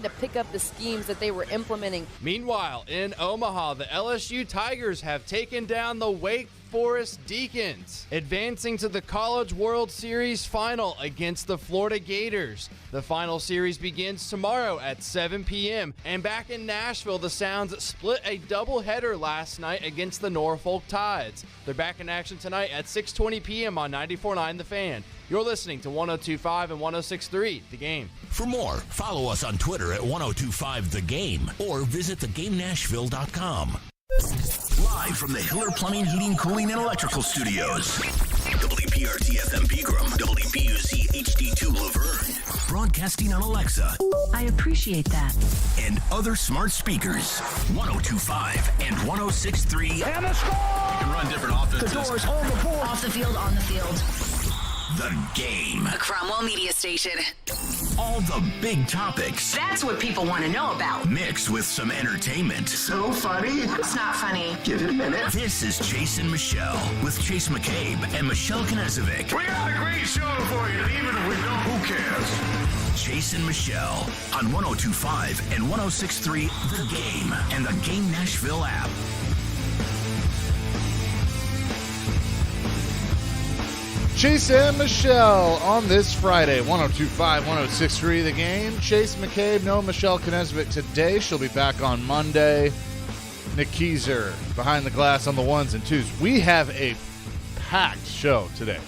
to pick up the schemes that they were implementing. Meanwhile, in Omaha, the LSU Tigers have taken down the Wake Forest Deacons, advancing to the College World Series final against the Florida Gators. The final series begins tomorrow at 7 p.m. And back in Nashville, the Sounds split a doubleheader last night against the Norfolk Tides. They're back in action tonight at 6:20 p.m. on 94.9 The Fan. You're listening to 102.5 and 106.3 The Game. For more, follow us on Twitter at 1025 The Game or visit thegamenashville.com. Live from the Hiller Plumbing, Heating, Cooling, and Electrical Studios. WPRT FM Pegram, WPUC HD2 Laverne. Broadcasting on Alexa. I appreciate that. And other smart speakers. 1025 and 106.3. And the score! You can run different offenses. The doors on the board. Off the field, on the field. The Game. A Cromwell Media Station. All the big topics. That's what people want to know about. Mixed with some entertainment. So funny. It's not funny. Give it a minute. This is Chase and Michelle with Chase McCabe and Michelle Knezovic. We got a great show for you, and even if we don't, who cares? Chase and Michelle on 102.5 and 106.3 The Game and the Game Nashville app. Chase and Michelle on this Friday, 102.5, 106.3 The Game. Chase McCabe, no Michelle Knezovic today. She'll be back on Monday. Nick Keyser behind the glass on the ones and twos. We have a packed show today.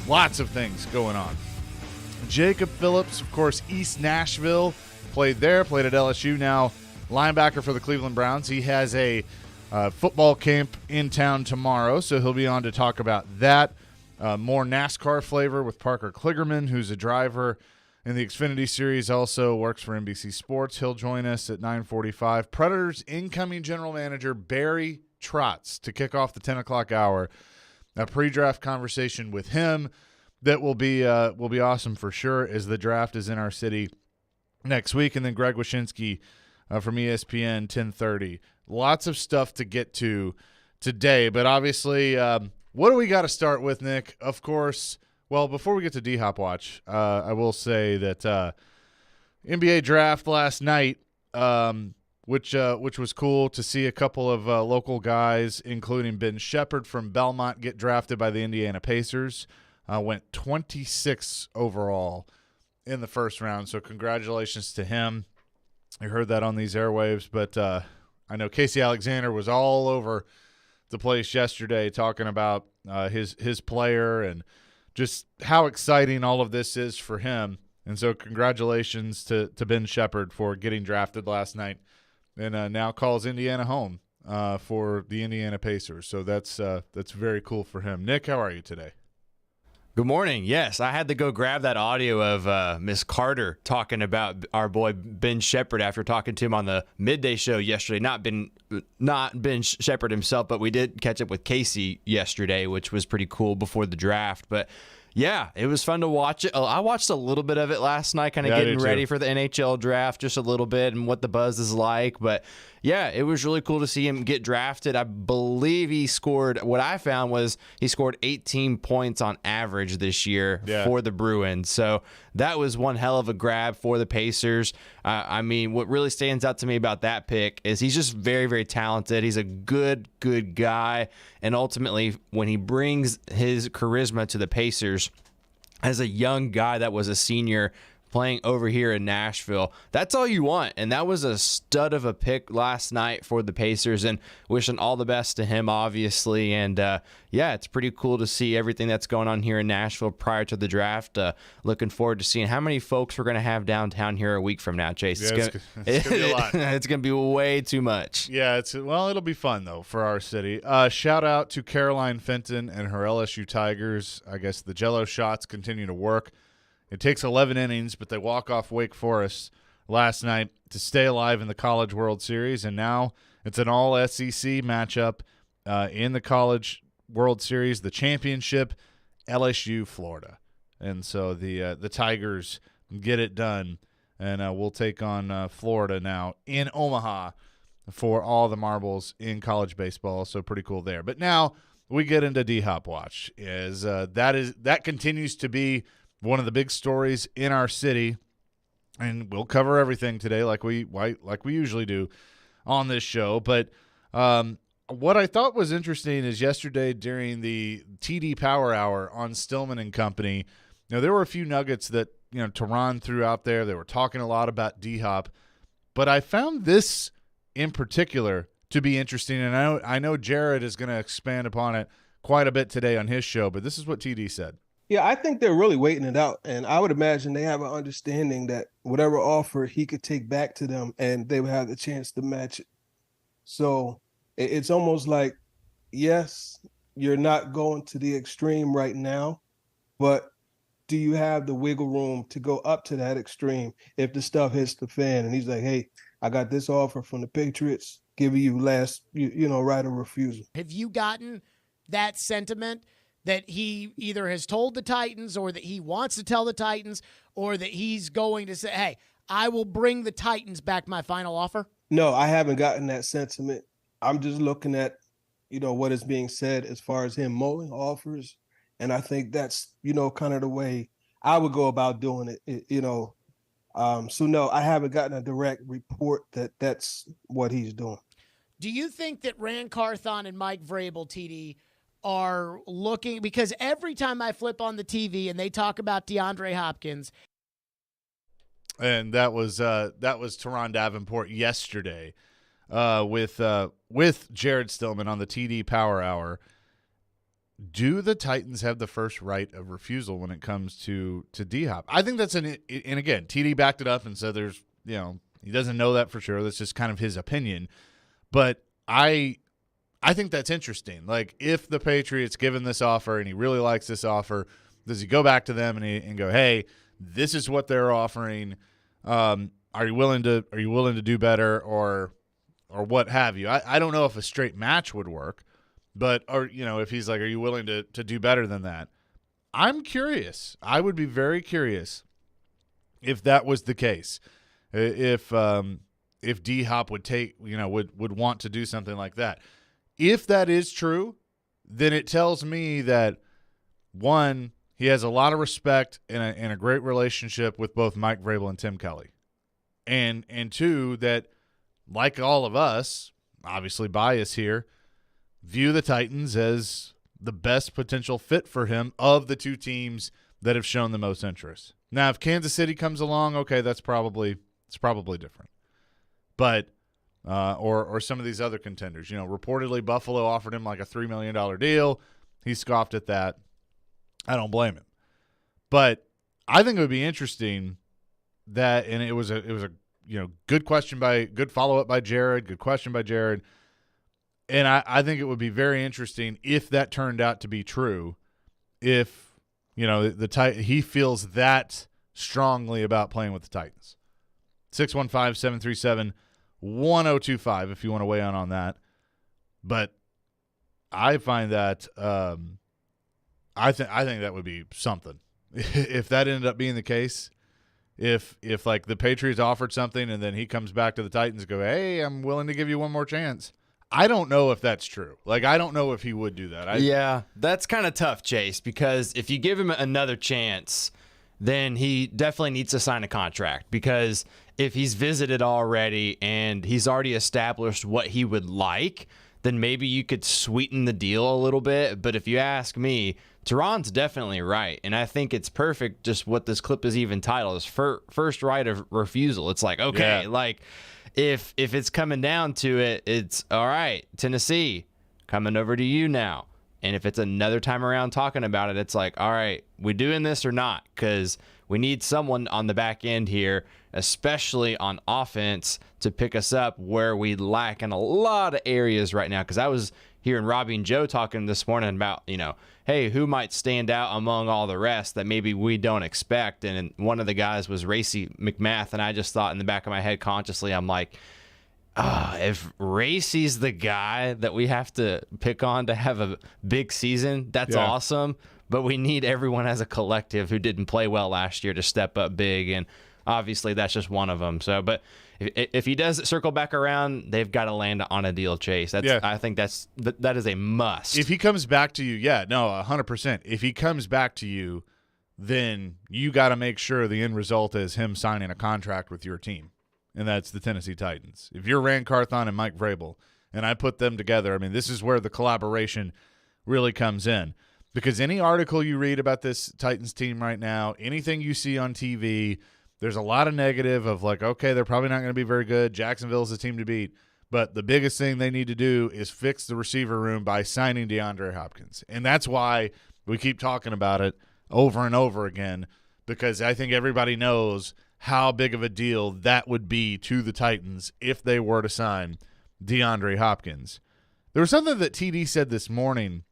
Lots of things going on. Jacob Phillips, of course, East Nashville, played there, played at LSU, now linebacker for the Cleveland Browns. He has a football camp in town tomorrow, so he'll be on to talk about that. More NASCAR flavor with Parker Kligerman, who's a driver in the Xfinity Series, also works for NBC Sports. He'll join us at 9:45. Predators incoming general manager Barry Trotz to kick off the 10 o'clock hour. A pre-draft conversation with him that will be awesome for sure, as the draft is in our city next week. And then Greg Wyshynski from ESPN, 10:30. Lots of stuff to get to today, but obviously what do we got to start with, Nick? Of course, well, before we get to D-Hop Watch, I will say that NBA draft last night, which was cool to see a couple of local guys, including Ben Shepherd from Belmont, get drafted by the Indiana Pacers. Went 26 overall in the first round, so congratulations to him. I heard that on these airwaves, but I know Casey Alexander was all over the place yesterday talking about his player and just how exciting all of this is for him. And so congratulations to Ben Shepherd for getting drafted last night and now calls Indiana home for the Indiana Pacers. So that's very cool for him. Nick, how are you today? Good morning. Yes, I had to go grab that audio of Miss Carter talking about our boy Ben Shepherd after talking to him on the midday show yesterday. Not Ben Shepherd himself, but we did catch up with Casey yesterday, which was pretty cool before the draft. But yeah, it was fun to watch it. I watched a little bit of it last night, kind of getting ready for the NHL draft, just a little bit and what the buzz is like. But yeah, it was really cool to see him get drafted. I believe he scored, what I found was he scored 18 points on average this year for the Bruins. So that was one hell of a grab for the Pacers. I mean, what really stands out to me about that pick is he's just very, very talented. He's a good guy. And ultimately, when he brings his charisma to the Pacers as a young guy that was a senior playing over here in Nashville, that's all you want. And that was a stud of a pick last night for the Pacers, and wishing all the best to him, obviously. And yeah, it's pretty cool to see everything that's going on here in Nashville prior to the draft. Looking forward to seeing how many folks we're going to have downtown here a week from now, Chase. Yeah, it's gonna be a lot. It's going to be way too much. Yeah, it'll be fun, though, for our city. Shout out to Caroline Fenton and her LSU Tigers. I guess the Jello shots continue to work. It takes 11 innings, but they walk off Wake Forest last night to stay alive in the College World Series, and now it's an all-SEC matchup in the College World Series, the championship, LSU, Florida. And so the Tigers get it done, and we'll take on Florida now in Omaha for all the marbles in college baseball, so pretty cool there. But now we get into D-Hop Watch. That continues to be one of the big stories in our city and we'll cover everything today like we usually do on this show. But what I thought was interesting is yesterday during the TD Power Hour on Stillman and Company, there were a few nuggets that Teron threw out there. They were talking a lot about D-Hop, but I found this in particular to be interesting, and I know Jared is going to expand upon it quite a bit today on his show, but this is what TD said. Yeah, I think they're really waiting it out, and I would imagine they have an understanding that whatever offer he could take back to them, and they would have the chance to match it. So it's almost like, yes, you're not going to the extreme right now, but do you have the wiggle room to go up to that extreme if the stuff hits the fan? And he's like, hey, I got this offer from the Patriots, giving you right of refusal. Have you gotten that sentiment that he either has told the Titans or that he wants to tell the Titans or that he's going to say, hey, I will bring the Titans back my final offer? No, I haven't gotten that sentiment. I'm just looking at, what is being said as far as him mulling offers. And I think that's, kind of the way I would go about doing it, So, no, I haven't gotten a direct report that that's what he's doing. Do you think that Rand Carthon and Mike Vrabel, TD, are looking, because every time I flip on the TV and they talk about DeAndre Hopkins. And that was Teron Davenport yesterday with Jared Stillman on the TD Power Hour. Do the Titans have the first right of refusal when it comes to D-Hop? I think that's and again, TD backed it up and said there's, he doesn't know that for sure. That's just kind of his opinion. But I think that's interesting. Like, if the Patriots give him this offer and he really likes this offer, does he go back to them and go, hey, this is what they're offering. Are you willing to do better or what have you? I don't know if a straight match would work. But, if he's like, are you willing to do better than that? I'm curious. I would be very curious if that was the case. If D-Hop would take, would want to do something like that. If that is true, then it tells me that, one, he has a lot of respect and a great relationship with both Mike Vrabel and Tim Kelly. And two, that, like all of us, obviously bias here, view the Titans as the best potential fit for him of the two teams that have shown the most interest. Now, if Kansas City comes along, okay, it's probably different. But or some of these other contenders, reportedly Buffalo offered him like a $3 million deal. He scoffed at that. I don't blame him. But I think it would be interesting that, and it was a good follow up by Jared, good question by Jared. And I think it would be very interesting if that turned out to be true, if, he feels that strongly about playing with the Titans. 615-737-1025 if you want to weigh in on that. But I find that I think that would be something. If that ended up being the case, if like the Patriots offered something and then he comes back to the Titans and go, hey, I'm willing to give you one more chance. I don't know if that's true. Like, I don't know if he would do that. Yeah, that's kind of tough, Chase, because if you give him another chance, then he definitely needs to sign a contract, because if he's visited already and he's already established what he would like, then maybe you could sweeten the deal a little bit. But if you ask me, Teron's definitely right, and I think it's perfect just what this clip is even titled, is first right of refusal. It's like, okay, yeah. Like, if it's coming down to it, it's all right, Tennessee, coming over to you now. And if it's another time around talking about it, it's like, all right, we doing this or not? Because we need someone on the back end here, especially on offense, to pick us up where we lack in a lot of areas right now. Because I was hearing Robbie and Joe talking this morning about, hey, who might stand out among all the rest that maybe we don't expect? And one of the guys was Racey McMath, and I just thought in the back of my head consciously, I'm like, if Racey's the guy that we have to pick on to have a big season, that's awesome. But we need everyone as a collective who didn't play well last year to step up big, and obviously that's just one of them. So, but if he does circle back around, they've got to land on a deal, Chase. I think that is a must. If he comes back to you, 100%. If he comes back to you, then you got to make sure the end result is him signing a contract with your team, and that's the Tennessee Titans. If you're Rand Carthon and Mike Vrabel, and I put them together, I mean, this is where the collaboration really comes in. Because any article you read about this Titans team right now, anything you see on TV, there's a lot of negative of like, okay, they're probably not going to be very good. Jacksonville's the team to beat. But the biggest thing they need to do is fix the receiver room by signing DeAndre Hopkins. And that's why we keep talking about it over and over again, because I think everybody knows how big of a deal that would be to the Titans if they were to sign DeAndre Hopkins. There was something that TD said this morning,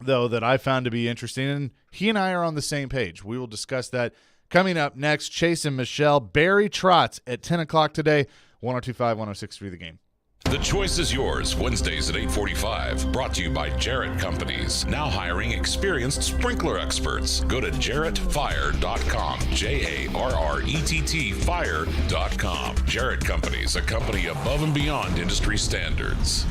though, that I found to be interesting, and he and I are on the same page. We will discuss that coming up next. Chase and Michelle, Barry Trotz at 10 o'clock today, 102.5, 106.3 The Game. The choice is yours. Wednesdays at 8:45. Brought to you by Jarrett Companies. Now hiring experienced sprinkler experts. Go to JarrettFire.com. JARRETT Fire.com. Jarrett Companies, a company above and beyond industry standards.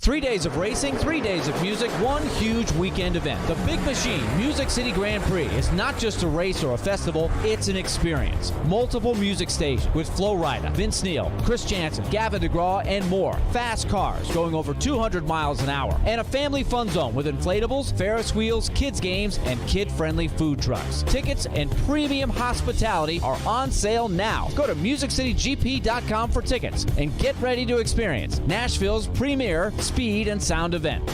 3 days of racing, 3 days of music, one huge weekend event. The Big Machine Music City Grand Prix is not just a race or a festival, it's an experience. Multiple music stations with Flo Rida, Vince Neil, Chris Jansen, Gavin DeGraw, and more. Fast cars going over 200 miles an hour. And a family fun zone with inflatables, Ferris wheels, kids games, and kid-friendly food trucks. Tickets and premium hospitality are on sale now. Go to MusicCityGP.com for tickets and get ready to experience Nashville's premier speed and sound event.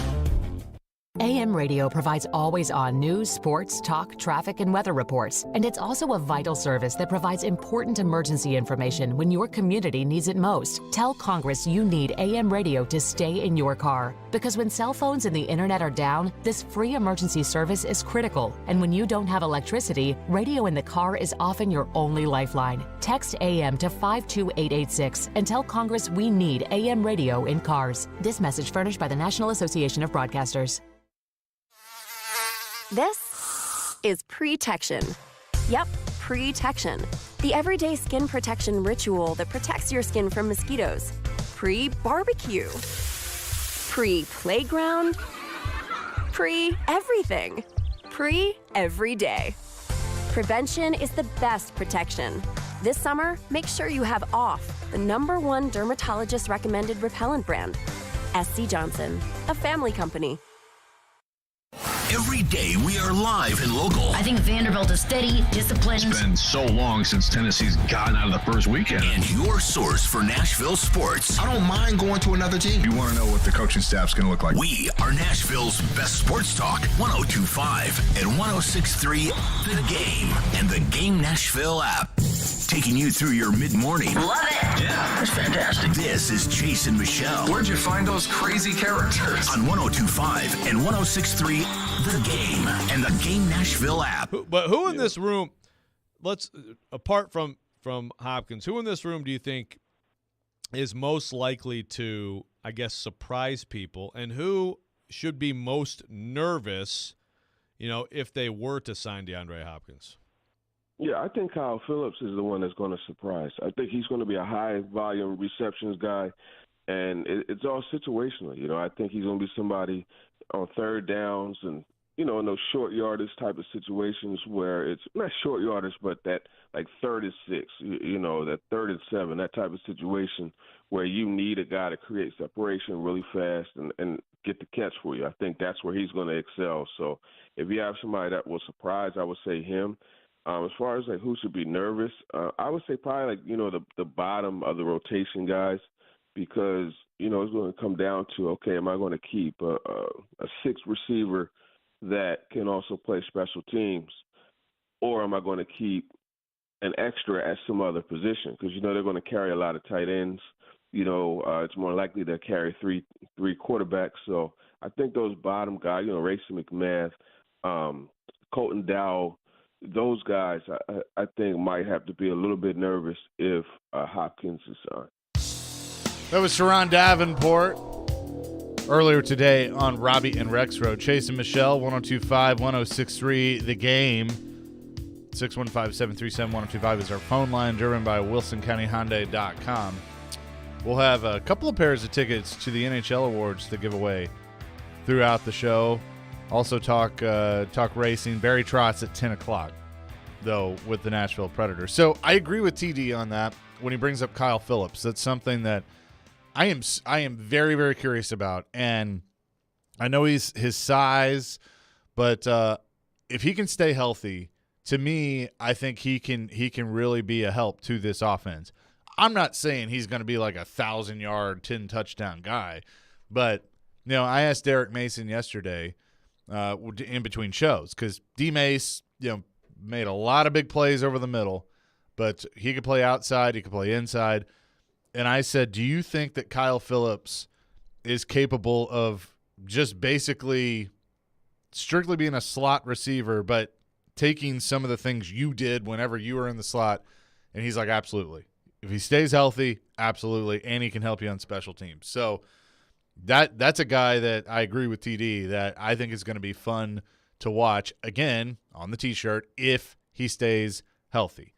AM radio provides always-on news, sports, talk, traffic, and weather reports. And it's also a vital service that provides important emergency information when your community needs it most. Tell Congress you need AM radio to stay in your car. Because when cell phones and the internet are down, this free emergency service is critical. And when you don't have electricity, radio in the car is often your only lifeline. Text AM to 52886 and tell Congress we need AM radio in cars. This message furnished by the National Association of Broadcasters. This is Pretection. Yep, Pretection. The everyday skin protection ritual that protects your skin from mosquitoes. Pre-barbecue. Pre-playground. Pre-everything. Pre-every day. Prevention is the best protection. This summer, make sure you have OFF, the #1 dermatologist-recommended repellent brand. SC Johnson, a family company. Every day we are live and local. I think Vanderbilt is steady, disciplined. It's been so long since Tennessee's gotten out of the first weekend. And your source for Nashville sports. I don't mind going to another team. You want to know what the coaching staff's going to look like? We are Nashville's best sports talk. 102.5 and 106.3 The Game and the Game Nashville app. Taking you through your mid-morning. Love it. Yeah, that's fantastic. This is Chase and Michelle. Where'd you find those crazy characters? On 102.5 and 106.3 The Game and the Game Nashville app. But who in this room, apart from Hopkins, who in this room do you think is most likely to, I guess, surprise people, and who should be most nervous, if they were to sign DeAndre Hopkins? Yeah, I think Kyle Phillips is the one that's going to surprise. I think he's going to be a high-volume receptions guy, and it's all situational. I think he's going to be somebody on third downs and, in those short yardage type of situations where it's not short yardage, but that like 3rd and 6, that 3rd and 7, that type of situation where you need a guy to create separation really fast and get the catch for you. I think that's where he's going to excel. So if you have somebody that will surprise, I would say him. As far as who should be nervous, I would say probably the bottom of the rotation guys, because it's going to come down to, okay, am I going to keep a 6th receiver that can also play special teams, or am I going to keep an extra at some other position? Because they're going to carry a lot of tight ends. It's more likely they'll carry three quarterbacks. So I think those bottom guys, Racey McMath, Colton Dowell, those guys, I think, might have to be a little bit nervous if Hopkins is signed. That was Sharon Davenport earlier today on Robbie and Rex Road. Chase and Michelle, 102.5, 106.3 The Game. 615-737-1025 is our phone line, driven by WilsonCountyHyundai.com. We'll have a couple of pairs of tickets to the NHL Awards to give away throughout the show. Also talk racing. Barry Trotz at 10 o'clock, though, with the Nashville Predators. So I agree with TD on that when he brings up Kyle Phillips. That's something that I am very, very curious about. And I know his size, but if he can stay healthy, to me, I think he can really be a help to this offense. I'm not saying he's going to be like a 1,000-yard, 10-touchdown guy, but I asked Derek Mason yesterday in between shows because D Mace, made a lot of big plays over the middle, but he could play outside, he could play inside, and I said, do you think that Kyle Phillips is capable of just basically strictly being a slot receiver, but taking some of the things you did whenever you were in the slot? And he's like, absolutely. If he stays healthy, absolutely, and he can help you on special teams. So that's a guy that I agree with TD that I think is going to be fun to watch, again, on the T-shirt, if he stays healthy.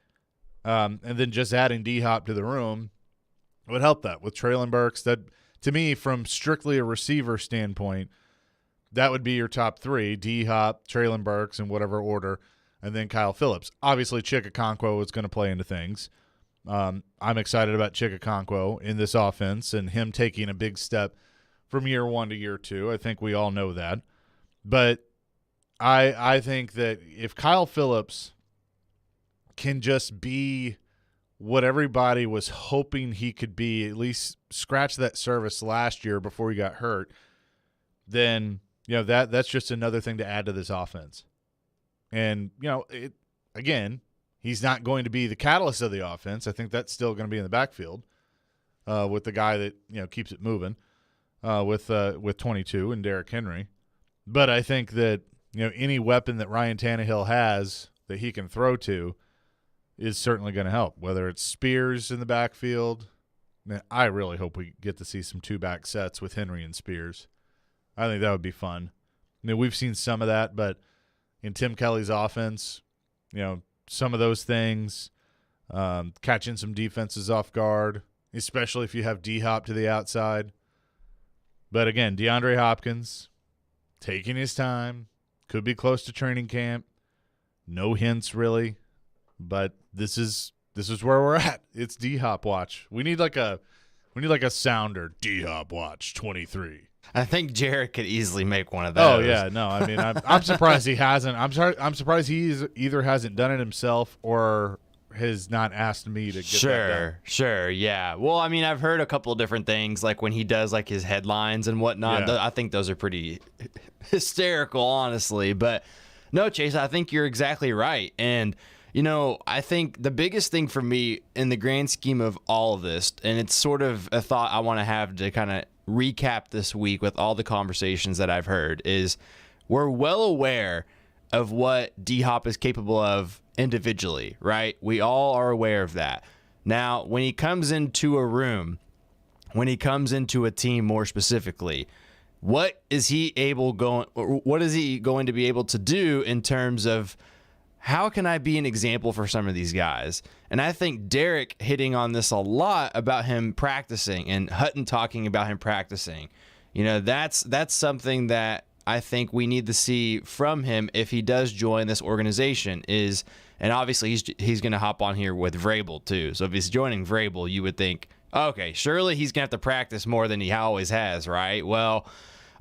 And then just adding D-Hop to the room would help that with Treylon Burks. That, to me, from strictly a receiver standpoint, that would be your top three: D-Hop, Treylon Burks, in whatever order, and then Kyle Phillips. Obviously, Chig Okonkwo is going to play into things. I'm excited about Chig Okonkwo in this offense and him taking a big step from year one to year two. I think we all know that. But I think that if Kyle Phillips can just be what everybody was hoping he could be, at least scratch that surface last year before he got hurt, then that's just another thing to add to this offense. And again, he's not going to be the catalyst of the offense. I think that's still going to be in the backfield with the guy that keeps it moving with 22 and Derrick Henry. But I think that any weapon that Ryan Tannehill has that he can throw to is certainly going to help, whether it's Spears in the backfield. Man, I really hope we get to see some two-back sets with Henry and Spears. I think that would be fun. We've seen some of that, but in Tim Kelly's offense, some of those things, catching some defenses off guard, especially if you have D-Hop to the outside. But again, DeAndre Hopkins taking his time, could be close to training camp. No hints really, but this is where we're at. It's D-Hop watch. We need like a sounder. D-Hop watch 23. I think Jarrett could easily make one of those. Oh yeah, no. I mean, I'm surprised he hasn't. I'm surprised he either hasn't done it himself or has not asked me to get that done. Sure, yeah. Well, I mean, I've heard a couple of different things, like when he does like his headlines and whatnot. Yeah. I think those are pretty hysterical, honestly. But no, Chase, I think you're exactly right. And I think the biggest thing for me in the grand scheme of all of this, and it's sort of a thought I want to have to kind of recap this week with all the conversations that I've heard, is we're well aware of what D-Hop is capable of individually, right? We all are aware of that. Now, when he comes into a room, when he comes into a team more specifically, what is he going to be able to do in terms of how can I be an example for some of these guys? And I think Derek hitting on this a lot about him practicing and Hutton talking about him practicing. That's something that I think we need to see from him if he does join this organization and obviously he's going to hop on here with Vrabel too. So if he's joining Vrabel, you would think, okay, surely he's going to have to practice more than he always has, right? Well,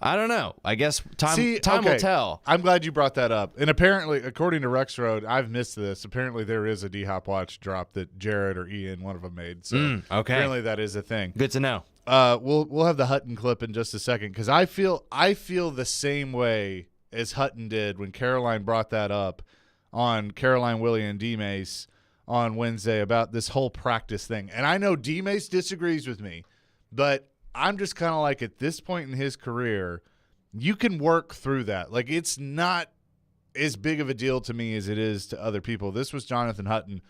I don't know. I guess time will tell. I'm glad you brought that up. And apparently, according to Rex Road, I've missed this. Apparently, there is a D-Hop watch drop that Jared or Ian, one of them, made. So okay. Apparently, that is a thing. Good to know. We'll have the Hutton clip in just a second because I feel the same way as Hutton did when Caroline brought that up on Caroline, Willie, and D-Mace on Wednesday about this whole practice thing. And I know D-Mace disagrees with me, but I'm just kind of like, at this point in his career, you can work through that. Like, it's not as big of a deal to me as it is to other people. This was Jonathan Hutton,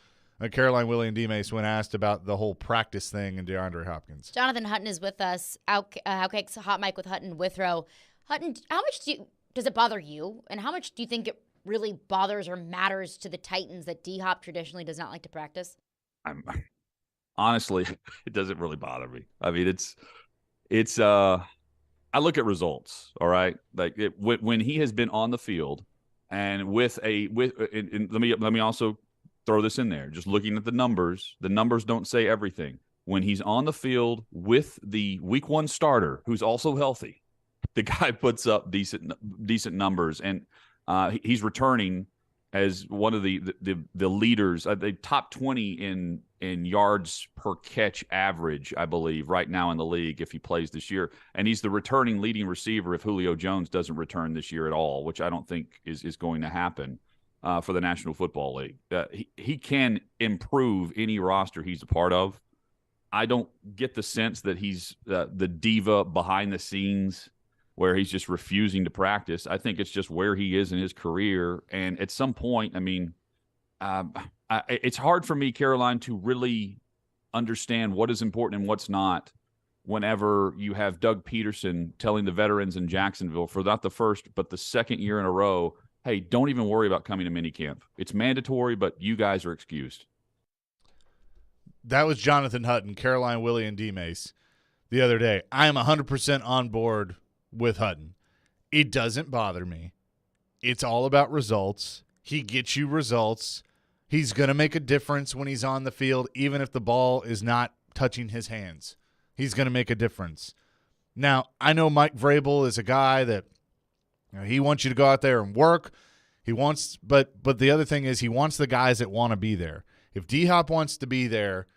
Caroline, Willie, and D-Mace when asked about the whole practice thing and DeAndre Hopkins. Jonathan Hutton is with us. Outkick's Hot Mic with Hutton Withrow. Hutton, how much does it bother you, and how much do you think it really bothers or matters to the Titans that D-Hop traditionally does not like to practice? Honestly, it doesn't really bother me. I mean, it's I look at results. All right, like when he has been on the field, and let me also throw this in there. Just looking at the numbers don't say everything. When he's on the field with the week 1 starter, who's also healthy, the guy puts up decent numbers, and he's returning as one of the leaders, the top 20 in yards per catch average, I believe, right now in the league if he plays this year. And he's the returning leading receiver if Julio Jones doesn't return this year at all, which I don't think is going to happen for the National Football League. He can improve any roster he's a part of. I don't get the sense that he's the diva behind the scenes where he's just refusing to practice. I think it's just where he is in his career. And at some point, I mean, it's hard for me, Caroline, to really understand what is important and what's not whenever you have Doug Peterson telling the veterans in Jacksonville for not the first but the second year in a row, hey, don't even worry about coming to minicamp. It's mandatory, but you guys are excused. That was Jonathan Hutton, Caroline, Willie, and D-Mace the other day. I am 100% on board with Hutton. It doesn't bother me. It's all about results. He gets you results. He's going to make a difference when he's on the field, even if the ball is not touching his hands. He's going to make a difference. Now, I know Mike Vrabel is a guy that he wants you to go out there and work. He wants, but the other thing is he wants the guys that want to be there. If D-Hop wants to be there,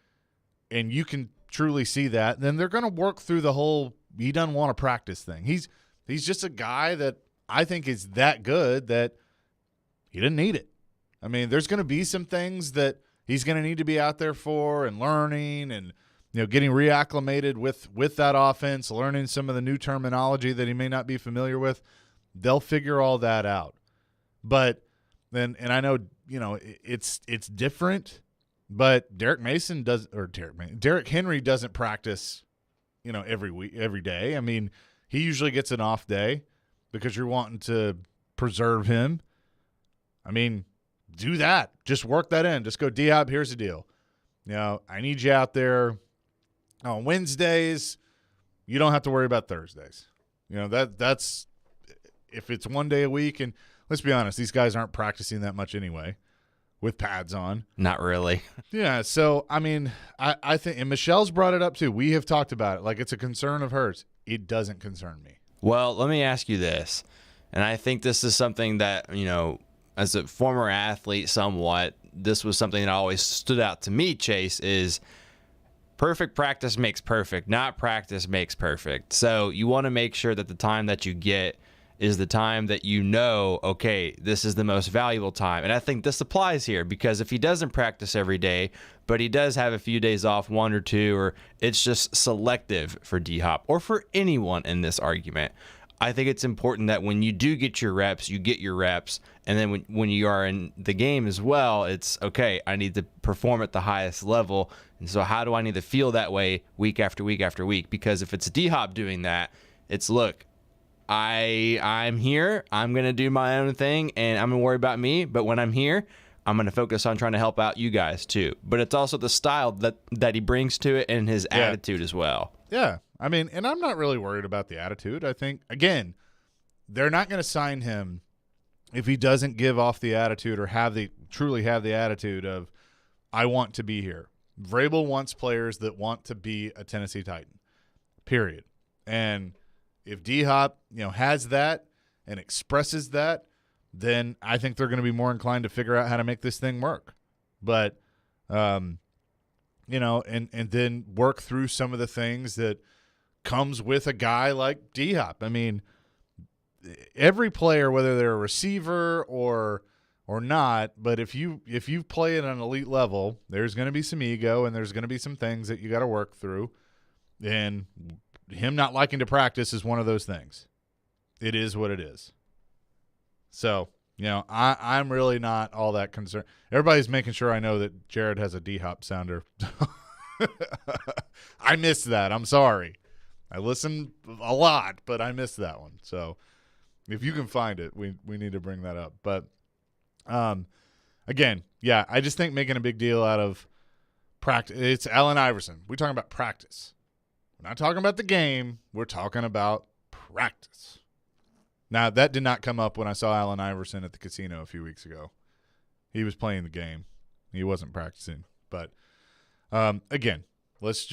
and you can truly see that, then they're going to work through the whole he doesn't want to practice thing. He's just a guy that I think is that good that he didn't need it. I mean, there's going to be some things that he's going to need to be out there for and learning and getting reacclimated with that offense, learning some of the new terminology that he may not be familiar with. They'll figure all that out. But then, and I know it's different. But Derek Henry doesn't practice, every week, every day. I mean, he usually gets an off day because you're wanting to preserve him. I mean, do that. Just work that in. Just go, D-Hop, here's the deal. I need you out there on Wednesdays. You don't have to worry about Thursdays. That's if it's 1 day a week. And let's be honest, these guys aren't practicing that much anyway. With pads on. Not really. Yeah, so, I mean, I think, and Michelle's brought it up too. We have talked about it. Like, it's a concern of hers. It doesn't concern me. Well, let me ask you this, and I think this is something that, as a former athlete somewhat, this was something that always stood out to me, Chase, is perfect practice makes perfect, not practice makes perfect. So you want to make sure that the time that you get is the time that okay, this is the most valuable time. And I think this applies here because if he doesn't practice every day, but he does have a few days off, 1 or 2, or it's just selective for D-Hop or for anyone in this argument, I think it's important that when you do get your reps, you get your reps. And then when you are in the game as well, it's, okay, I need to perform at the highest level. And so how do I need to feel that way week after week after week? Because if it's D-Hop doing that, it's, look, I'm here. I'm going to do my own thing, and I'm going to worry about me. But when I'm here, I'm going to focus on trying to help out you guys too. But it's also the style that he brings to it and his attitude as well. Yeah. I mean, and I'm not really worried about the attitude. I think, again, they're not going to sign him if he doesn't give off the attitude or truly have the attitude of, I want to be here. Vrabel wants players that want to be a Tennessee Titan, period. And if D-Hop, has that and expresses that, then I think they're going to be more inclined to figure out how to make this thing work. But, and then work through some of the things that comes with a guy like D-Hop. I mean, every player, whether they're a receiver or not, but if you play at an elite level, there's going to be some ego and there's going to be some things that you got to work through. And him not liking to practice is one of those things. It is what it is. So, I'm really not all that concerned. Everybody's making sure I know that Jared has a D-Hop sounder. I missed that. I'm sorry. I listen a lot, but I missed that one. So if you can find it, we need to bring that up. But again, yeah, I just think making a big deal out of practice. It's Allen Iverson. We're talking about practice. We're not talking about the game. We're talking about practice. Now, that did not come up when I saw Allen Iverson at the casino a few weeks ago. He was playing the game. He wasn't practicing. But, again, let's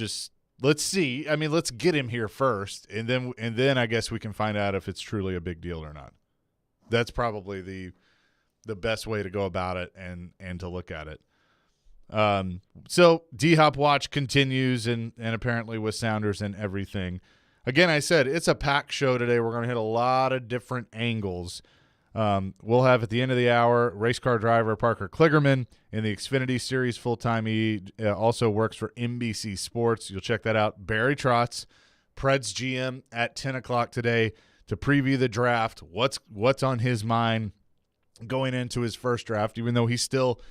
see. I mean, let's get him here first, and then I guess we can find out if it's truly a big deal or not. That's probably the best way to go about it and to look at it. So D-Hop Watch continues, and apparently with Sounders and everything. Again, I said it's a packed show today. We're going to hit a lot of different angles. We'll have at the end of the hour race car driver Parker Kligerman in the Xfinity Series full-time. He also works for NBC Sports. You'll check that out. Barry Trotz, Preds GM, at 10 o'clock today to preview the draft. What's on his mind going into his first draft, even though he's still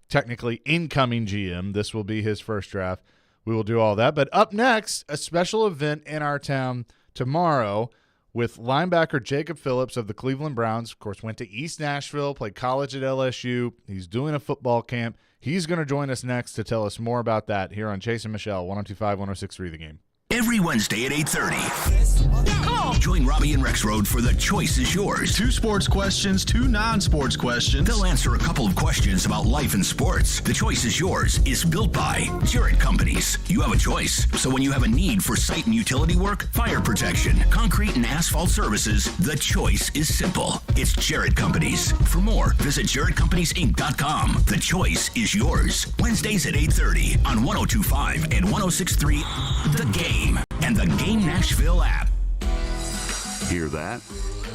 technically incoming GM. This will be his first draft. We will do all that. But up next, a special event in our town tomorrow with linebacker Jacob Phillips of the Cleveland Browns. Of course, went to East Nashville, played college at LSU. He's doing a football camp. He's going to join us next to tell us more about that here on Chase and Michelle, 102.5, 106.3 The Game. Every Wednesday at 8:30. Join Robbie and Rex Road for The Choice is Yours. 2 sports questions, 2 non-sports questions. They'll answer a couple of questions about life and sports. The Choice is Yours is built by Jarrett Companies. You have a choice. So when you have a need for site and utility work, fire protection, concrete and asphalt services, the choice is simple. It's Jarrett Companies. For more, visit JarrettCompaniesInc.com. The Choice is Yours. Wednesdays at 8:30 on 102.5 and 106.3 The Game and the Game Nashville app. Hear that?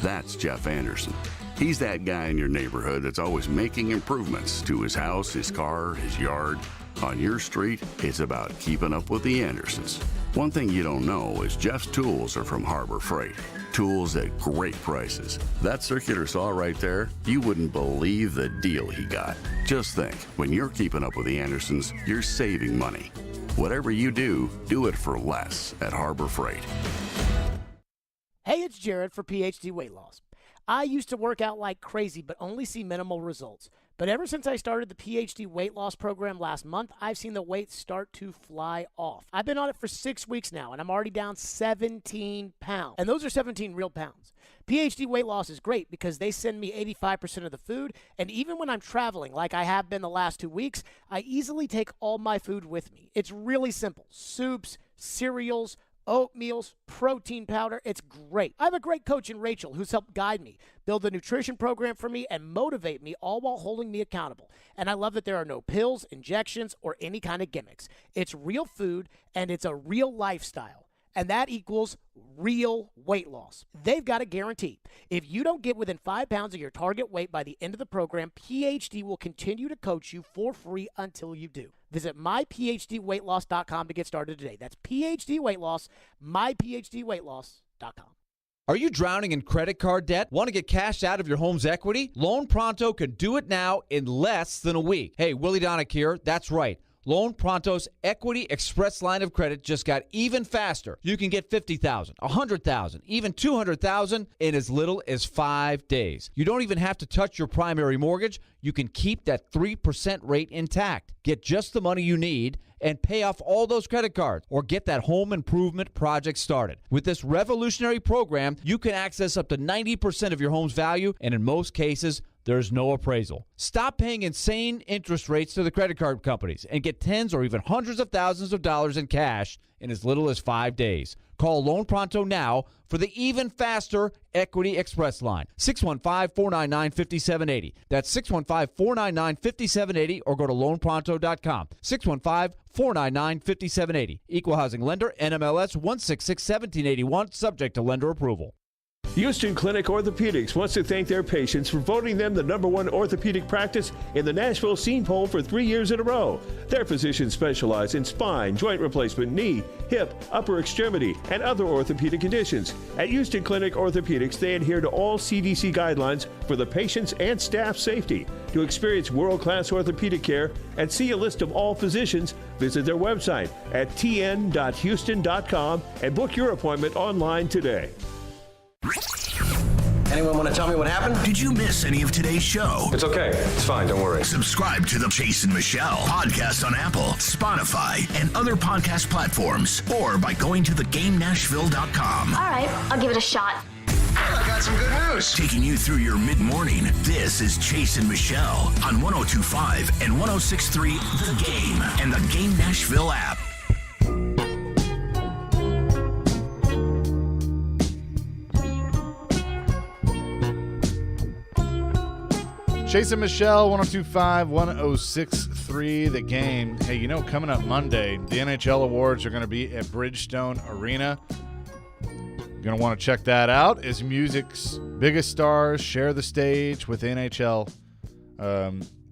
That's Jeff Anderson. He's that guy in your neighborhood that's always making improvements to his house, his car, his yard. On your street, it's about keeping up with the Andersons. One thing you don't know is Jeff's tools are from Harbor Freight. Tools at great prices. That circular saw right there, you wouldn't believe the deal he got. Just think, when you're keeping up with the Andersons, you're saving money. Whatever you do it for less at Harbor Freight. Hey, it's Jared for PhD Weight Loss. I used to work out like crazy, but only see minimal results. But ever since I started the PhD Weight Loss program last month, I've seen the weight start to fly off. I've been on it for 6 weeks now, and I'm already down 17 pounds. And those are 17 real pounds. PhD Weight Loss is great because they send me 85% of the food, and even when I'm traveling, like I have been the last 2 weeks, I easily take all my food with me. It's really simple. Soups, cereals, oatmeals, protein powder. It's great. I have a great coach in Rachel who's helped guide me, build a nutrition program for me, and motivate me, all while holding me accountable. And I love that there are no pills, injections, or any kind of gimmicks. It's real food, and it's a real lifestyle. And that equals real weight loss. They've got a guarantee. If you don't get within 5 pounds of your target weight by the end of the program, PhD will continue to coach you for free until you do. Visit myphdweightloss.com to get started today. That's PhD Weight Loss, myphdweightloss.com. Are you drowning in credit card debt? Want to get cash out of your home's equity? Loan Pronto can do it now in less than a week. Hey, Willie Donick here. That's right. Loan Pronto's Equity Express line of credit just got even faster. You can get $50,000, $100,000, even $200,000 in as little as 5 days. You don't even have to touch your primary mortgage. You can keep that 3% rate intact. Get just the money you need and pay off all those credit cards or get that home improvement project started. With this revolutionary program, you can access up to 90% of your home's value, and in most cases, there's no appraisal. Stop paying insane interest rates to the credit card companies and get tens or even hundreds of thousands of dollars in cash in as little as 5 days. Call Loan Pronto now for the even faster Equity Express line. 615-499-5780. That's 615-499-5780 or go to loanpronto.com. 615-499-5780. Equal housing lender, NMLS 1661781, subject to lender approval. Houston Clinic Orthopedics wants to thank their patients for voting them the #1 orthopedic practice in the Nashville Scene Poll for 3 years in a row. Their physicians specialize in spine, joint replacement, knee, hip, upper extremity, and other orthopedic conditions. At Houston Clinic Orthopedics, they adhere to all CDC guidelines for the patient's and staff safety. To experience world-class orthopedic care and see a list of all physicians, visit their website at tn.houston.com and book your appointment online today. Anyone want to tell me what happened? Did you miss any of today's show? It's okay. It's fine. Don't worry. Subscribe to the Chase and Michelle podcast on Apple, Spotify, and other podcast platforms, or by going to thegamenashville.com. All right, I'll give it a shot. I got some good news. Taking you through your mid-morning. This is Chase and Michelle on 102.5 and 106.3 The Game and the Game Nashville app. Chase and Michelle, 102.5, 106.3 The Game. Hey, you know, coming up Monday, the NHL awards are going to be at Bridgestone Arena. You're going to want to check that out as music's biggest stars share the stage with NHL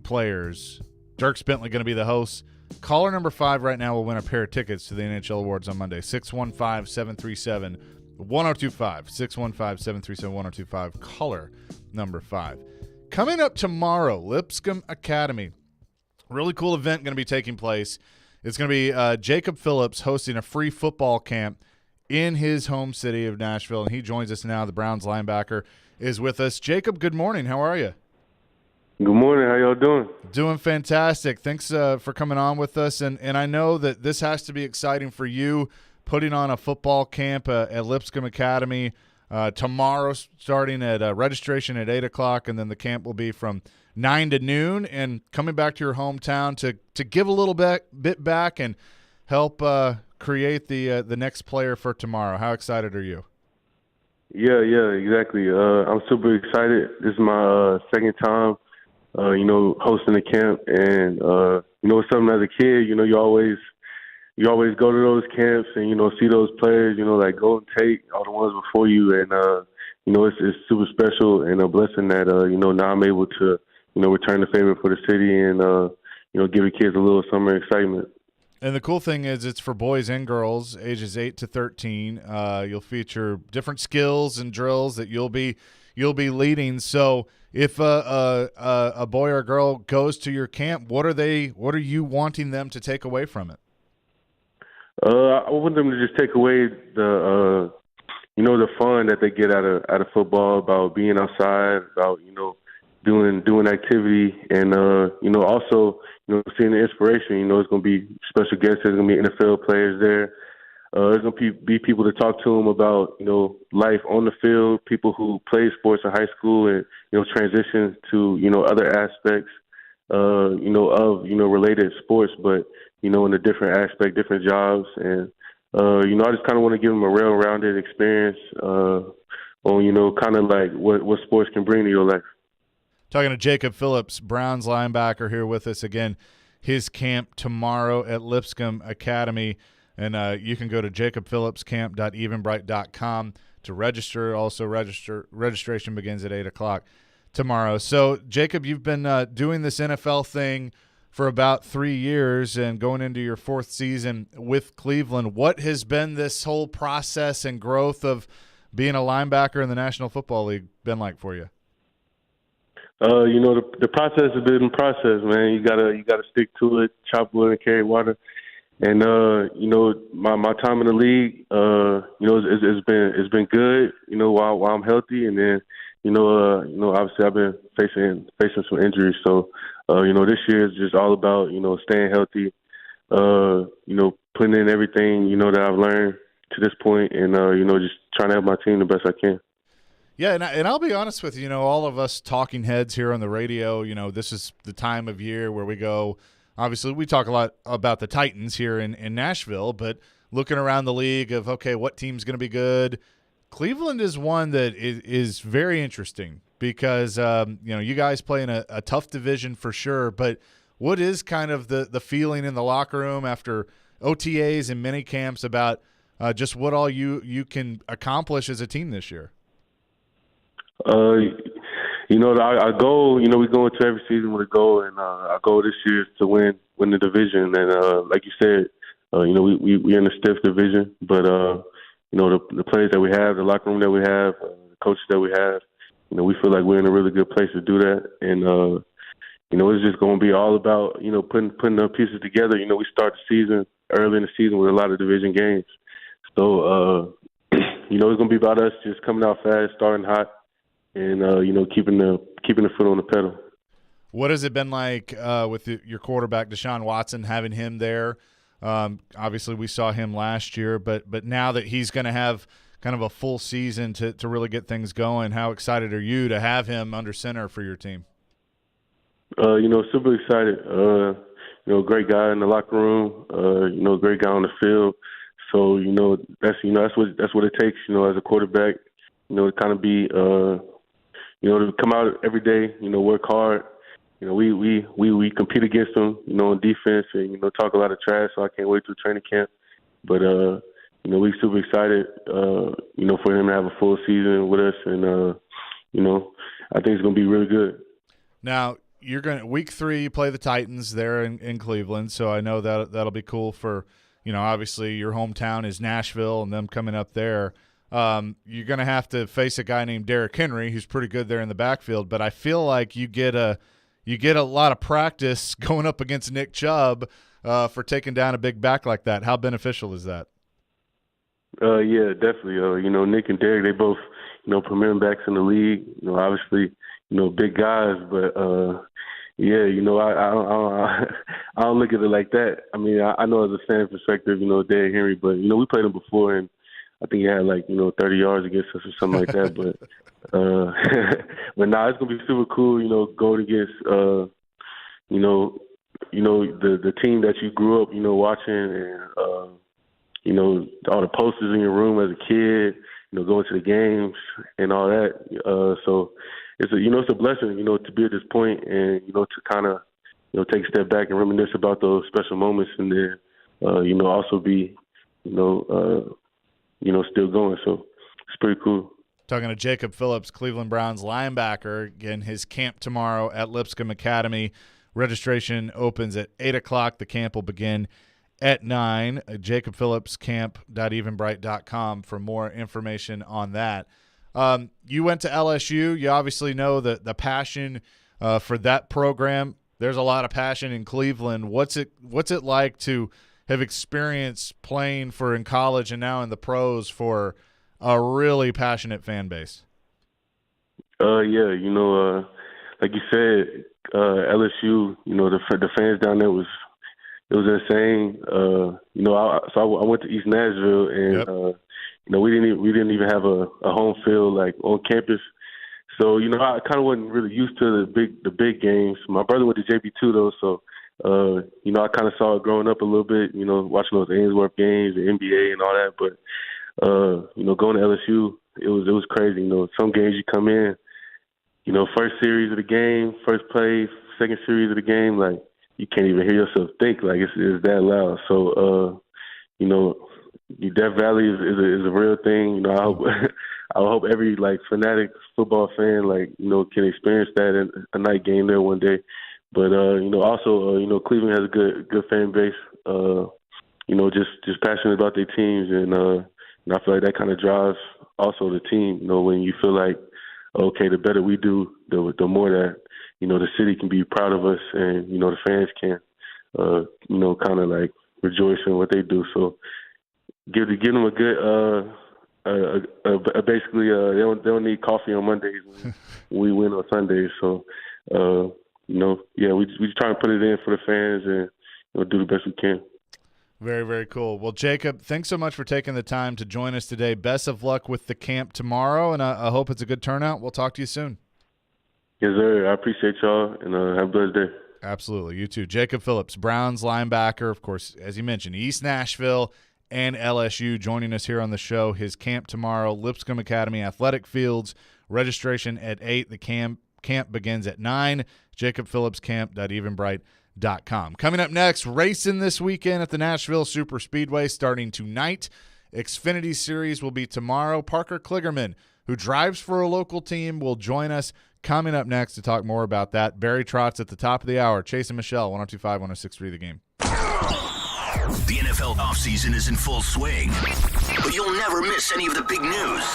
players. Dierks Bentley going to be the host. Caller number 5 right now will win a pair of tickets to the NHL awards on Monday. 615-737-1025. 615-737-1025. Caller number 5. Coming up tomorrow, Lipscomb Academy. Really cool event going to be taking place. It's going to be Jacob Phillips hosting a free football camp in his home city of Nashville, and he joins us now. The Browns linebacker is with us. Jacob, good morning. How are you? Good morning. How y'all doing? Doing fantastic. Thanks for coming on with us. And I know that this has to be exciting for you, putting on a football camp at Lipscomb Academy. Tomorrow, starting at registration at 8 o'clock, and then the camp will be from 9 to noon. And coming back to your hometown to give a little bit back and help create the next player for tomorrow. How excited are you? Yeah, exactly. I'm super excited. This is my second time, hosting a camp, and it's something as a kid. You always go to those camps and, see those players, like Golden Tate, all the ones before you. And, it's super special and a blessing that, now I'm able to, return the favor for the city and, give the kids a little summer excitement. And the cool thing is it's for boys and girls, ages 8 to 13. You'll feature different skills and drills that you'll be leading. So if a boy or girl goes to your camp, what are you wanting them to take away from it? I want them to just take away the fun that they get out of football, about being outside, about doing activity, and also seeing the inspiration. It's going to be special guests. There's going to be NFL players there. There's going to be people to talk to them about life on the field. People who play sports in high school and transition to other aspects of related sports, but in a different aspect, different jobs. And, I just kind of want to give them a well-rounded experience on, kind of like what sports can bring to your life. Talking to Jacob Phillips, Browns linebacker, here with us again. His camp tomorrow at Lipscomb Academy. And you can go to jacobphillipscamp.eventbrite.com to register. Also, registration begins at 8 o'clock tomorrow. So, Jacob, you've been doing this NFL thing for about 3 years and going into your 4th season with Cleveland. What has been this whole process and growth of being a linebacker in the National Football League been like for you? The process has been a process, man. You gotta stick to it, chop wood and carry water. And my time in the league, it's been good. While I'm healthy, and then obviously I've been facing some injuries. So this year is just all about staying healthy, putting in everything that I've learned to this point, and just trying to help my team the best I can. Yeah, and I'll be honest with you, all of us talking heads here on the radio, this is the time of year where we go. Obviously, we talk a lot about the Titans here in Nashville, but looking around the league of, okay, what team's going to be good? Cleveland is one that is very interesting because, you guys play in a tough division for sure, but what is kind of the feeling in the locker room after OTAs and mini camps about just what all you can accomplish as a team this year? Our goal, we go into every season with a goal, and our goal this year is to win the division. And like you said, we're in a stiff division, but the players that we have, the locker room that we have, the coaches that we have, we feel like we're in a really good place to do that. And it's just going to be all about putting the pieces together. We start the season early in the season with a lot of division games, so it's going to be about us just coming out fast, starting hot, and keeping the foot on the pedal. What has it been like with your quarterback Deshaun Watson, having him there? Obviously, we saw him last year, but now that he's going to have kind of a full season to really get things going, how excited are you to have him under center for your team? Super excited. Great guy in the locker room. Great guy on the field. So that's what it takes. As a quarterback, to kind of be, to come out every day. Work hard. We compete against them. On defense, and talk a lot of trash. So I can't wait till training camp. But we're super excited. For him to have a full season with us, and I think it's gonna be really good. Now, you're going to week 3 play the Titans there in Cleveland, so I know that'll be cool for obviously your hometown is Nashville and them coming up there. You're going to have to face a guy named Derrick Henry who's pretty good there in the backfield, but I feel like you get a lot of practice going up against Nick Chubb for taking down a big back like that. How beneficial is that? Yeah, definitely. Nick and Derrick, they both premier backs in the league. Obviously, big guys, but I don't look at it like that. I mean, I know as a fan perspective, Derrick Henry, but we played him before, and I think he had 30 yards against us or something like that. But it's gonna be super cool, going against the team that you grew up, watching, and all the posters in your room as a kid, going to the games and all that. So it's a blessing, to be at this point and, to kind of, take a step back and reminisce about those special moments, and then, also be, still going. So it's pretty cool. Talking to Jacob Phillips, Cleveland Browns linebacker. Again, his camp tomorrow at Lipscomb Academy. Registration opens at 8 o'clock. The camp will begin at 9. JacobPhillipsCamp.eventbrite.com for more information on that. You went to LSU. You obviously know the passion for that program. There's a lot of passion in Cleveland. What's it like to have experienced playing in college and now in the pros for a really passionate fan base? Yeah, like you said, LSU, the fans down there was insane. So I went to East Nashville, and we didn't even have a home field on campus. So I kind of wasn't really used to the big games. My brother went to JP2 though, so I kind of saw it growing up a little bit. Watching those Ainsworth games, the NBA, and all that. But going to LSU, it was crazy. Some games you come in, first series of the game, first play, second series of the game, you can't even hear yourself think. It's that loud. So Death Valley is a real thing. I hope every fanatic football fan can experience that in a night game there one day. But also Cleveland has a good fan base. Just passionate about their teams, and I feel like that kind of drives also the team. When you feel like, okay, the better we do, the more that the city can be proud of us, and the fans can kind of rejoice in what they do. So give them a good basically they don't need coffee on Mondays when we win on Sundays. So we try to put it in for the fans and do the best we can. Very, very cool. Well, Jacob, thanks so much for taking the time to join us today. Best of luck with the camp tomorrow, and I hope it's a good turnout. We'll talk to you soon. Yes, sir. I appreciate y'all, and have a blessed day. Absolutely. You too. Jacob Phillips, Browns linebacker, of course, as you mentioned, East Nashville and LSU, joining us here on the show. His camp tomorrow, Lipscomb Academy Athletic Fields. Registration at 8. The camp begins at 9. JacobPhillipsCamp.eventbrite.com. Coming up next, racing this weekend at the Nashville Super Speedway starting tonight. Xfinity Series will be tomorrow. Parker Kligerman, who drives for a local team, will join us coming up next to talk more about that. Barry Trotz at the top of the hour. Chase and Michelle, 102.5, 106.3 The Game. The NFL offseason is in full swing, but you'll never miss any of the big news.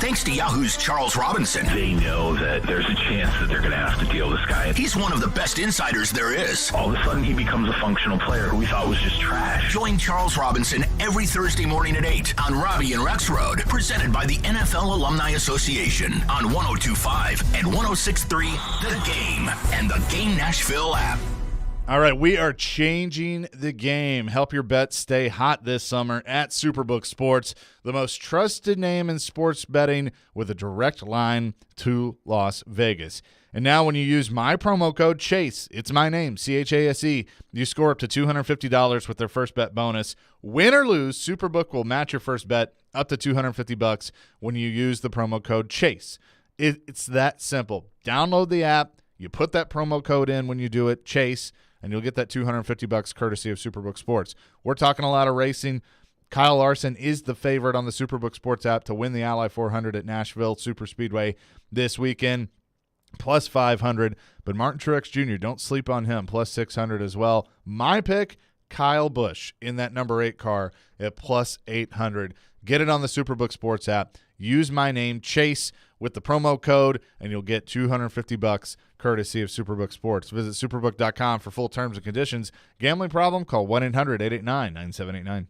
Thanks to Yahoo's Charles Robinson. They know that there's a chance that they're going to have to deal this guy. He's one of the best insiders there is. All of a sudden, he becomes a functional player who we thought was just trash. Join Charles Robinson every Thursday morning at 8 on Robbie and Rex Road, presented by the NFL Alumni Association on 102.5 and 106.3 The Game and the Game Nashville app. All right, we are changing the game. Help your bets stay hot this summer at Superbook Sports, the most trusted name in sports betting with a direct line to Las Vegas. And now when you use my promo code CHASE, it's my name, CHASE, you score up to $250 with their first bet bonus. Win or lose, Superbook will match your first bet up to $250 when you use the promo code CHASE. It's that simple. Download the app. You put that promo code in when you do it, CHASE, and you'll get that $250 courtesy of Superbook Sports. We're talking a lot of racing. Kyle Larson is the favorite on the Superbook Sports app to win the Ally 400 at Nashville Superspeedway this weekend, plus 500. But Martin Truex Jr., don't sleep on him, plus 600 as well. My pick, Kyle Busch in that number 8 car at plus 800. Get it on the Superbook Sports app. Use my name, Chase, with the promo code, and you'll get $250 courtesy of Superbook Sports. Visit superbook.com for full terms and conditions. Gambling problem? Call 1-800-889-9789.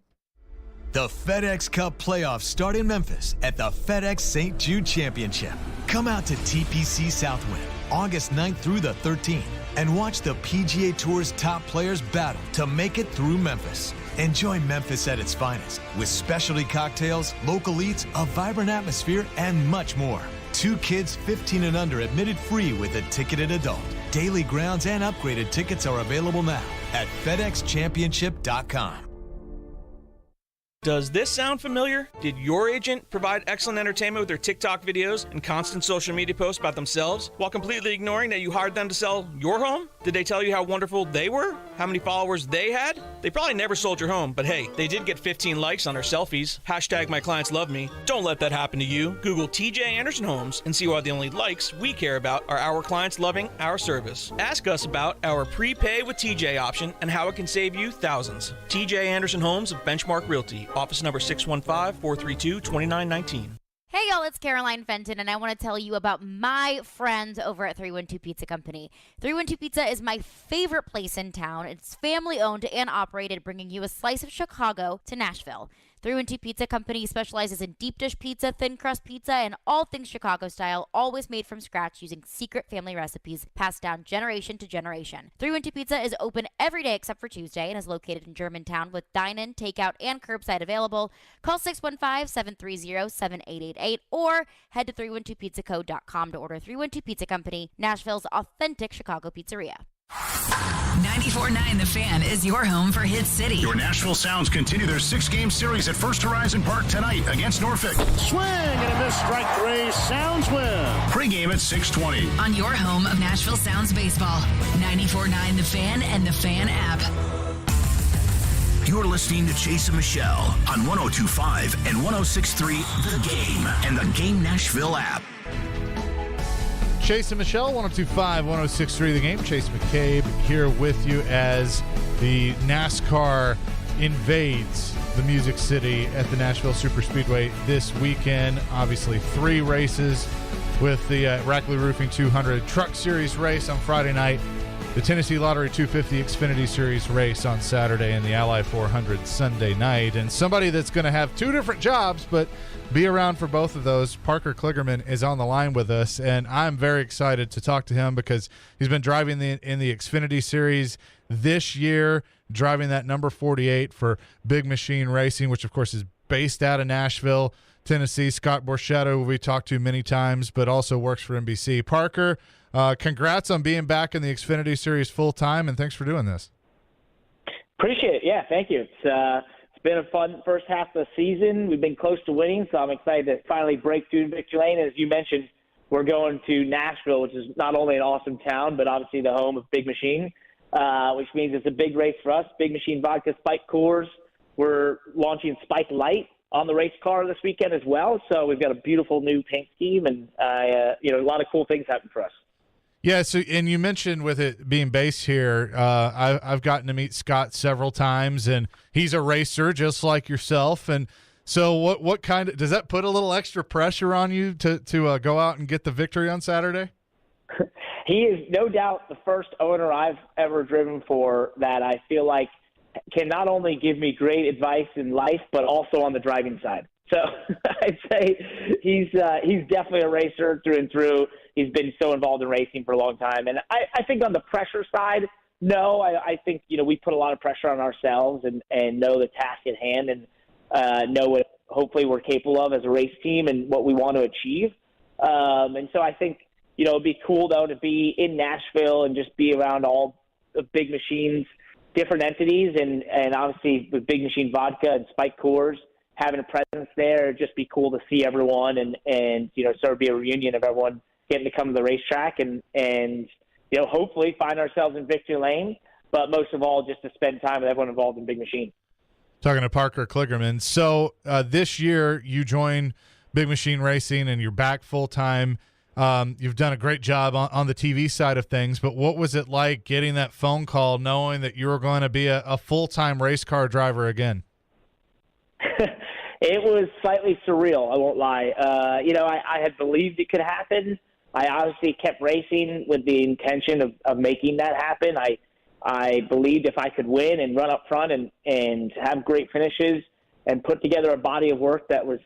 The FedEx Cup playoffs start in Memphis at the FedEx St. Jude Championship. Come out to TPC Southwind August 9th through the 13th and watch the PGA Tour's top players battle to make it through Memphis. Enjoy Memphis at its finest with specialty cocktails, local eats, a vibrant atmosphere, and much more. 2 kids 15 and under admitted free with a ticketed adult. Daily grounds and upgraded tickets are available now at FedExChampionship.com. Does this sound familiar? Did your agent provide excellent entertainment with their TikTok videos and constant social media posts about themselves while completely ignoring that you hired them to sell your home? Did they tell you how wonderful they were? How many followers they had? They probably never sold your home, but hey, they did get 15 likes on their selfies. Hashtag my clients love me. Don't let that happen to you. Google TJ Anderson Homes and see why the only likes we care about are our clients loving our service. Ask us about our prepay with TJ option and how it can save you thousands. TJ Anderson Homes of Benchmark Realty. Office number 615-432-2919. Hey y'all, it's Caroline Fenton, and I want to tell you about my friends over at 312 Pizza Company. 312 Pizza is my favorite place in town. It's family owned and operated, bringing you a slice of Chicago to Nashville. 312 Pizza Company specializes in deep dish pizza, thin crust pizza, and all things Chicago style, always made from scratch using secret family recipes passed down generation to generation. 312 Pizza is open every day except for Tuesday and is located in Germantown with dine-in, takeout, and curbside available. Call 615-730-7888 or head to 312pizzaco.com to order. 312 Pizza Company, Nashville's authentic Chicago pizzeria. 94.9 The Fan is your home for Hit City. Your Nashville Sounds continue their 6-game series at First Horizon Park tonight against Norfolk. Swing and a miss, strike 3. Sounds win. Pre-game at 6:20. On your home of Nashville Sounds baseball. 94.9 The Fan and The Fan app. You're listening to Chase and Michelle on 102.5 and 106.3 The Game and the Game Nashville app. Chase and Michelle, 102.5, 106.3 The Game. Chase McCabe here with you as the NASCAR invades the Music City at the Nashville Superspeedway this weekend. Obviously, 3 races with the Rackley Roofing 200 Truck Series race on Friday night, the Tennessee Lottery 250 Xfinity Series race on Saturday, and the Ally 400 Sunday night. And somebody that's going to have 2 different jobs, but be around for both of those, Parker Kligerman, is on the line with us, and I'm very excited to talk to him because he's been driving in the Xfinity Series this year, driving that number 48 for Big Machine Racing, which, of course, is based out of Nashville, Tennessee. Scott Borchetta, who we talked to many times, but also works for NBC. Parker, congrats on being back in the Xfinity Series full-time, and thanks for doing this. Appreciate it. Yeah, thank you. It's been a fun first half of the season. We've been close to winning, so I'm excited to finally break through victory lane. As you mentioned, we're going to Nashville, which is not only an awesome town, but obviously the home of Big Machine, which means it's a big race for us. Big Machine Vodka Spike Coors. We're launching Spike Light on the race car this weekend as well. So we've got a beautiful new paint scheme and, a lot of cool things happen for us. Yeah, so and you mentioned with it being based here, I've gotten to meet Scott several times, and he's a racer just like yourself. And So what kind of does that put a little extra pressure on you to go out and get the victory on Saturday? He is no doubt the first owner I've ever driven for that I feel like can not only give me great advice in life, but also on the driving side. So I'd say he's definitely a racer through and through. He's been so involved in racing for a long time. And I think on the pressure side, no, I think, we put a lot of pressure on ourselves and know the task at hand and know what hopefully we're capable of as a race team and what we want to achieve. And so I think, it'd be cool, though, to be in Nashville and just be around all the Big Machines, different entities, and obviously with Big Machine Vodka and Spike Coors, having a presence there. It'd just be cool to see everyone and sort of be a reunion of everyone getting to come to the racetrack and hopefully find ourselves in victory lane, but most of all, just to spend time with everyone involved in Big Machine. Talking to Parker Kligerman. So this year you join Big Machine Racing and you're back full-time. You've done a great job on the TV side of things, but what was it like getting that phone call knowing that you were going to be a full-time race car driver again? It was slightly surreal, I won't lie. I had believed it could happen. I obviously kept racing with the intention of making that happen. I believed if I could win and run up front and have great finishes and put together a body of work that was,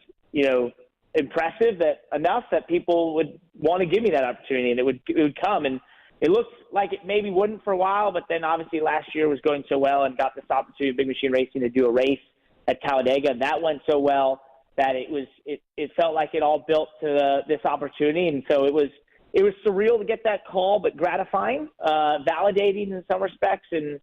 impressive, that enough that people would want to give me that opportunity and it would come. And it looked like it maybe wouldn't for a while, but then obviously last year was going so well and got this opportunity of Big Machine Racing to do a race at Talladega. That went so well that it felt like it all built to this opportunity. And so it was surreal to get that call, but gratifying, validating in some respects, and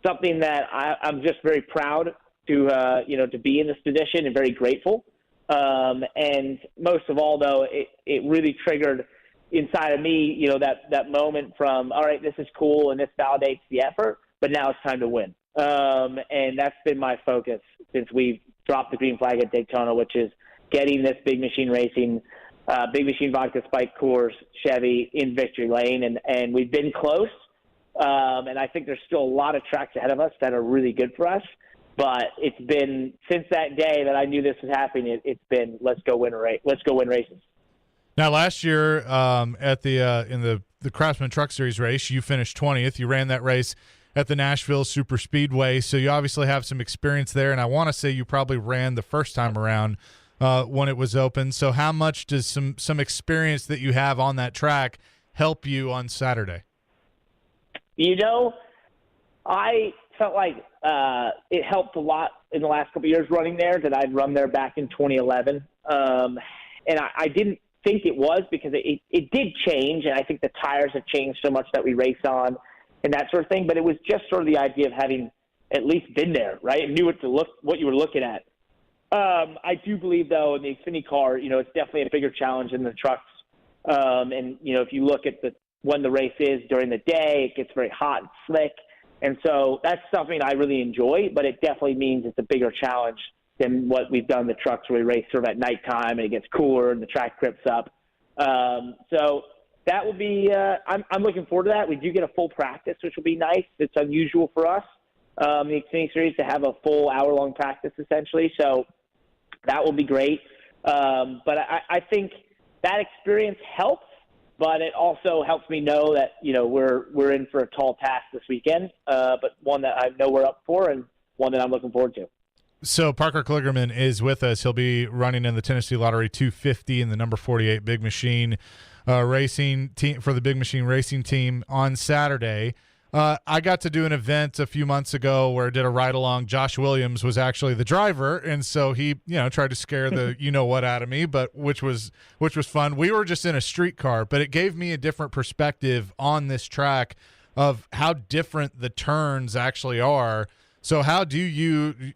something that I'm just very proud to be in this position and very grateful. And most of all, though, it really triggered inside of me, that moment from, all right, this is cool and this validates the effort, but now it's time to win. And that's been my focus since we've dropped the green flag at Daytona, which is getting this Big Machine Racing, Big Machine Vodka, Spike Coors, Chevy in victory lane. And we've been close. And I think there's still a lot of tracks ahead of us that are really good for us. But it's been since that day that I knew this was happening. It's been let's go win a race. Let's go win races. Now, last year at in the Craftsman Truck Series race, you finished 20th. You ran that race at the Nashville Super Speedway, so you obviously have some experience there. And I want to say you probably ran the first time around when it was open. So how much does some experience that you have on that track help you on Saturday? I felt like it helped a lot in the last couple of years running there, that I'd run there back in 2011. And I didn't think it was, because it did change, and I think the tires have changed so much that we race on and that sort of thing. But it was just sort of the idea of having at least been there, right, and knew what you were looking at. I do believe, though, in the Xfinity car, it's definitely a bigger challenge than the trucks. And if you look at when the race is during the day, it gets very hot and slick. And so that's something I really enjoy, but it definitely means it's a bigger challenge than what we've done in the trucks, where we race sort of at nighttime and it gets cooler and the track grips up. So that will be I'm looking forward to that. We do get a full practice, which will be nice. It's unusual for us, the Xfinity Series, to have a full hour-long practice, essentially. So that will be great. But I think that experience helps. But it also helps me know that, we're in for a tall task this weekend, but one that I know we're up for and one that I'm looking forward to. So Parker Kligerman is with us. He'll be running in the Tennessee Lottery 250 in the number 48 Big Machine racing team for the Big Machine Racing team on Saturday. I got to do an event a few months ago where I did a ride-along. Josh Williams was actually the driver, and so he, tried to scare the you-know-what out of me, but which was fun. We were just in a street car, but it gave me a different perspective on this track of how different the turns actually are. So how do you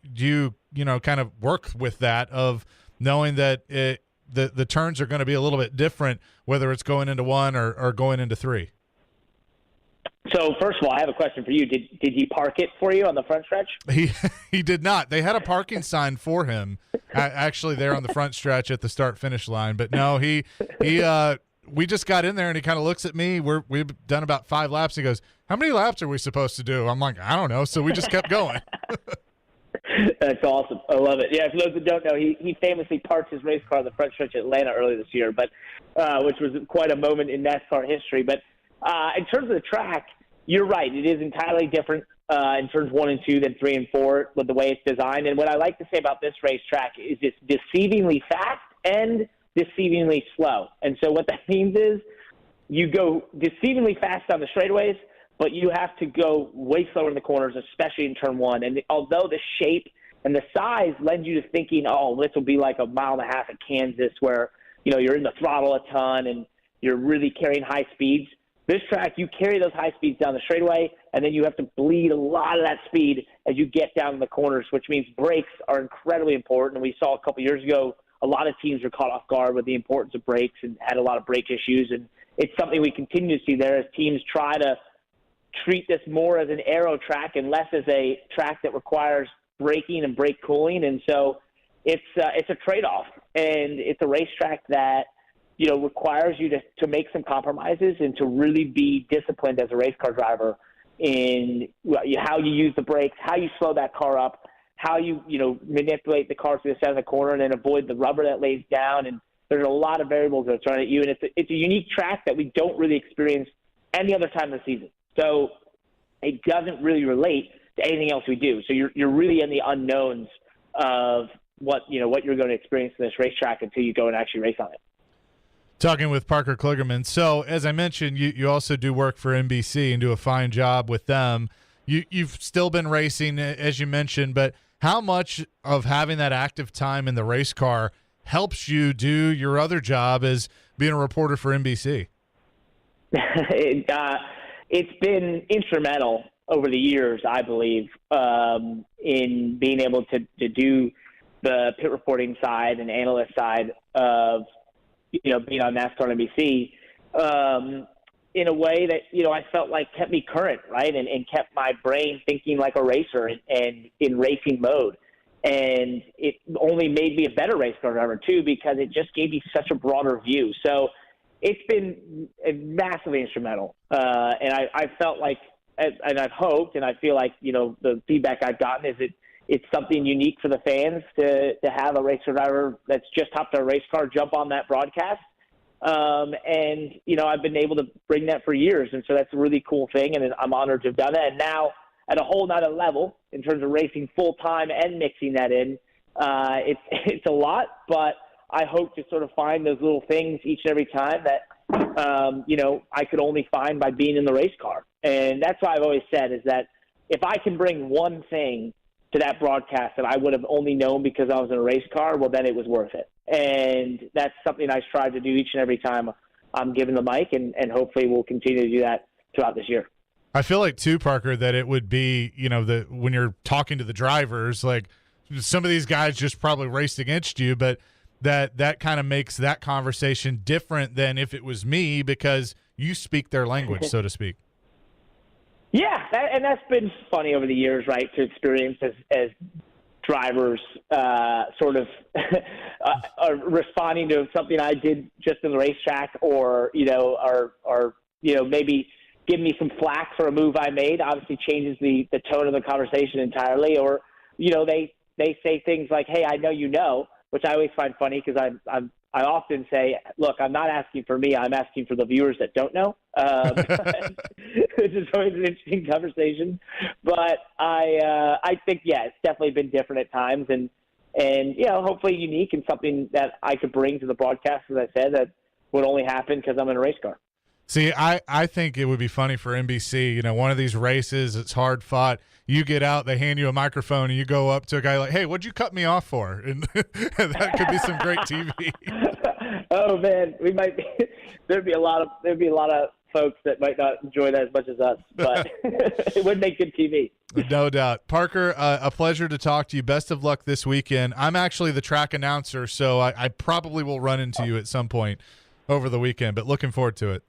kind of work with that, of knowing that the turns are going to be a little bit different, whether it's going into one or going into three? So first of all, I have a question for you. Did he park it for you on the front stretch? He did not. They had a parking sign for him actually there on the front stretch at the start-finish line. But no, we just got in there and he kind of looks at me. We've done about 5 laps. He goes, "How many laps are we supposed to do?" I'm like, "I don't know." So we just kept going. That's awesome. I love it. Yeah, for those that don't know, he famously parked his race car on the front stretch at Atlanta earlier this year, but which was quite a moment in NASCAR history. But in terms of the track, you're right. It is entirely different in turns 1 and 2 than 3 and 4 with the way it's designed. And what I like to say about this racetrack is it's deceivingly fast and deceivingly slow. And so what that means is you go deceivingly fast on the straightaways, but you have to go way slower in the corners, especially in turn 1. And although the shape and the size lend you to thinking, oh, this will be like a mile and a half at Kansas where, you're in the throttle a ton and you're really carrying high speeds, this track, you carry those high speeds down the straightaway, and then you have to bleed a lot of that speed as you get down in the corners, which means brakes are incredibly important. And we saw a couple years ago, a lot of teams were caught off guard with the importance of brakes and had a lot of brake issues. And it's something we continue to see there as teams try to treat this more as an aero track and less as a track that requires braking and brake cooling. And so it's a trade-off, and it's a racetrack that requires you to make some compromises and to really be disciplined as a race car driver in how you use the brakes, how you slow that car up, how you manipulate the car to the center of the corner and then avoid the rubber that lays down. And there's a lot of variables that are thrown at you, and it's a unique track that we don't really experience any other time of the season. So it doesn't really relate to anything else we do. So you're really in the unknowns of what you're going to experience in this racetrack until you go and actually race on it. Talking with Parker Kligerman. So, as I mentioned, you also do work for NBC and do a fine job with them. You've still been racing, as you mentioned, but how much of having that active time in the race car helps you do your other job as being a reporter for NBC? It's been instrumental over the years, I believe, in being able to do the pit reporting side and analyst side of being on NASCAR and NBC in a way that, I felt like kept me current, right? And kept my brain thinking like a racer and in racing mode. And it only made me a better race car driver, too, because it just gave me such a broader view. So it's been massively instrumental. And I felt like, and I've hoped, and I feel like, the feedback I've gotten is it's something unique for the fans to have a race car driver that's just hopped on a race car jump on that broadcast. And, I've been able to bring that for years. And so that's a really cool thing. And I'm honored to have done that. And now at a whole nother level in terms of racing full time and mixing that in, it's a lot, but I hope to sort of find those little things each and every time that, I could only find by being in the race car. And that's why I've always said is that if I can bring one thing to that broadcast that I would have only known because I was in a race car, well, then it was worth it. And that's something I strive to do each and every time I'm given the mic, and hopefully we'll continue to do that throughout this year. I feel like, too, Parker, that it would be, when you're talking to the drivers, like some of these guys just probably raced against you, but that kind of makes that conversation different than if it was me because you speak their language, so to speak. Yeah, and that's been funny over the years, right, to experience as drivers sort of are responding to something I did just in the racetrack or maybe give me some flack for a move I made. Obviously changes the tone of the conversation entirely. Or, they say things like, hey, I know, which I always find funny because I often say, look, I'm not asking for me. I'm asking for the viewers that don't know, which is always an interesting conversation. But I think, it's definitely been different at times and hopefully unique and something that I could bring to the broadcast, as I said, that would only happen because I'm in a race car. See, I think it would be funny for NBC, one of these races, it's hard fought. You get out, they hand you a microphone, and you go up to a guy like, hey, what'd you cut me off for? And that could be some great TV. Oh, man, there'd be a lot of folks that might not enjoy that as much as us, but it would make good TV. No doubt. Parker, a pleasure to talk to you. Best of luck this weekend. I'm actually the track announcer, so I probably will run into you at some point over the weekend, but looking forward to it.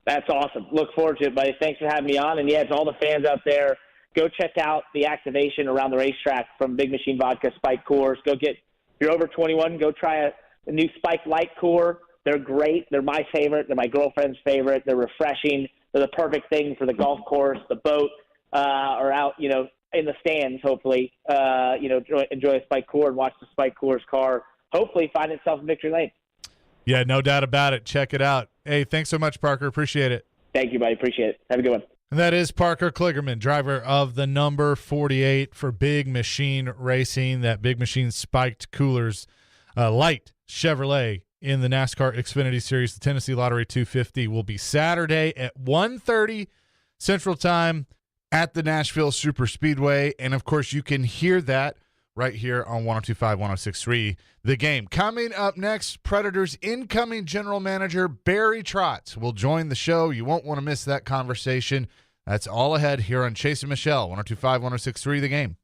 That's awesome. Look forward to it, buddy. Thanks for having me on. And, to all the fans out there, go check out the activation around the racetrack from Big Machine Vodka Spike Coors. If you're over 21, go try a new Spike Light Core. They're great. They're my favorite. They're my girlfriend's favorite. They're refreshing. They're the perfect thing for the golf course, the boat, or out, in the stands, hopefully, enjoy a Spike Core and watch the Spike Core's car hopefully find itself in victory lane. Yeah, no doubt about it. Check it out. Hey, thanks so much, Parker. Appreciate it. Thank you, buddy. Appreciate it. Have a good one. And that is Parker Kligerman, driver of the number 48 for Big Machine Racing. That Big Machine spiked coolers light Chevrolet in the NASCAR Xfinity Series. The Tennessee Lottery 250 will be Saturday at 1:30 Central Time at the Nashville Superspeedway. And, of course, you can hear that right here on 102.5, 106.3, The Game. Coming up next, Predators' incoming general manager, Barry Trotz, will join the show. You won't want to miss that conversation. That's all ahead here on Chase and Michelle, 102.5, 106.3, The Game.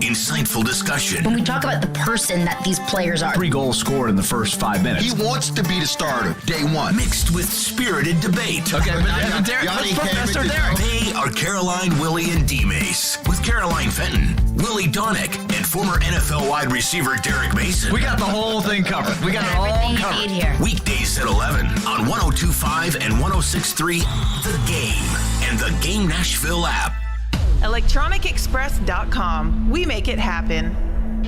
Insightful discussion. When we talk about the person that these players are. 3 goals scored in the first 5 minutes. He wants to be the starter, day one. Mixed with spirited debate. Okay, but Derek, let's Professor Derek. They are Caroline, Willie, and D-Mace. With Caroline Fenton, Willie Donick, and former NFL wide receiver Derek Mason. We got the whole thing covered. We got it all covered. Here. Weekdays at 11 on 102.5 and 106.3, The Game, and the Game Nashville app. ElectronicExpress.com. We make it happen.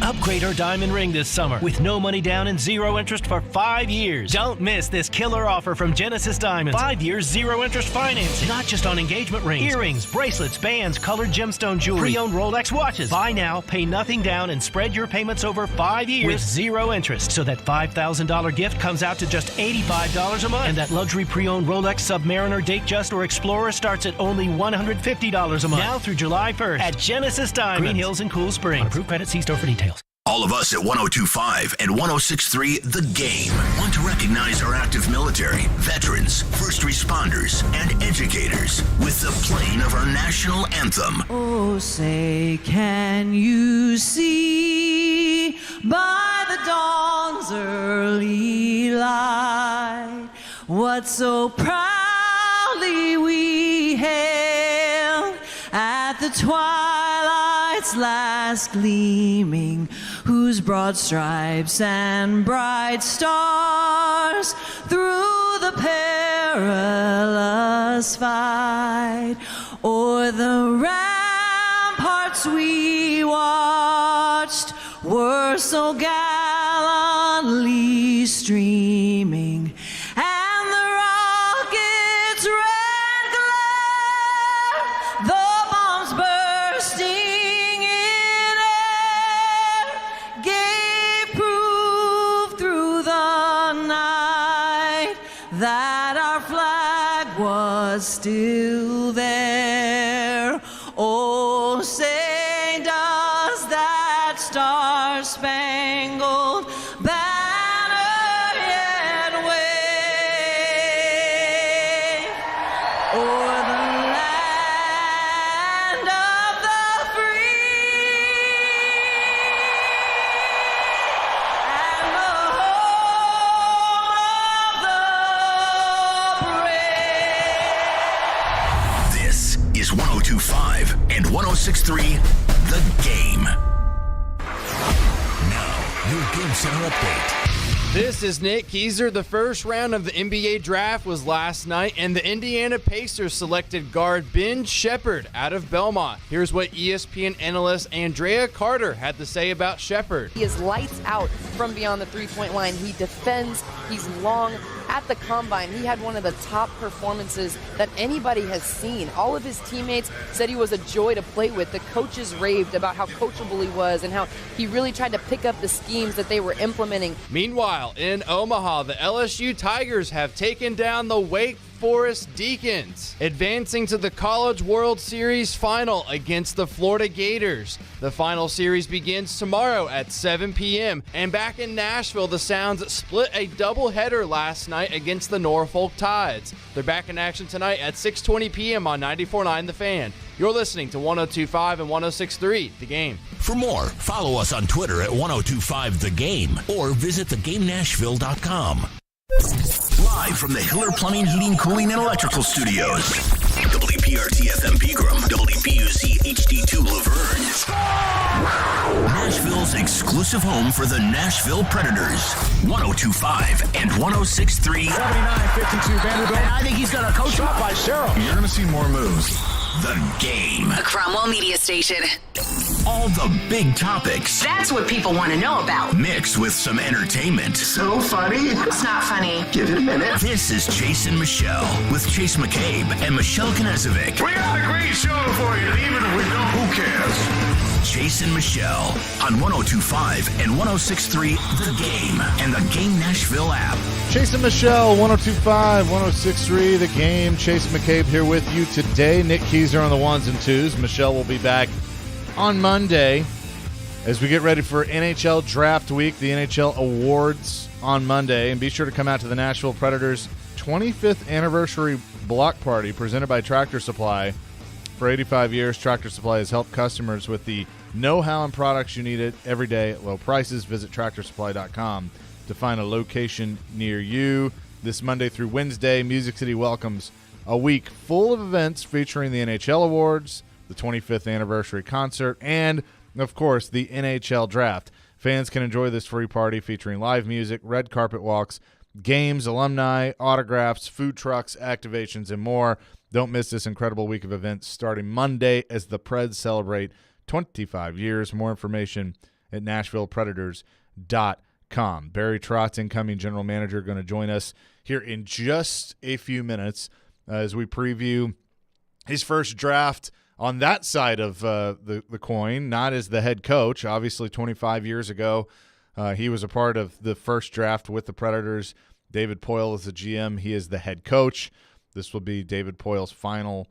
Upgrade her diamond ring this summer with no money down and 0 interest for 5 years. Don't miss this killer offer from Genesis Diamonds. 5 years, 0 interest financing. Not just on engagement rings, earrings, bracelets, bands, colored gemstone jewelry, pre-owned Rolex watches. Buy now, pay nothing down, and spread your payments over 5 years with 0 interest. So that $5,000 gift comes out to just $85 a month. And that luxury pre-owned Rolex Submariner, Datejust, or Explorer starts at only $150 a month. Now through July 1st at Genesis Diamonds, Green Hills and Cool Springs. On approved credit, see store for details. All of us at 102.5 and 106.3 The Game want to recognize our active military, veterans, first responders, and educators with the playing of our national anthem. Oh, say, can you see by the dawn's early light what so proudly we hailed at the twilight's last gleaming, whose broad stripes and bright stars through the perilous fight o'er the ramparts we watched were so gallantly streaming, and the rockets' red glare, the bombs bursting in air, gave proof through the night that our flag was still there. Oh, say does that star-spangled banner yet wave o'er the land of the free and the home of the brave? This is 102.5 and 106.3 The Game. Now, your Game Center update. This is Nick Keiser. The first round of the NBA draft was last night, and the Indiana Pacers selected guard Ben Sheppard out of Belmont. Here's what ESPN analyst Andrea Carter had to say about Sheppard. He is lights out from beyond the three-point line. He defends. He's long. At the Combine, he had one of the top performances that anybody has seen. All of his teammates said he was a joy to play with. The coaches raved about how coachable he was and how he really tried to pick up the schemes that they were implementing. Meanwhile, in Omaha, the LSU Tigers have taken down the Wake Forest Deacons, advancing to the College World Series final against the Florida Gators. The final series begins tomorrow at 7 p.m. And back in Nashville, the Sounds split a doubleheader last night against the Norfolk Tides. They're back in action tonight at 6:20 p.m. on 94.9 The Fan. You're listening to 102.5 and 106.3 The Game. For more, follow us on Twitter at 102.5 The Game or visit thegamenashville.com. Live from the Hiller Plumbing, Heating, Cooling, and Electrical Studios. WPRT FM Pegram, WPUC HD2 Laverne. Nashville's exclusive home for the Nashville Predators. 102.5 and 106.3. 79-52 Vanderbilt. And I think he's going to coach shot by Cheryl. You're going to see more moves. The Game. A Cromwell Media Station. All the big topics. That's what people want to know about. Mixed with some entertainment. So funny. It's not funny. Give it a minute. This is Chase and Michelle with Chase McCabe and Michelle Knezovic. We got a great show for you, and even if we don't, who cares? Chase and Michelle on 102.5 and 106.3 The Game and the Game Nashville app. Chase and Michelle, 102.5, 106.3 The Game. Chase McCabe here with you today. Nick Keyser on the ones and twos. Michelle will be back on Monday as we get ready for NHL Draft Week, the NHL Awards on Monday. And be sure to come out to the Nashville Predators 25th anniversary block party presented by Tractor Supply. For 85 years, Tractor Supply has helped customers with the know-how and products you need every day at low prices. Visit TractorSupply.com to find a location near you. This Monday through Wednesday, Music City welcomes a week full of events featuring the NHL Awards, the 25th anniversary concert, and, of course, the NHL Draft. Fans can enjoy this free party featuring live music, red carpet walks, games, alumni, autographs, food trucks, activations, and more. Don't miss this incredible week of events starting Monday as the Preds celebrate 25 years. More information at NashvillePredators.com. Barry Trotz, incoming general manager, going to join us here in just a few minutes as we preview his first draft on that side of the coin, not as the head coach. Obviously, 25 years ago, he was a part of the first draft with the Predators. David Poile is the GM. He is the head coach. This will be David Poile's final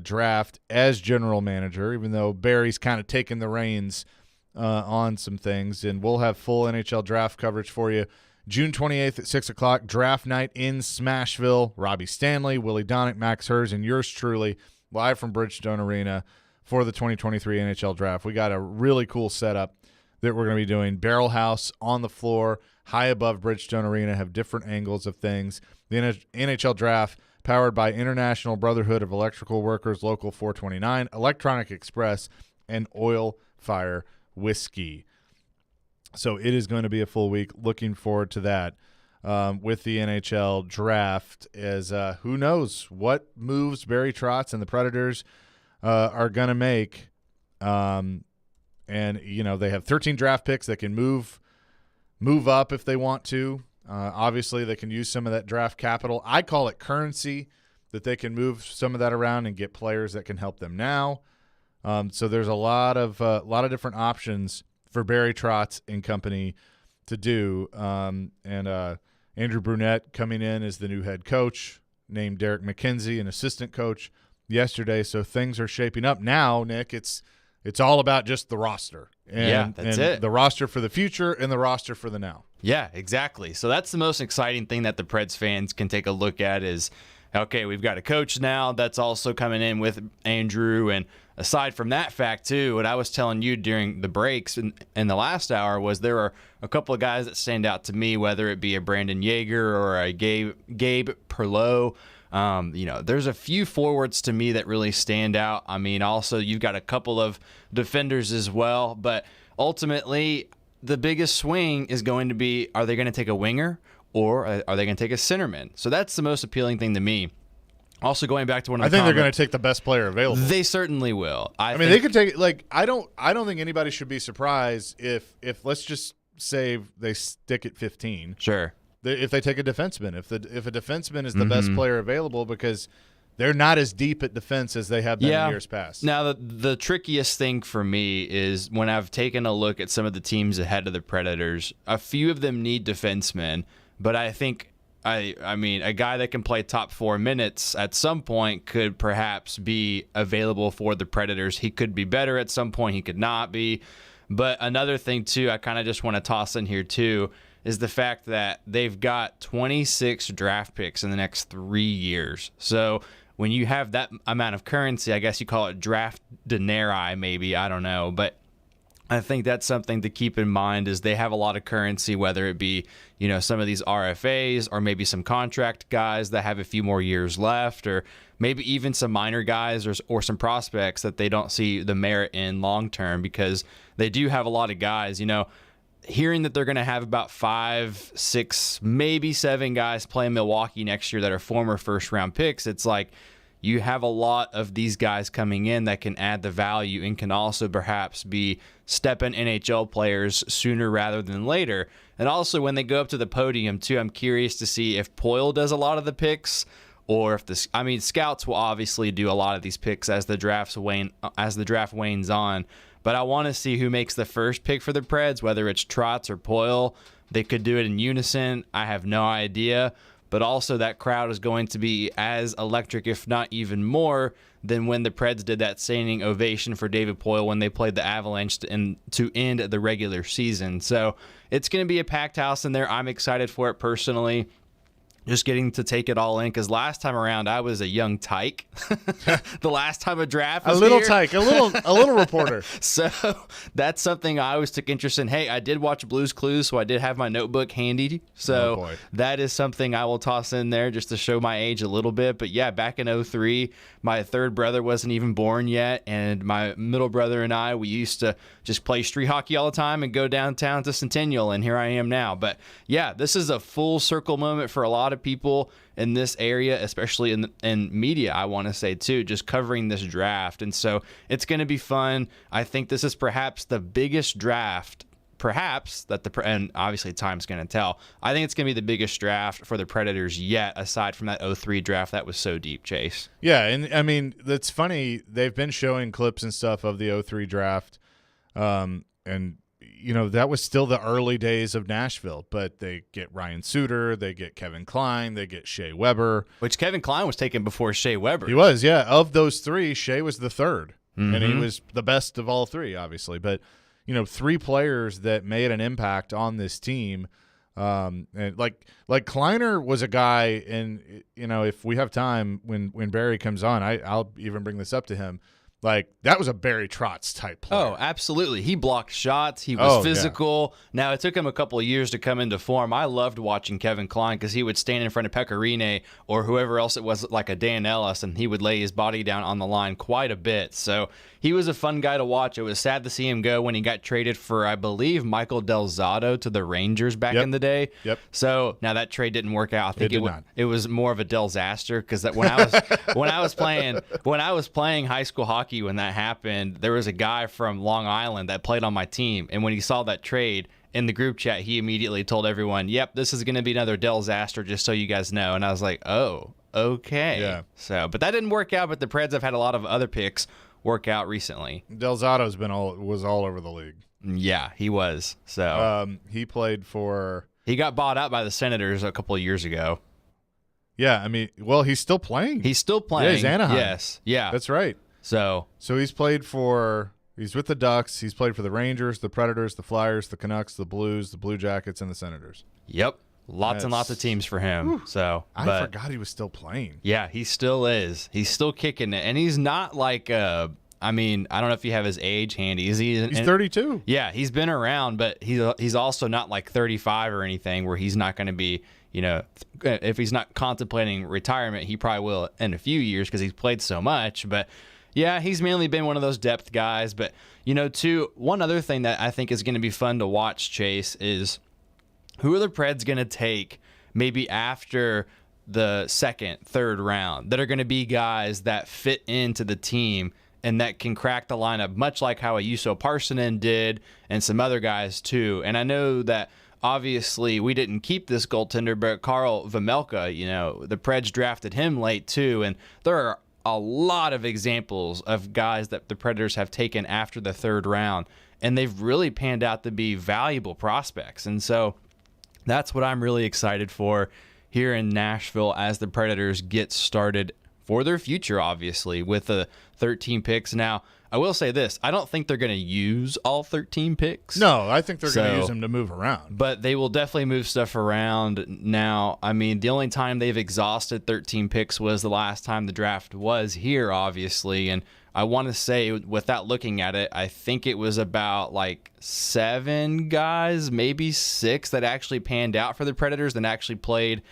draft as general manager, even though Barry's kind of taken the reins on some things. And we'll have full NHL draft coverage for you June 28th at 6 o'clock, draft night in Smashville. Robbie Stanley, Willie Donick, Max Hers, and yours truly live from Bridgestone Arena for the 2023 NHL draft. We got a really cool setup that we're going to be doing. Barrel House on the floor, high above Bridgestone Arena, have different angles of things. The NHL draft powered by International Brotherhood of Electrical Workers, Local 429, Electronic Express, and Oil Fire Whiskey. So it is going to be a full week. Looking forward to that with the NHL draft as who knows what moves Barry Trotz and the Predators are going to make. And, you know, they have 13 draft picks that can move up if they want to. Obviously, they can use some of that draft capital. I call it currency, that they can move some of that around and get players that can help them now. So there's a lot of different options for Barry Trotz and company to do. And Andrew Brunette coming in as the new head coach, named Derek McKenzie, an assistant coach yesterday. So things are shaping up now. Nick, it's all about just the roster. And, that's it. The roster for the future and the roster for the now. Yeah, exactly. So that's the most exciting thing that the Preds fans can take a look at is, okay, we've got a coach now that's also coming in with Andrew. And aside from that fact, too, what I was telling you during the breaks in the last hour was there are a couple of guys that stand out to me, whether it be a Brandon Yeager or a Gabe Perleau. You know, there's a few forwards to me that really stand out. I mean, also you've got a couple of defenders as well, but ultimately the biggest swing is going to be, are they going to take a winger or are they going to take a centerman? So that's the most appealing thing to me. Also, going back to one of the I think they're going to take the best player available. They certainly will. I mean, they could take, like, I don't think anybody should be surprised if let's just say they stick at 15. Sure. If they take a defenseman, if a defenseman is the best player available, because they're not as deep at defense as they have been in years past. Now, the trickiest thing for me is when I've taken a look at some of the teams ahead of the Predators, a few of them need defensemen, but I think, I mean, a guy that can play top 4 minutes at some point could perhaps be available for the Predators. He could be better at some point. He could not be. But another thing, too, I kind of just want to toss in here, too, is the fact that they've got 26 draft picks in the next 3 years. So when you have that amount of currency, I guess you call it draft denarii, maybe, I don't know. But I think that's something to keep in mind is they have a lot of currency, whether it be, you know, some of these RFAs or maybe some contract guys that have a few more years left, or maybe even some minor guys or some prospects that they don't see the merit in long term, because they do have a lot of guys, you know. Hearing that they're going to have about 5, 6, maybe 7 guys playing Milwaukee next year that are former first-round picks, it's like, you have a lot of these guys coming in that can add the value and can also perhaps be step-in NHL players sooner rather than later. And also when they go up to the podium too, I'm curious to see if Poyle does a lot of the picks, or if scouts will obviously do a lot of these picks as the draft wanes on. But I want to see who makes the first pick for the Preds, whether it's Trotz or Poyle. They could do it in unison. I have no idea. But also that crowd is going to be as electric, if not even more, than when the Preds did that standing ovation for David Poyle when they played the Avalanche to end the regular season. So it's going to be a packed house in there. I'm excited for it personally. Just getting to take it all in, because last time around I was a young tyke. The last time a draft was a little here. tyke, a little reporter. So that's something I always took interest in. Hey, I did watch Blue's Clues, so I did have my notebook handy. So that is something I will toss in there just to show my age a little bit. But yeah, back in 2003, my third brother wasn't even born yet, and my middle brother and I, we used to just play street hockey all the time and go downtown to Centennial, and here I am now. But yeah, this is a full circle moment for a lot of people in this area, especially in media, I want to say too, just covering this draft. And so it's going to be fun. I think this is perhaps the biggest draft and obviously time's going to tell. I think it's going to be the biggest draft for the Predators yet, aside from that 2003 draft that was so deep, Chase. Yeah, and I mean, that's funny. They've been showing clips and stuff of the 2003 draft, and you know, that was still the early days of Nashville, but they get Ryan Suter, they get Kevin Klein, they get Shea Weber. Which Kevin Klein was taken before Shea Weber. He was, yeah. Of those three, Shea was the third, and he was the best of all three, obviously. But, you know, three players that made an impact on this team. And like Kleiner was a guy, and, you know, if we have time when Barry comes on, I'll even bring this up to him. Like, that was a Barry Trotz type player. Oh, absolutely. He blocked shots. He was physical. Yeah. Now, it took him a couple of years to come into form. I loved watching Kevin Klein because he would stand in front of Pekka Rinne or whoever else it was, like a Dan Ellis, and he would lay his body down on the line quite a bit. So he was a fun guy to watch. It was sad to see him go when he got traded for, I believe, Michael Del Zotto to the Rangers back in the day. Yep. So now that trade didn't work out. I think it was more of a disaster, because when I was playing high school hockey when that happened, there was a guy from Long Island that played on my team, and when he saw that trade in the group chat, he immediately told everyone, "Yep, this is going to be another disaster, just so you guys know." And I was like, "Oh, okay." Yeah. So, but that didn't work out. But the Preds have had a lot of other picks work out recently. Del Zotto's was all over the league. Yeah, he was. So he played for. He got bought out by the Senators a couple of years ago. Yeah, I mean, well, he's still playing. He's still playing. Yeah, he's Anaheim. Yes. Yeah. That's right. So he's played for. He's with the Ducks. He's played for the Rangers, the Predators, the Flyers, the Canucks, the Blues, the Blue Jackets, and the Senators. Yep. Lots and lots of teams for him. Whew. So I forgot he was still playing. Yeah, he still is. He's still kicking it. And he's not like I mean, I don't know if you have his age handy. He's 32. Yeah, he's been around, but he's also not like 35 or anything where he's not going to be, you know, if he's not contemplating retirement, he probably will in a few years because he's played so much. But yeah, he's mainly been one of those depth guys. But, you know, one other thing that I think is going to be fun to watch, Chase, is who are the Preds going to take maybe after the second, third round that are going to be guys that fit into the team and that can crack the lineup, much like how Juuso Parssinen did and some other guys too. And I know that obviously we didn't keep this goaltender, but Karel Vejmelka, you know, the Preds drafted him late too. And there are a lot of examples of guys that the Predators have taken after the third round, and they've really panned out to be valuable prospects. And so that's what I'm really excited for here in Nashville as the Predators get started for their future, obviously, with the 13 picks. Now, I will say this. I don't think they're going to use all 13 picks. No, I think they're going to use them to move around. But they will definitely move stuff around. Now, I mean, the only time they've exhausted 13 picks was the last time the draft was here, obviously. And I want to say, without looking at it, I think it was about like 7 guys, maybe 6 that actually panned out for the Predators and actually played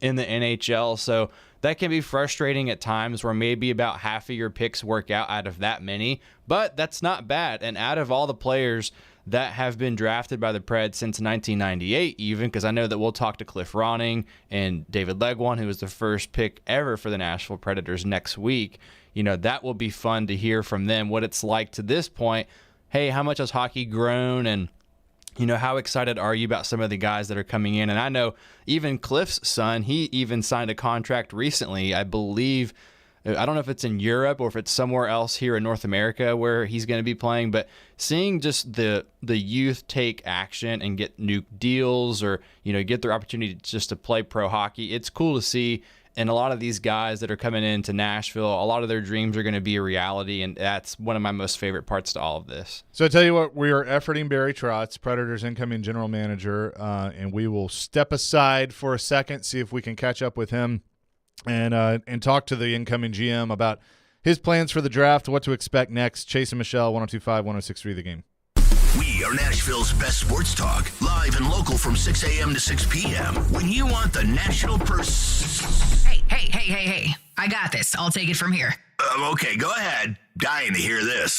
in the NHL. So that can be frustrating at times where maybe about half of your picks work out of that many, but that's not bad. And out of all the players that have been drafted by the Preds since 1998 even, because I know that we'll talk to Cliff Ronning and David Legwand, who was the first pick ever for the Nashville Predators, next week. That will be fun to hear from them, what it's like to this point. Hey, how much has hockey grown, and how excited are you about some of the guys that are coming in? And I know even Cliff's son, he even signed a contract recently, I believe. I don't know if it's in Europe or if it's somewhere else here in North America where he's going to be playing, but seeing just the youth take action and get new deals or, get their opportunity just to play pro hockey, it's cool to see. And a lot of these guys that are coming into Nashville, a lot of their dreams are going to be a reality, and that's one of my most favorite parts to all of this. So I tell you what, we are efforting Barry Trotz, Predators incoming general manager, and we will step aside for a second, see if we can catch up with him and talk to the incoming GM about his plans for the draft, what to expect next. Chase and Michelle, 102.5, 106.3 The Game. We are Nashville's best sports talk, live and local from 6 a.m. to 6 p.m. When you want the national Hey. I got this. I'll take it from here. Okay, go ahead. Dying to hear this.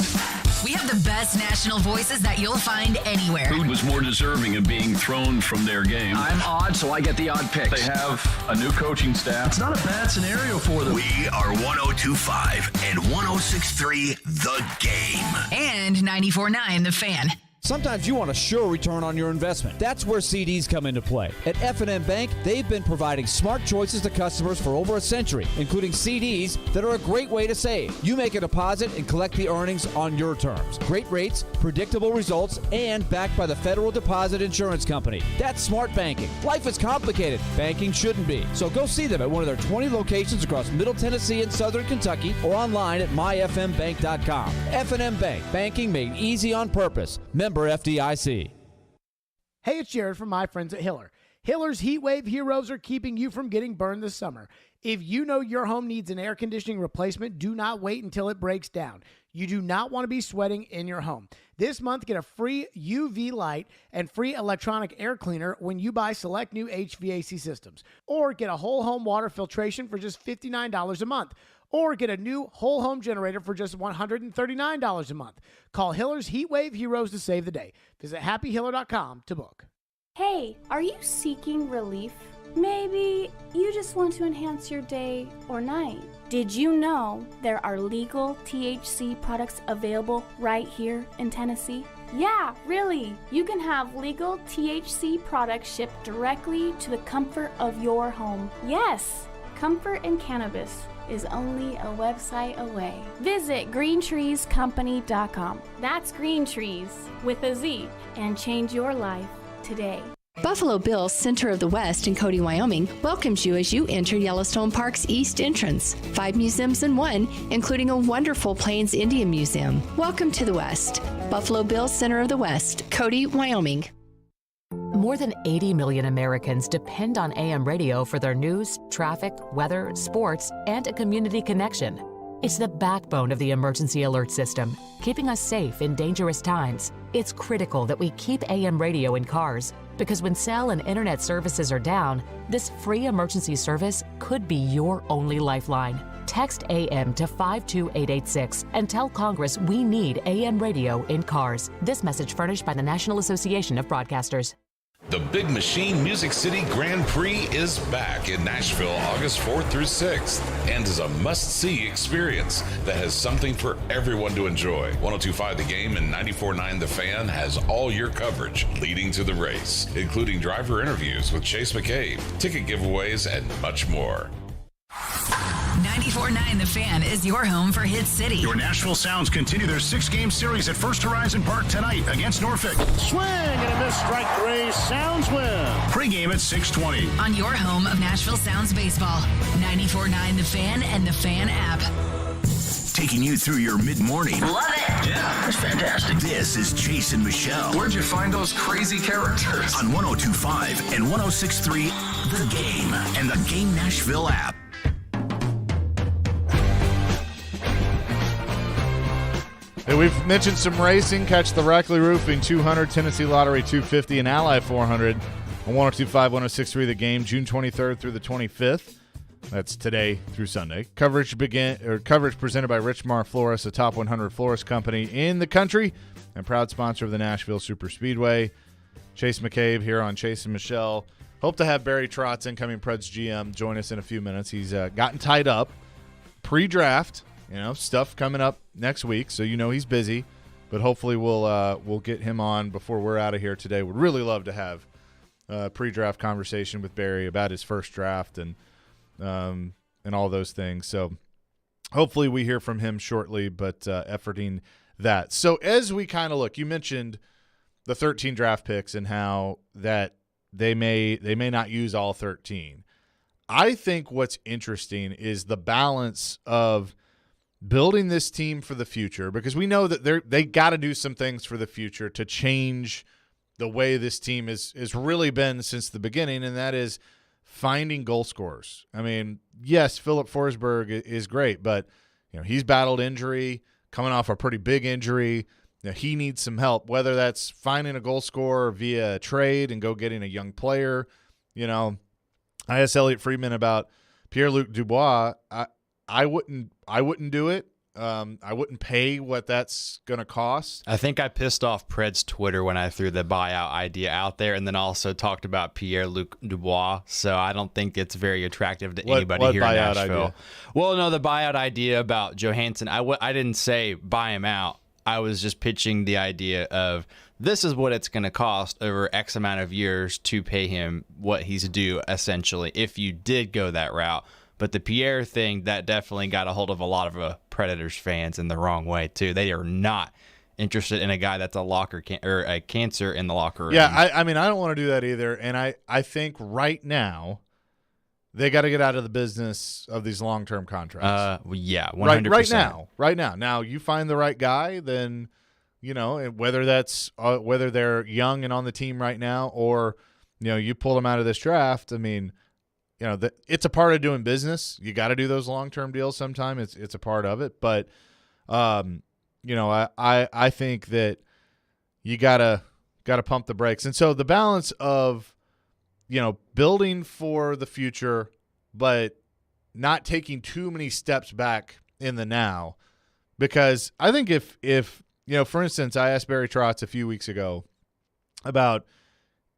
We have the best national voices that you'll find anywhere. Who was more deserving of being thrown from their game? I'm odd, so I get the odd picks. They have a new coaching staff. It's not a bad scenario for them. We are 102.5 and 106.3 The Game. And 94.9 The Fan. Sometimes you want a sure return on your investment. That's where CDs come into play. At F&M Bank, they've been providing smart choices to customers for over a century, including CDs that are a great way to save. You make a deposit and collect the earnings on your terms. Great rates, predictable results, and backed by the Federal Deposit Insurance Company. That's smart banking. Life is complicated. Banking shouldn't be. So go see them at one of their 20 locations across Middle Tennessee and Southern Kentucky, or online at myfmbank.com. F&M Bank. Banking made easy on purpose. Member FDIC. Hey, it's Jared from my friends at Hiller. Hiller's Heat Wave Heroes are keeping you from getting burned this summer. If you know your home needs an air conditioning replacement, do not wait until it breaks down. You do not want to be sweating in your home. This month, get a free UV light and free electronic air cleaner when you buy select new HVAC systems. Or get a whole home water filtration for just $59 a month. Or get a new whole home generator for just $139 a month. Call Hiller's Heat Wave Heroes to save the day. Visit happyhiller.com to book. Hey, are you seeking relief? Maybe you just want to enhance your day or night. Did you know there are legal THC products available right here in Tennessee? Yeah, really. You can have legal THC products shipped directly to the comfort of your home. Yes, comfort in cannabis is only a website away. Visit greentreescompany.com. That's Green Trees with a Z, and change your life today. Buffalo Bill's Center of the West in Cody, Wyoming welcomes you as you enter Yellowstone Park's east entrance. 5 museums in one, including a wonderful Plains Indian Museum. Welcome to the West. Buffalo Bill's Center of the West, Cody, Wyoming. More than 80 million Americans depend on AM radio for their news, traffic, weather, sports, and a community connection. It's the backbone of the emergency alert system, keeping us safe in dangerous times. It's critical that we keep AM radio in cars, because when cell and internet services are down, this free emergency service could be your only lifeline. Text AM to 52886 and tell Congress we need AM radio in cars. This message furnished by the National Association of Broadcasters. The Big Machine Music City Grand Prix is back in Nashville August 4th through 6th and is a must-see experience that has something for everyone to enjoy. 102.5 The Game and 94.9 The Fan has all your coverage leading to the race, including driver interviews with Chase McCabe, ticket giveaways, and much more. 94.9 The Fan is your home for Hit City. Your Nashville Sounds continue their 6-game series at First Horizon Park tonight against Norfolk. Swing and a miss, strike 3. Sounds win. Pre-game at 6:20. On your home of Nashville Sounds baseball. 94.9 The Fan and The Fan app. Taking you through your mid-morning. Love it. Yeah, that's fantastic. This is Chase and Michelle. Where'd you find those crazy characters? On 102.5 and 106.3 The Game and the Game Nashville app. Hey, we've mentioned some racing. Catch the Rackley Roofing 200, Tennessee Lottery 250, and Ally 400 on 102.5, 106.3 The Game, June 23rd through the 25th. That's today through Sunday. Coverage presented by Richmar Florists, a top 100 florist company in the country and proud sponsor of the Nashville Super Speedway. Chase McCabe here on Chase and Michelle. Hope to have Barry Trotz, incoming Preds GM, join us in a few minutes. He's gotten tied up pre-draft, stuff coming up next week, so he's busy. But hopefully we'll get him on before we're out of here today. Would really love to have a pre-draft conversation with Barry about his first draft and all those things. So hopefully we hear from him shortly, but efforting that. So as we kind of look, you mentioned the 13 draft picks and how that they may not use all 13. I think what's interesting is the balance of building this team for the future, because we know that they got to do some things for the future to change the way this team has really been since the beginning, and that is finding goal scorers. I mean, yes, Philip Forsberg is great, but he's battled injury, coming off a pretty big injury. He needs some help, whether that's finding a goal scorer via trade and go getting a young player. I asked Elliot Friedman about Pierre-Luc Dubois. I wouldn't do it. I wouldn't pay what that's going to cost. I think I pissed off Pred's Twitter when I threw the buyout idea out there, and then also talked about Pierre-Luc Dubois. So I don't think it's very attractive to anybody here in Nashville. Idea? Well, no, the buyout idea about Johansson, I didn't say buy him out. I was just pitching the idea of this is what it's going to cost over X amount of years to pay him what he's due, essentially, if you did go that route. But the Pierre thing, that definitely got a hold of a lot of Predators fans in the wrong way, too. They are not interested in a guy that's a cancer in the locker room. Yeah, I mean, I don't want to do that either. And I think right now they got to get out of the business of these long-term contracts. Yeah, 100%. Right now. Now, you find the right guy, then, whether that's whether they're young and on the team right now or, you pull them out of this draft, I mean – it's a part of doing business. You got to do those long-term deals sometime. It's a part of it. But, I think that you got to pump the brakes. And so the balance of, building for the future, but not taking too many steps back in the now. Because I think if for instance, I asked Barry Trotz a few weeks ago about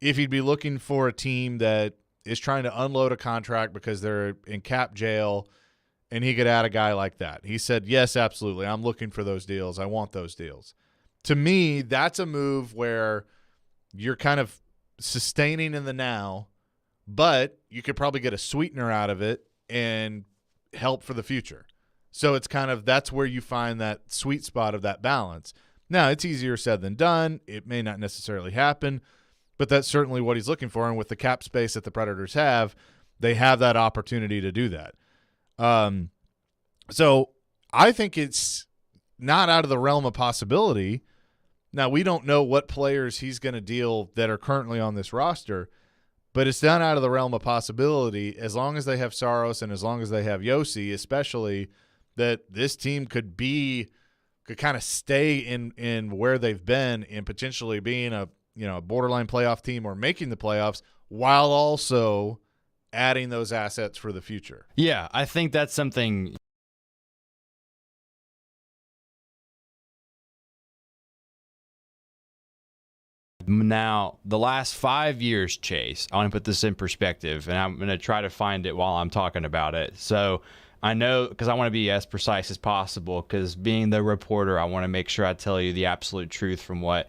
if he'd be looking for a team that is trying to unload a contract because they're in cap jail and he could add a guy like that. He said, yes, absolutely. I'm looking for those deals. I want those deals. To me, that's a move where you're kind of sustaining in the now, but you could probably get a sweetener out of it and help for the future. So it's kind of, that's where you find that sweet spot of that balance. Now, it's easier said than done. It may not necessarily happen, but that's certainly what he's looking for. And with the cap space that the Predators have, they have that opportunity to do that. So I think it's not out of the realm of possibility. Now, we don't know what players he's going to deal that are currently on this roster, but it's not out of the realm of possibility as long as they have Saros and as long as they have Yossi, especially, that this team could kind of stay in where they've been and potentially being a borderline playoff team or making the playoffs while also adding those assets for the future. Yeah, I think that's something. Now, the last 5 years, Chase, I want to put this in perspective, and I'm going to try to find it while I'm talking about it. So I know, because I want to be as precise as possible, because being the reporter, I want to make sure I tell you the absolute truth from what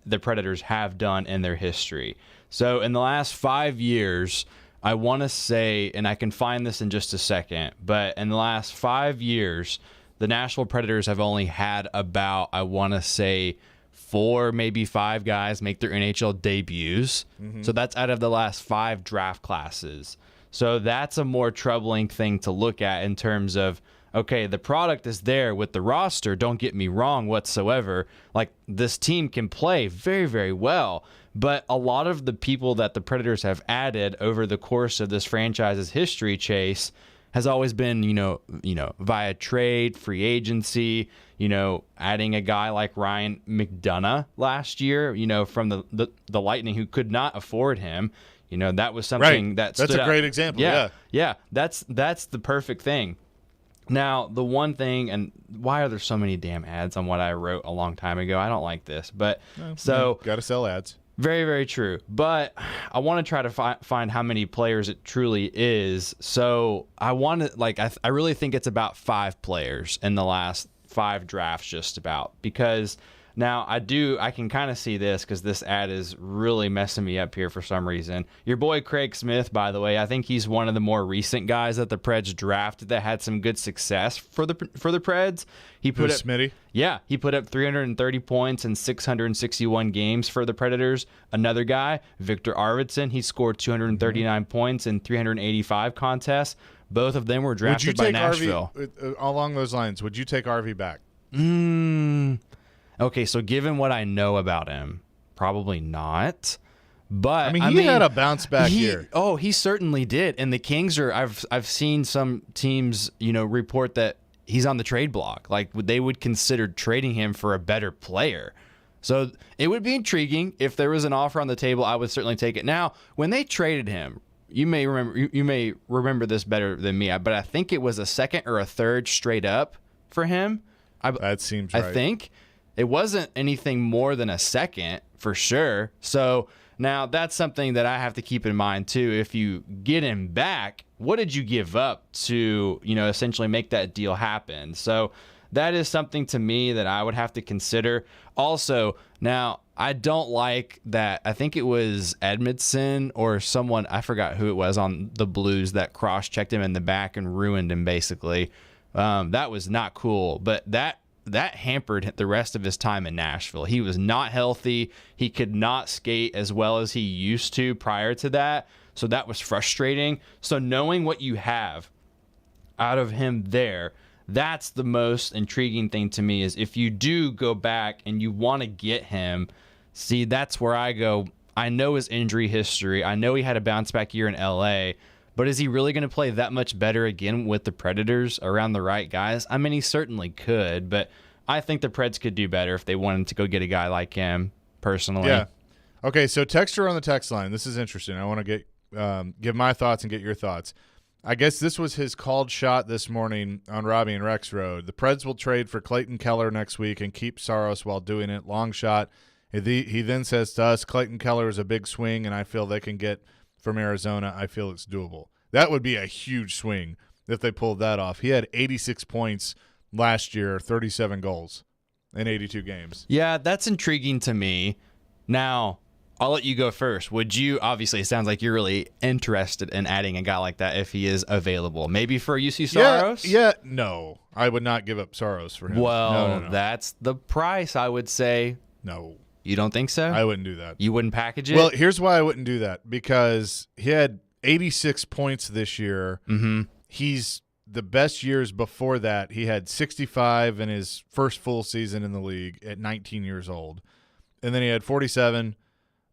the Predators have done in their history. So in the last 5 years, I want to say, and I can find this in just a second, but in the last 5 years, the Nashville Predators have only had about, I want to say, 4, maybe 5 guys make their NHL debuts. Mm-hmm. So that's out of the last 5 draft classes. So that's a more troubling thing to look at in terms of, okay, the product is there with the roster. Don't get me wrong whatsoever. Like, this team can play very, very well. But a lot of the people that the Predators have added over the course of this franchise's history, Chase, has always been, via trade, free agency, adding a guy like Ryan McDonough last year, from the Lightning, who could not afford him. That was something that stood That's a out. great example. Yeah. That's the perfect thing. Now, the one thing, and why are there so many damn ads on what I wrote a long time ago? I don't like this, but got to sell ads. Very, very true. But I want to try to find how many players it truly is. So I want to, I really think it's about 5 players in the last 5 drafts, just about. Because now I can kind of see this because this ad is really messing me up here for some reason. Your boy Craig Smith, by the way, I think he's one of the more recent guys that the Preds drafted that had some good success for the Preds. He put up Smitty? Yeah, he put up 330 points in 661 games for the Predators. Another guy, Victor Arvidsson, he scored 239 points in 385 contests. Both of them were drafted by Nashville. Along those lines, would you take RV back? Okay, so given what I know about him, probably not. But he had a bounce back year. Oh, he certainly did. And the Kings are. I've seen some teams, report that he's on the trade block. Like they would consider trading him for a better player. So it would be intriguing if there was an offer on the table. I would certainly take it. Now, when they traded him, you may remember this better than me, but I think it was a second or a third straight up for him. That seems right. I think. It wasn't anything more than a second for sure. So now that's something that I have to keep in mind too. If you get him back, what did you give up to, essentially make that deal happen? So that is something to me that I would have to consider. Also, now I don't like that. I think it was Edmondson or someone, I forgot who it was on the Blues that cross-checked him in the back and ruined him basically. That was not cool, but that hampered the rest of his time in Nashville. He was not healthy. He could not skate as well as he used to prior to that. So that was frustrating. So knowing what you have out of him there, that's the most intriguing thing to me is if you do go back and you want to get him, see, that's where I go. I know his injury history. I know he had a bounce back year in LA, but is he really going to play that much better again with the Predators around the right guys? I mean, he certainly could, but I think the Preds could do better if they wanted to go get a guy like him, personally. Yeah. Okay, so texter on the text line. This is interesting. I want to give my thoughts and get your thoughts. I guess this was his called shot this morning on Robbie and Rex Road. The Preds will trade for Clayton Keller next week and keep Saros while doing it. Long shot. He then says to us, Clayton Keller is a big swing, and I feel they can get from Arizona. I feel it's doable. That would be a huge swing if they pulled that off. He had 86 points last year, 37 goals in 82 games. Yeah, that's intriguing to me. Now, I'll let you go first. Would you, obviously, it sounds like you're really interested in adding a guy like that if he is available. Maybe for UC Saros? Yeah, no. I would not give up Saros for him. Well, No. that's the price, I would say. No. You don't think so? I wouldn't do that. You wouldn't package it? Well, here's why I wouldn't do that. Because he had 86 points this year. Mm-hmm. He's the best years before that. He had 65 in his first full season in the league at 19 years old. And then he had 47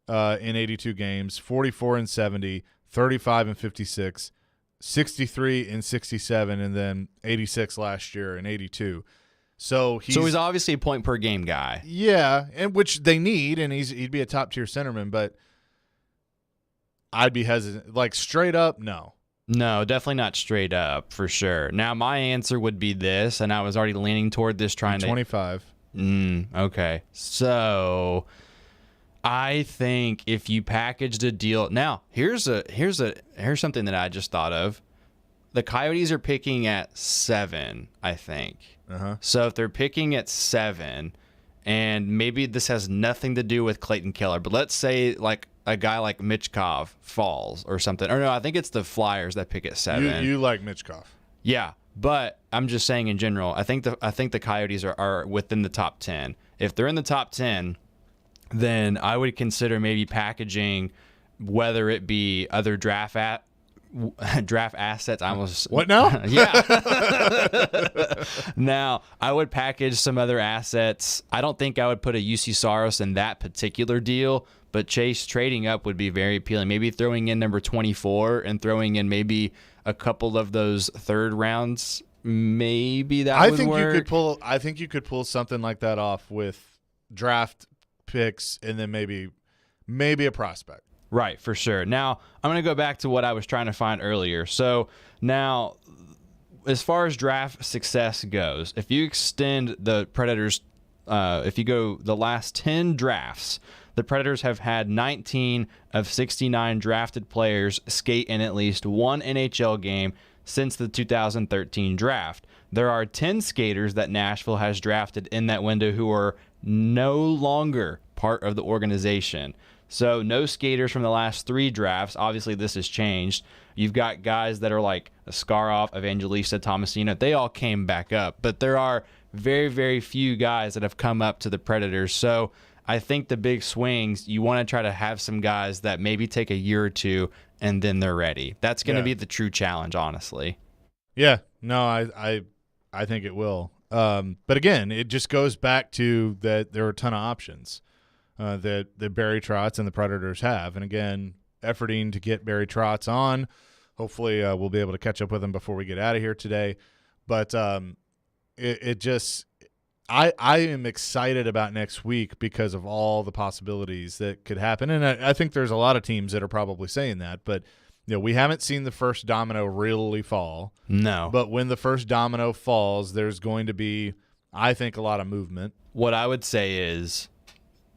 in 82 games, 44 in 70, 35 in 56, 63 in 67, and then 86 last year in 82. So he's obviously a point per game guy. Yeah, and which they need, and he'd be a top tier centerman, but I'd be hesitant. Like straight up, no. No, definitely not straight up for sure. Now my answer would be this, and I was already leaning toward this, trying 25. Okay, so I think if you packaged a deal, now here's something that I just thought of. The Coyotes are picking at 7, I think. So if they're picking at 7, and maybe this has nothing to do with Clayton Keller, but let's say like a guy like Michkov falls or something. Or no, I think it's the Flyers that pick at 7. You like Michkov. Yeah, but I'm just saying in general, I think the Coyotes are within the top 10. If they're in the top 10, then I would consider maybe packaging, whether it be other draft assets. I almost what now? Yeah. Now I would package some other assets. I don't think I would put a UC Saros in that particular deal, but Chase trading up would be very appealing. Maybe throwing in number 24 and throwing in maybe a couple of those third rounds. Maybe that would work. I think you could pull something like that off with draft picks and then maybe a prospect. Right, for sure. Now, I'm going to go back to what I was trying to find earlier. So now, as far as draft success goes, if you extend the Predators, if you go the last 10 drafts, the Predators have had 19 of 69 drafted players skate in at least one NHL game since the 2013 draft. There are 10 skaters that Nashville has drafted in that window who are no longer part of the organization. So no skaters from the last 3 drafts. Obviously, this has changed. You've got guys that are like Askarov, Evangelista, Tomasino. They all came back up. But there are very, very few guys that have come up to the Predators. So I think the big swings, you want to try to have some guys that maybe take a year or two and then they're ready. That's going to be the true challenge, honestly. Yeah. No, I think it will. But again, it just goes back to that there are a ton of options that Barry Trotz and the Predators have. And again, efforting to get Barry Trotz on. Hopefully we'll be able to catch up with him before we get out of here today. But it just I am excited about next week because of all the possibilities that could happen. And I think there's a lot of teams that are probably saying that. But we haven't seen the first domino really fall. No. But when the first domino falls, there's going to be, I think, a lot of movement. What I would say is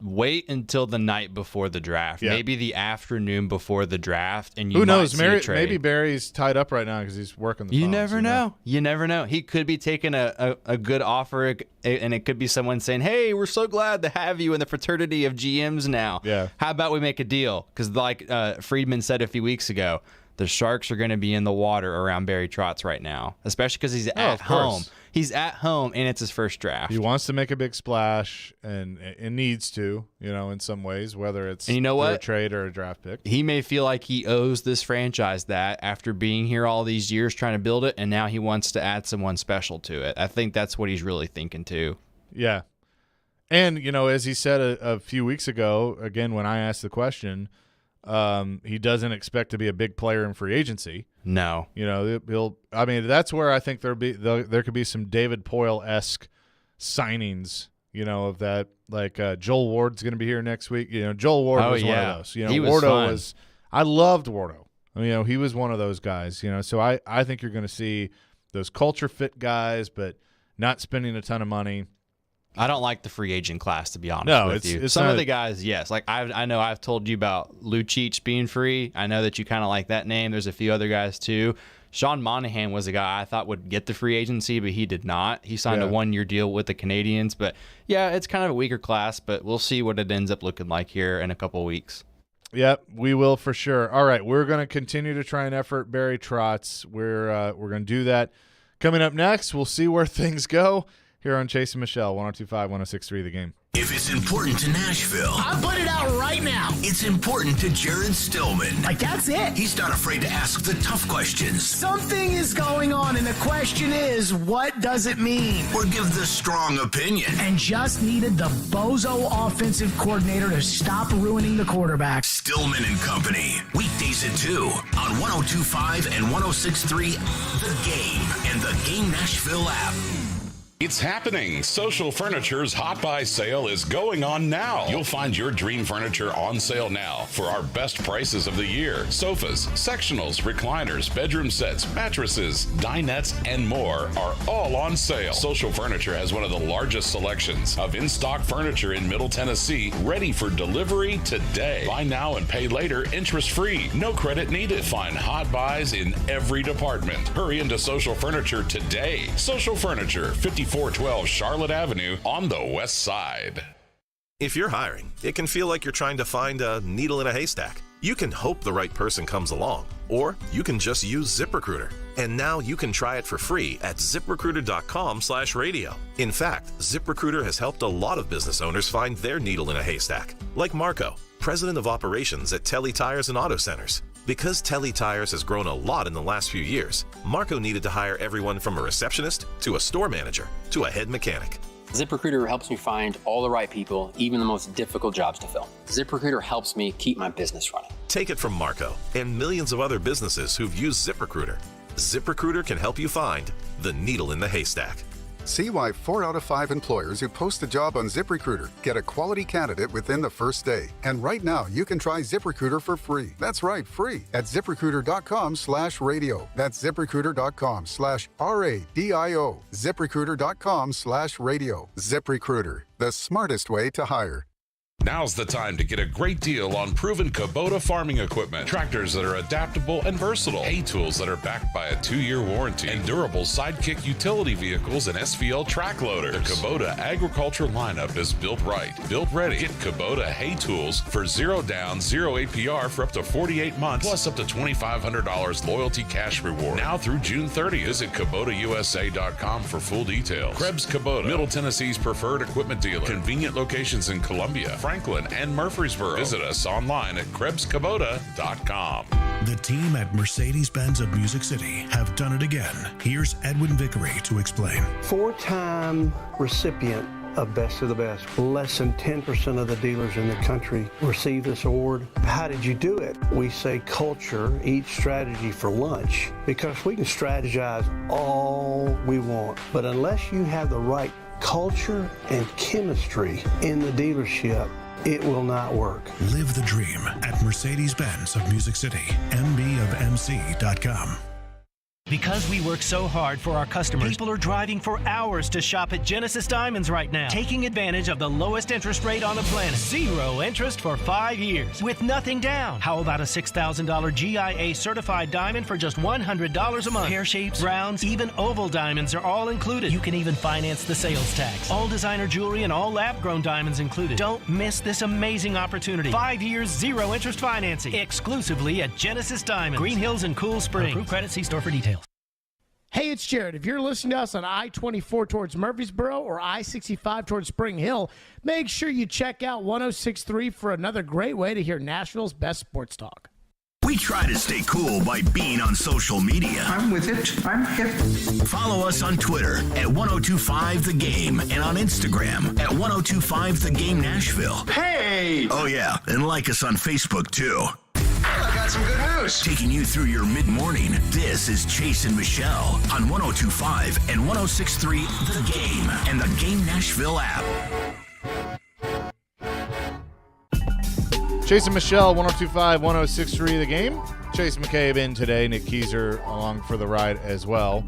wait until the night before the draft, maybe the afternoon before the draft, and you who knows? might see a trade. Maybe Barry's tied up right now because he's working the You phones, never know. You never know. He could be taking a good offer, and it could be someone saying, "Hey, we're so glad to have you in the fraternity of GMs now. Yeah, how about we make a deal?" Because like Friedman said a few weeks ago, the Sharks are going to be in the water around Barry Trotz right now, especially because he's at home. He's at home, and it's his first draft. He wants to make a big splash, and needs to, in some ways, whether it's and you know what? a trade or a draft pick. He may feel like he owes this franchise that after being here all these years trying to build it, and now he wants to add someone special to it. I think that's what he's really thinking too. Yeah. And, as he said a few weeks ago, again, when I asked the question, he doesn't expect to be a big player in free agency. No. That's where I think there could be some David Poile-esque signings, of that. Like Joel Ward's going to be here next week. Joel Ward was one of those. He was Wardo fun. I loved Wardo. He was one of those guys, so I think you're going to see those culture fit guys, but not spending a ton of money. I don't like the free agent class, to be honest with you. Some of the guys, yes. Like I know I've told you about Lucic being free. I know that you kind of like that name. There's a few other guys too. Sean Monahan was a guy I thought would get the free agency, but he did not. He signed a 1-year deal with the Canadians. But yeah, it's kind of a weaker class, but we'll see what it ends up looking like here in a couple of weeks. Yep, we will for sure. All right, we're going to continue to try and effort Barry Trotz. We're going to do that. Coming up next, we'll see where things go here on Chase and Michelle, 102.5, 106.3 The Game. If it's important to Nashville, I'll put it out right now. It's important to Jared Stillman. Like, that's it. He's not afraid to ask the tough questions. Something is going on, and the question is, what does it mean? Or give the strong opinion. And just needed the bozo offensive coordinator to stop ruining the quarterback. Stillman and Company. Weekdays at 2 on 102.5 and 106.3 The Game and the Game Nashville app. It's happening. Social Furniture's Hot Buy sale is going on now. You'll find your dream furniture on sale now for our best prices of the year. Sofas, sectionals, recliners, bedroom sets, mattresses, dinettes, and more are all on sale. Social Furniture has one of the largest selections of in-stock furniture in Middle Tennessee, ready for delivery today. Buy now and pay later, interest-free. No credit needed. Find Hot Buys in every department. Hurry into Social Furniture today. Social Furniture, 5412 Charlotte Avenue on the west side. If you're hiring, it can feel like you're trying to find a needle in a haystack. You can hope the right person comes along, or you can just use ZipRecruiter. And now you can try it for free at ZipRecruiter.com/radio. In fact, ZipRecruiter has helped a lot of business owners find their needle in a haystack, like Marco, president of operations at Telly Tires and Auto Centers. Because Telly Tires has grown a lot in the last few years, Marco needed to hire everyone from a receptionist to a store manager to a head mechanic. ZipRecruiter helps me find all the right people, even the most difficult jobs to fill. ZipRecruiter helps me keep my business running. Take it from Marco and millions of other businesses who've used ZipRecruiter. ZipRecruiter can help you find the needle in the haystack. See why 4 out of 5 employers who post a job on ZipRecruiter get a quality candidate within the first day. And right now, you can try ZipRecruiter for free. That's right, free at ZipRecruiter.com/radio. That's ZipRecruiter.com/RADIO. ZipRecruiter.com/radio. ZipRecruiter, the smartest way to hire. Now's the time to get a great deal on proven Kubota farming equipment. Tractors that are adaptable and versatile. Hay tools that are backed by a 2-year warranty. And durable sidekick utility vehicles and SVL track loaders. The Kubota agriculture lineup is built right, built ready. Get Kubota hay tools for 0 down, 0 APR for up to 48 months, plus up to $2,500 loyalty cash reward. Now through June 30th. Visit KubotaUSA.com for full details. Krebs Kubota, Middle Tennessee's preferred equipment dealer. Convenient locations in Columbia, Franklin, and Murfreesboro. Visit us online at KrebsKubota.com. The team at Mercedes-Benz of Music City have done it again. Here's Edwin Vickery to explain. 4-time recipient of Best of the Best. Less than 10% of the dealers in the country receive this award. How did you do it? We say culture eats strategy for lunch, because we can strategize all we want, but unless you have the right culture and chemistry in the dealership, it will not work. Live the dream at Mercedes-Benz of Music City, mbofmc.com. Because we work so hard for our customers, people are driving for hours to shop at Genesis Diamonds right now, taking advantage of the lowest interest rate on the planet. 0 interest for 5 years with nothing down. How about a $6,000 GIA certified diamond for just $100 a month? Pear shapes, rounds, even oval diamonds are all included. You can even finance the sales tax. All designer jewelry and all lab-grown diamonds included. Don't miss this amazing opportunity. 5 years, 0 interest financing, exclusively at Genesis Diamonds, Green Hills and Cool Springs. Approved credit, see store for details. Hey, it's Jared. If you're listening to us on I-24 towards Murfreesboro or I-65 towards Spring Hill, make sure you check out 106.3 for another great way to hear Nashville's best sports talk. We try to stay cool by being on social media. I'm with it. I'm hip. Follow us on Twitter at 1025thegame and on Instagram at 1025thegame Nashville. Hey! Oh, yeah. And like us on Facebook, too. I got some good news. Taking you through your mid-morning, this is Chase and Michelle on 1025 and 1063 The Game and the Game Nashville app. Chase and Michelle, 102.5, 106.3 The Game. Chase McCabe in today. Nick Keyser along for the ride as well.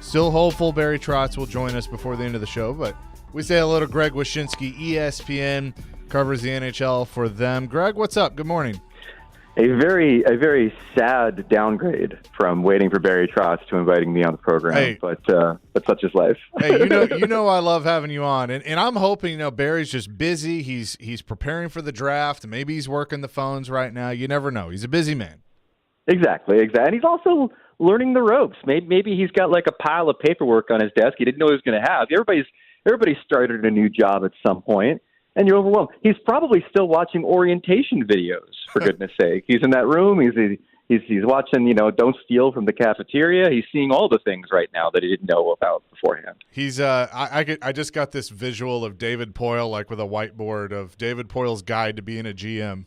Still hopeful Barry Trotz will join us before the end of the show, but we say hello to Greg Wyshynski. ESPN covers the NHL for them. Greg, what's up? Good morning. A very sad downgrade from waiting for Barry Trotz to inviting me on the program, but such is life. Hey, you know I love having you on, and I'm hoping Barry's just busy. He's preparing for the draft. Maybe he's working the phones right now. You never know. He's a busy man. Exactly. And he's also learning the ropes. Maybe he's got like a pile of paperwork on his desk he didn't know he was going to have. Everybody started a new job at some point. And you're overwhelmed. He's probably still watching orientation videos, for goodness sake. He's in that room. He's watching, Don't Steal from the cafeteria. He's seeing all the things right now that he didn't know about beforehand. He's I just got this visual of David Poile, like with a whiteboard of David Poile's guide to being a GM.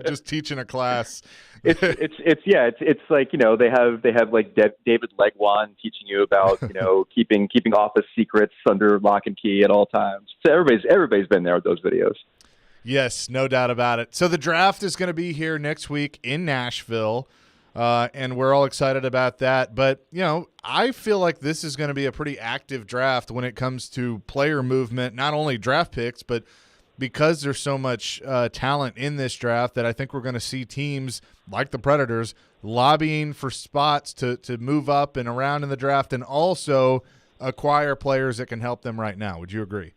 Just teaching a class. It's like they have like David Legwan teaching you about keeping office secrets under lock and key at all times. So everybody's been there with those videos. Yes, no doubt about it. So the draft is going to be here next week in Nashville, and we're all excited about that. But I feel like this is going to be a pretty active draft when it comes to player movement, not only draft picks, but because there's so much talent in this draft that I think we're going to see teams like the Predators lobbying for spots to move up and around in the draft and also acquire players that can help them right now. Would you agree?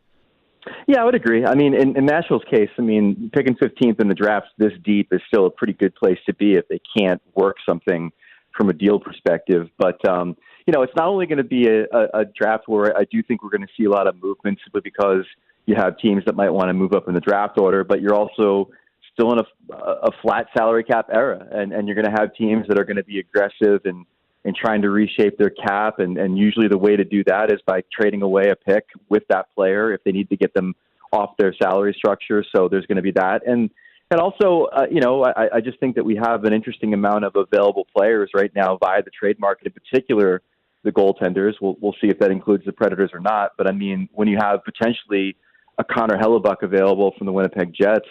Yeah, I would agree. I mean, in Nashville's case, picking 15th in the draft this deep is still a pretty good place to be if they can't work something from a deal perspective. But, it's not only going to be a draft where I do think we're going to see a lot of movement simply because you have teams that might want to move up in the draft order, but you're also still in a flat salary cap era, and you're going to have teams that are going to be aggressive and and trying to reshape their cap. And usually the way to do that is by trading away a pick with that player if they need to get them off their salary structure. So there's going to be that. And also, I just think that we have an interesting amount of available players right now via the trade market, in particular the goaltenders. We'll see if that includes the Predators or not. But I mean, when you have potentially a Connor Hellebuck available from the Winnipeg Jets,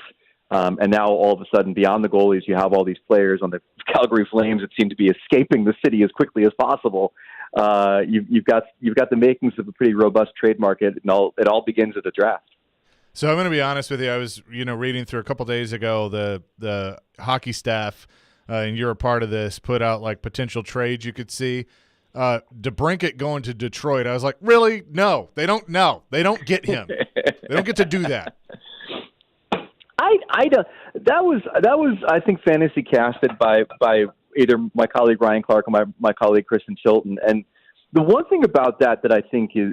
and now all of a sudden beyond the goalies, you have all these players on the Calgary Flames that seem to be escaping the city as quickly as possible. You've got the makings of a pretty robust trade market, and it all begins at the draft. So I'm going to be honest with you. I was, reading through a couple days ago, the hockey staff, and you're a part of this, put out like potential trades you could see. DeBrincat going to Detroit. I was like, really? No, they don't. No, they don't get him. They don't get to do that. That was I think fantasy casted by either my colleague Ryan Clark or my colleague Kristen Chilton. And the one thing about that I think is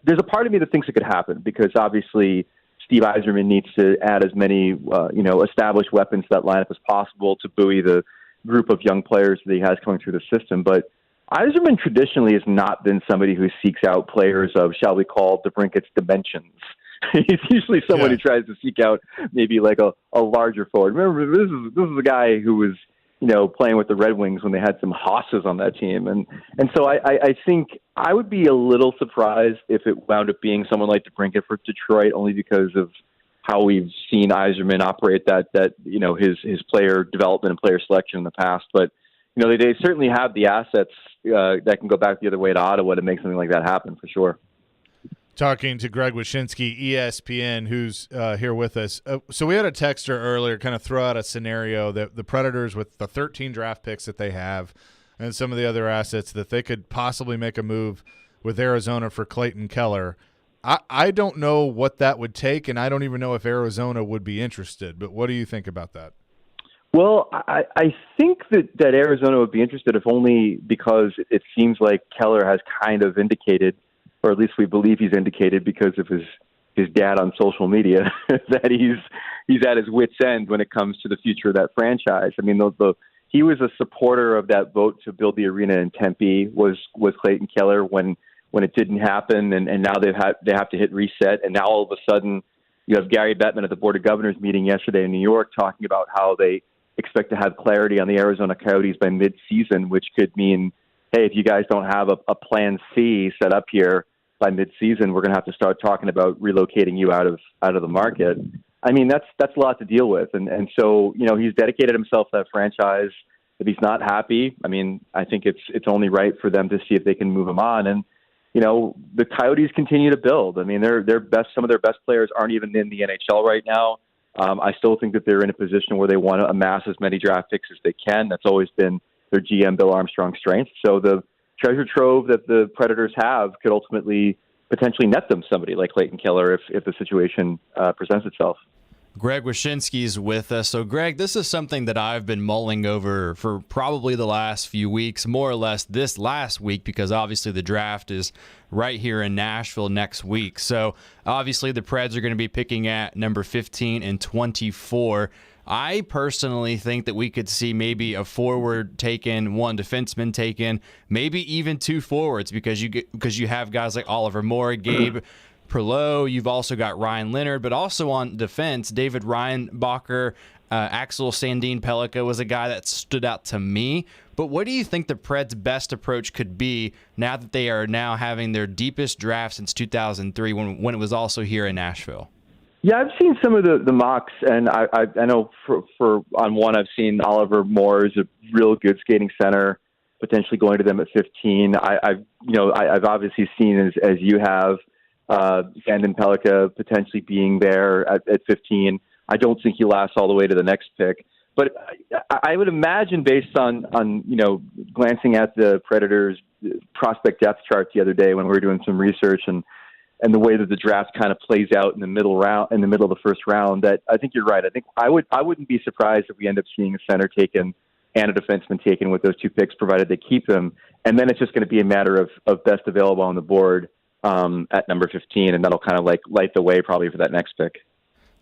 there's a part of me that thinks it could happen, because obviously Steve Yzerman needs to add as many established weapons to that lineup as possible to buoy the group of young players that he has coming through the system. But Yzerman traditionally has not been somebody who seeks out players of, shall we call, DeBrincat's dimensions. He's usually someone who tries to seek out maybe like a larger forward. Remember, this is a guy who was, playing with the Red Wings when they had some hosses on that team. And so I think I would be a little surprised if it wound up being someone like DeBrincat for Detroit, only because of how we've seen Yzerman operate that his player development and player selection in the past. But, they certainly have the assets that can go back the other way to Ottawa to make something like that happen for sure. Talking to Greg Wyshynski, ESPN, who's here with us. So we had a texter earlier kind of throw out a scenario that the Predators, with the 13 draft picks that they have and some of the other assets, that they could possibly make a move with Arizona for Clayton Keller. I don't know what that would take, and I don't even know if Arizona would be interested. But what do you think about that? Well, I think that Arizona would be interested, if only because it seems like Keller has kind of indicated, or at least we believe he's indicated because of his dad on social media, that he's at his wit's end when it comes to the future of that franchise. I mean, he was a supporter of that vote to build the arena in Tempe, was Clayton Keller when it didn't happen, and now they have to hit reset, and now all of a sudden you have Gary Bettman at the Board of Governors meeting yesterday in New York talking about how they expect to have clarity on the Arizona Coyotes by mid-season, which could mean, hey, if you guys don't have a plan C set up here by mid-season, we're going to have to start talking about relocating you out of the market. I mean, that's a lot to deal with. And so, he's dedicated himself to that franchise. If he's not happy, I mean, I think it's only right for them to see if they can move him on. And, the Coyotes continue to build. I mean, some of their best players aren't even in the NHL right now. I still think that they're in a position where they want to amass as many draft picks as they can. That's always been their GM, Bill Armstrong's strength. So the treasure trove that the Predators have could ultimately potentially net them somebody like Clayton Keller if the situation presents itself. Greg Wyshynski is with us. So, Greg, this is something that I've been mulling over for probably the last few weeks, more or less this last week, because obviously the draft is right here in Nashville next week. So, obviously the Preds are going to be picking at number 15 and 24. I personally think that we could see maybe a forward taken, one defenseman taken, maybe even two forwards, because you have guys like Oliver Moore, Gabe Perleau. You've also got Ryan Leonard, but also on defense, David Reinbacher, Axel Sandin Pellikka was a guy that stood out to me. But what do you think the Preds' best approach could be now that they are now having their deepest draft since 2003 when it was also here in Nashville? Yeah, I've seen some of the mocks, and I know for on one I've seen Oliver Moore is a real good skating center, potentially going to them at 15. I've obviously seen as you have Sandin Pellikka potentially being there at 15. I don't think he lasts all the way to the next pick, but I would imagine, based on glancing at the Predators prospect depth chart the other day when we were doing some research and the way that the draft kind of plays out in the middle of the first round, that I think you're right. I think I wouldn't be surprised if we end up seeing a center taken and a defenseman taken with those two picks, provided they keep them. And then it's just going to be a matter of best available on the board at number 15, and that'll kind of like light the way probably for that next pick.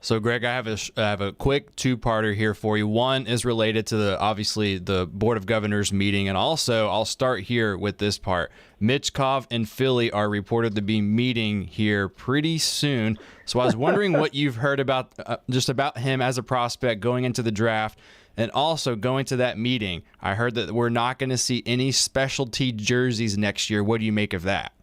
So, Greg, I have a quick two-parter here for you. One is related to obviously the Board of Governors meeting, and also I'll start here with this part. Michkov and Philly are reported to be meeting here pretty soon. So I was wondering what you've heard about just about him as a prospect going into the draft, and also going to that meeting. I heard that we're not going to see any specialty jerseys next year. What do you make of that?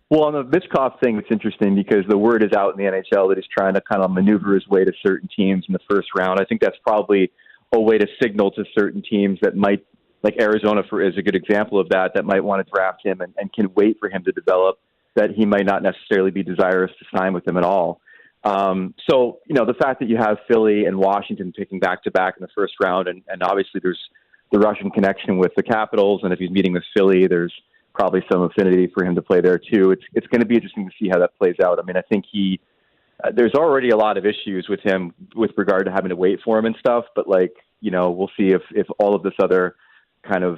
Well, on the Michkov thing, it's interesting because the word is out in the NHL that he's trying to kind of maneuver his way to certain teams in the first round. I think that's probably a way to signal to certain teams that might, like Arizona is a good example of that might want to draft him and can wait for him to develop, that he might not necessarily be desirous to sign with them at all. So, the fact that you have Philly and Washington picking back-to-back in the first round, and obviously there's the Russian connection with the Capitals, and if he's meeting with Philly, there's probably some affinity for him to play there too. It's going to be interesting to see how that plays out. I mean, I think there's already a lot of issues with him with regard to having to wait for him and stuff, but we'll see if all of this other kind of,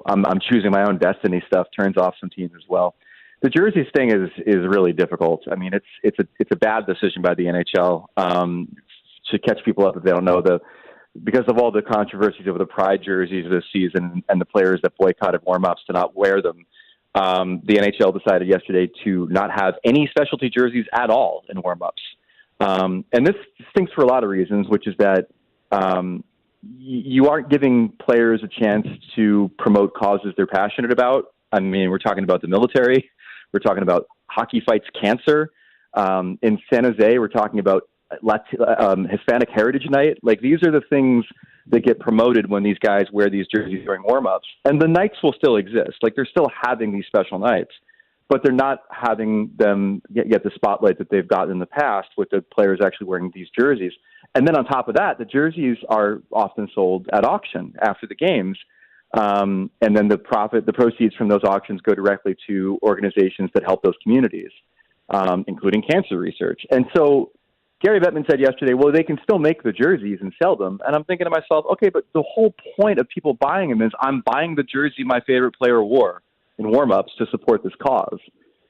I'm choosing my own destiny stuff turns off some teams as well. The jerseys thing is really difficult. I mean, it's a bad decision by the NHL, to catch people up if they don't know because of all the controversies over the Pride jerseys this season and the players that boycotted warm-ups to not wear them, the NHL decided yesterday to not have any specialty jerseys at all in warm-ups. And this stinks for a lot of reasons, which is that you aren't giving players a chance to promote causes they're passionate about. I mean, we're talking about the military. We're talking about Hockey Fights Cancer. In San Jose, we're talking about Hispanic Heritage Night. Like, these are the things that get promoted when these guys wear these jerseys during warm-ups. And the nights will still exist. Like, they're still having these special nights, but they're not having them get the spotlight that they've gotten in the past with the players actually wearing these jerseys. And then on top of that, the jerseys are often sold at auction after the games. And then the proceeds from those auctions go directly to organizations that help those communities, including cancer research. And so Gary Bettman said yesterday, well, they can still make the jerseys and sell them. And I'm thinking to myself, okay, but the whole point of people buying them is I'm buying the jersey my favorite player wore in warm-ups to support this cause.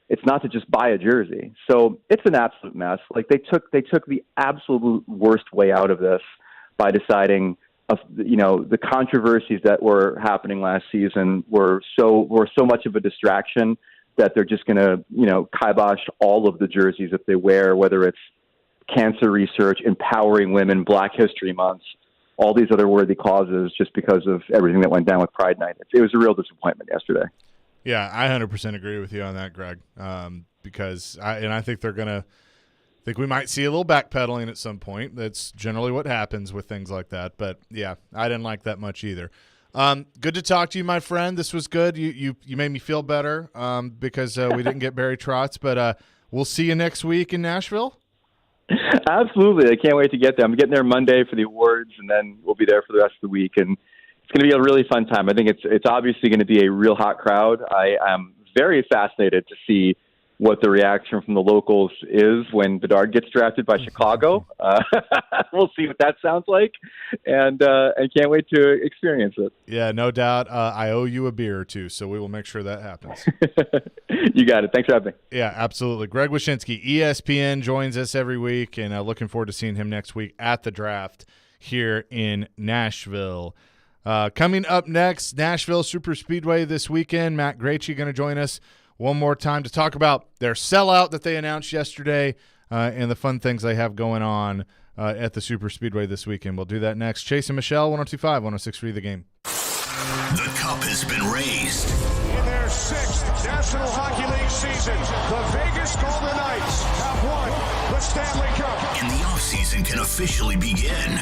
It's not to just buy a jersey. So it's an absolute mess. Like, they took the absolute worst way out of this by deciding, the controversies that were happening last season were so much of a distraction that they're just going to, kibosh all of the jerseys that they wear, whether it's cancer research, empowering women, Black History Month, all these other worthy causes, just because of everything that went down with Pride Night. It was a real disappointment yesterday. Yeah, I 100% agree with you on that, Greg, because I think we might see a little backpedaling at some point. That's generally what happens with things like that. But, yeah, I didn't like that much either. Good to talk to you, my friend. This was good. You made me feel better because we didn't get Barry Trotz. But we'll see you next week in Nashville. Absolutely. I can't wait to get there. I'm getting there Monday for the awards, and then we'll be there for the rest of the week. And it's going to be a really fun time. I think it's obviously going to be a real hot crowd. I am very fascinated to see what the reaction from the locals is when Bedard gets drafted by Chicago. We'll see what that sounds like, and I can't wait to experience it. Yeah, no doubt. I owe you a beer or two, so we will make sure that happens. You got it. Thanks for having me. Yeah, absolutely. Greg Wyshynski, ESPN, joins us every week, and looking forward to seeing him next week at the draft here in Nashville. Coming up next, Nashville Super Speedway this weekend. Matt Gracey going to join us one more time to talk about their sellout that they announced yesterday and the fun things they have going on at the Super Speedway this weekend. We'll do that next. Chase and Michelle, 102.5, 106.3 The Game. The cup has been raised. In their sixth National Hockey League season, the Vegas Golden Knights have won the Stanley Cup. And the offseason can officially begin.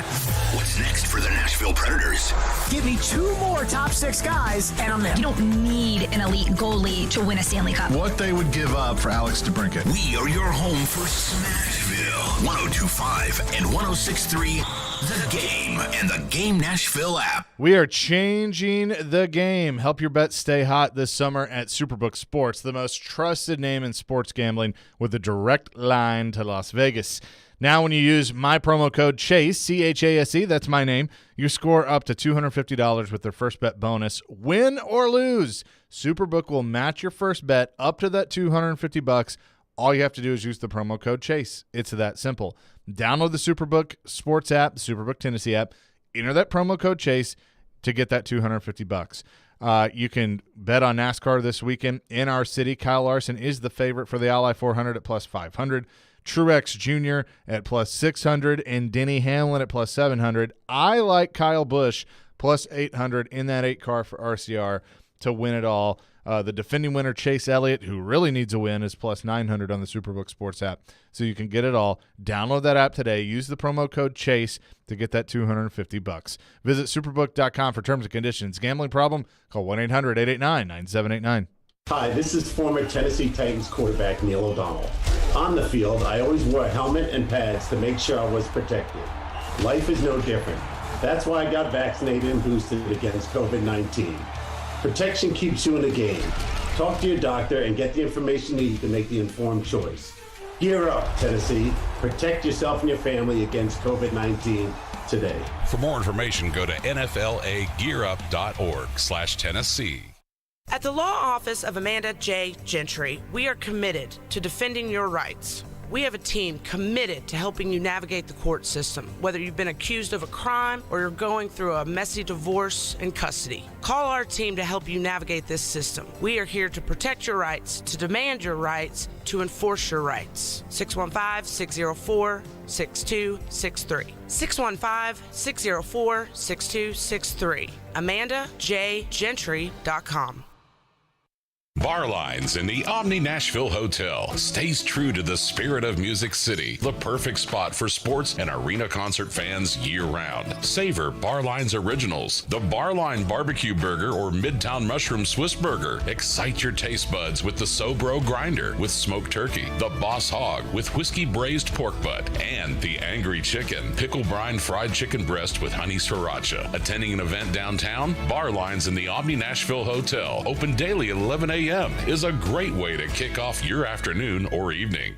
What's next for the Nashville Predators? Give me two more top six guys, and I'm there. You don't need an elite goalie to win a Stanley Cup. What they would give up for Alex DeBrincat. We are your home for Smashville. 102.5 and 106.3 The Game and the Game Nashville app. We are changing the game. Help your bets stay hot this summer at Superbook Sports, the most trusted name in sports gambling with a direct line to Las Vegas. Now when you use my promo code CHASE, C-H-A-S-E, that's my name, you score up to $250 with their first bet bonus. Win or lose, Superbook will match your first bet up to that $250. All you have to do is use the promo code CHASE. It's that simple. Download the Superbook Sports app, the Superbook Tennessee app. Enter that promo code Chase to get that $250. You can bet on NASCAR this weekend in our city. Kyle Larson is the favorite for the Ally 400 at plus 500. Truex Jr. at plus 600 and Denny Hamlin at plus 700. I like Kyle Busch plus 800 in that 8 car for RCR to win it all. The defending winner, Chase Elliott, who really needs a win, is plus 900 on the Superbook Sports app. So you can get it all. Download that app today. Use the promo code CHASE to get that $250. Visit superbook.com for terms and conditions. Gambling problem? Call 1-800-889-9789. Hi, this is former Tennessee Titans quarterback Neil O'Donnell. On the field, I always wore a helmet and pads to make sure I was protected. Life is no different. That's why I got vaccinated and boosted against COVID-19. Protection keeps you in the game. Talk to your doctor and get the information needed to make the informed choice. Gear up, Tennessee. Protect yourself and your family against COVID-19 today. For more information, go to nflagearup.org/Tennessee. At the law office of Amanda J. Gentry, we are committed to defending your rights. We have a team committed to helping you navigate the court system, whether you've been accused of a crime or you're going through a messy divorce and custody. Call our team to help you navigate this system. We are here to protect your rights, to demand your rights, to enforce your rights. 615-604-6263. 615-604-6263. AmandaJGentry.com. Barlines in the Omni Nashville Hotel stays true to the spirit of Music City, the perfect spot for sports and arena concert fans year-round. Savor Barline's originals, the Barline Barbecue Burger or Midtown Mushroom Swiss Burger. Excite your taste buds with the Sobro Grinder with smoked turkey, the Boss Hog with whiskey braised pork butt, and the Angry Chicken, pickle brine fried chicken breast with honey sriracha. Attending an event downtown? Barlines in the Omni Nashville Hotel, open daily at 11 a.m. is a great way to kick off your afternoon or evening.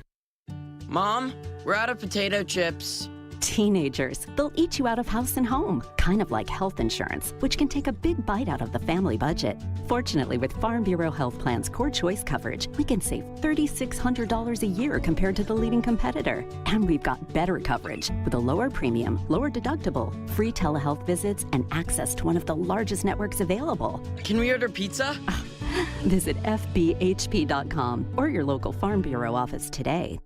Mom, we're out of potato chips. Teenagers, they'll eat you out of house and home, kind of like health insurance, which can take a big bite out of the family budget. Fortunately, with Farm Bureau Health Plan's Core Choice coverage, we can save $3,600 a year compared to the leading competitor. And we've got better coverage with a lower premium, lower deductible, free telehealth visits, and access to one of the largest networks available. Can we order pizza? Visit FBHP.com or your local Farm Bureau office today.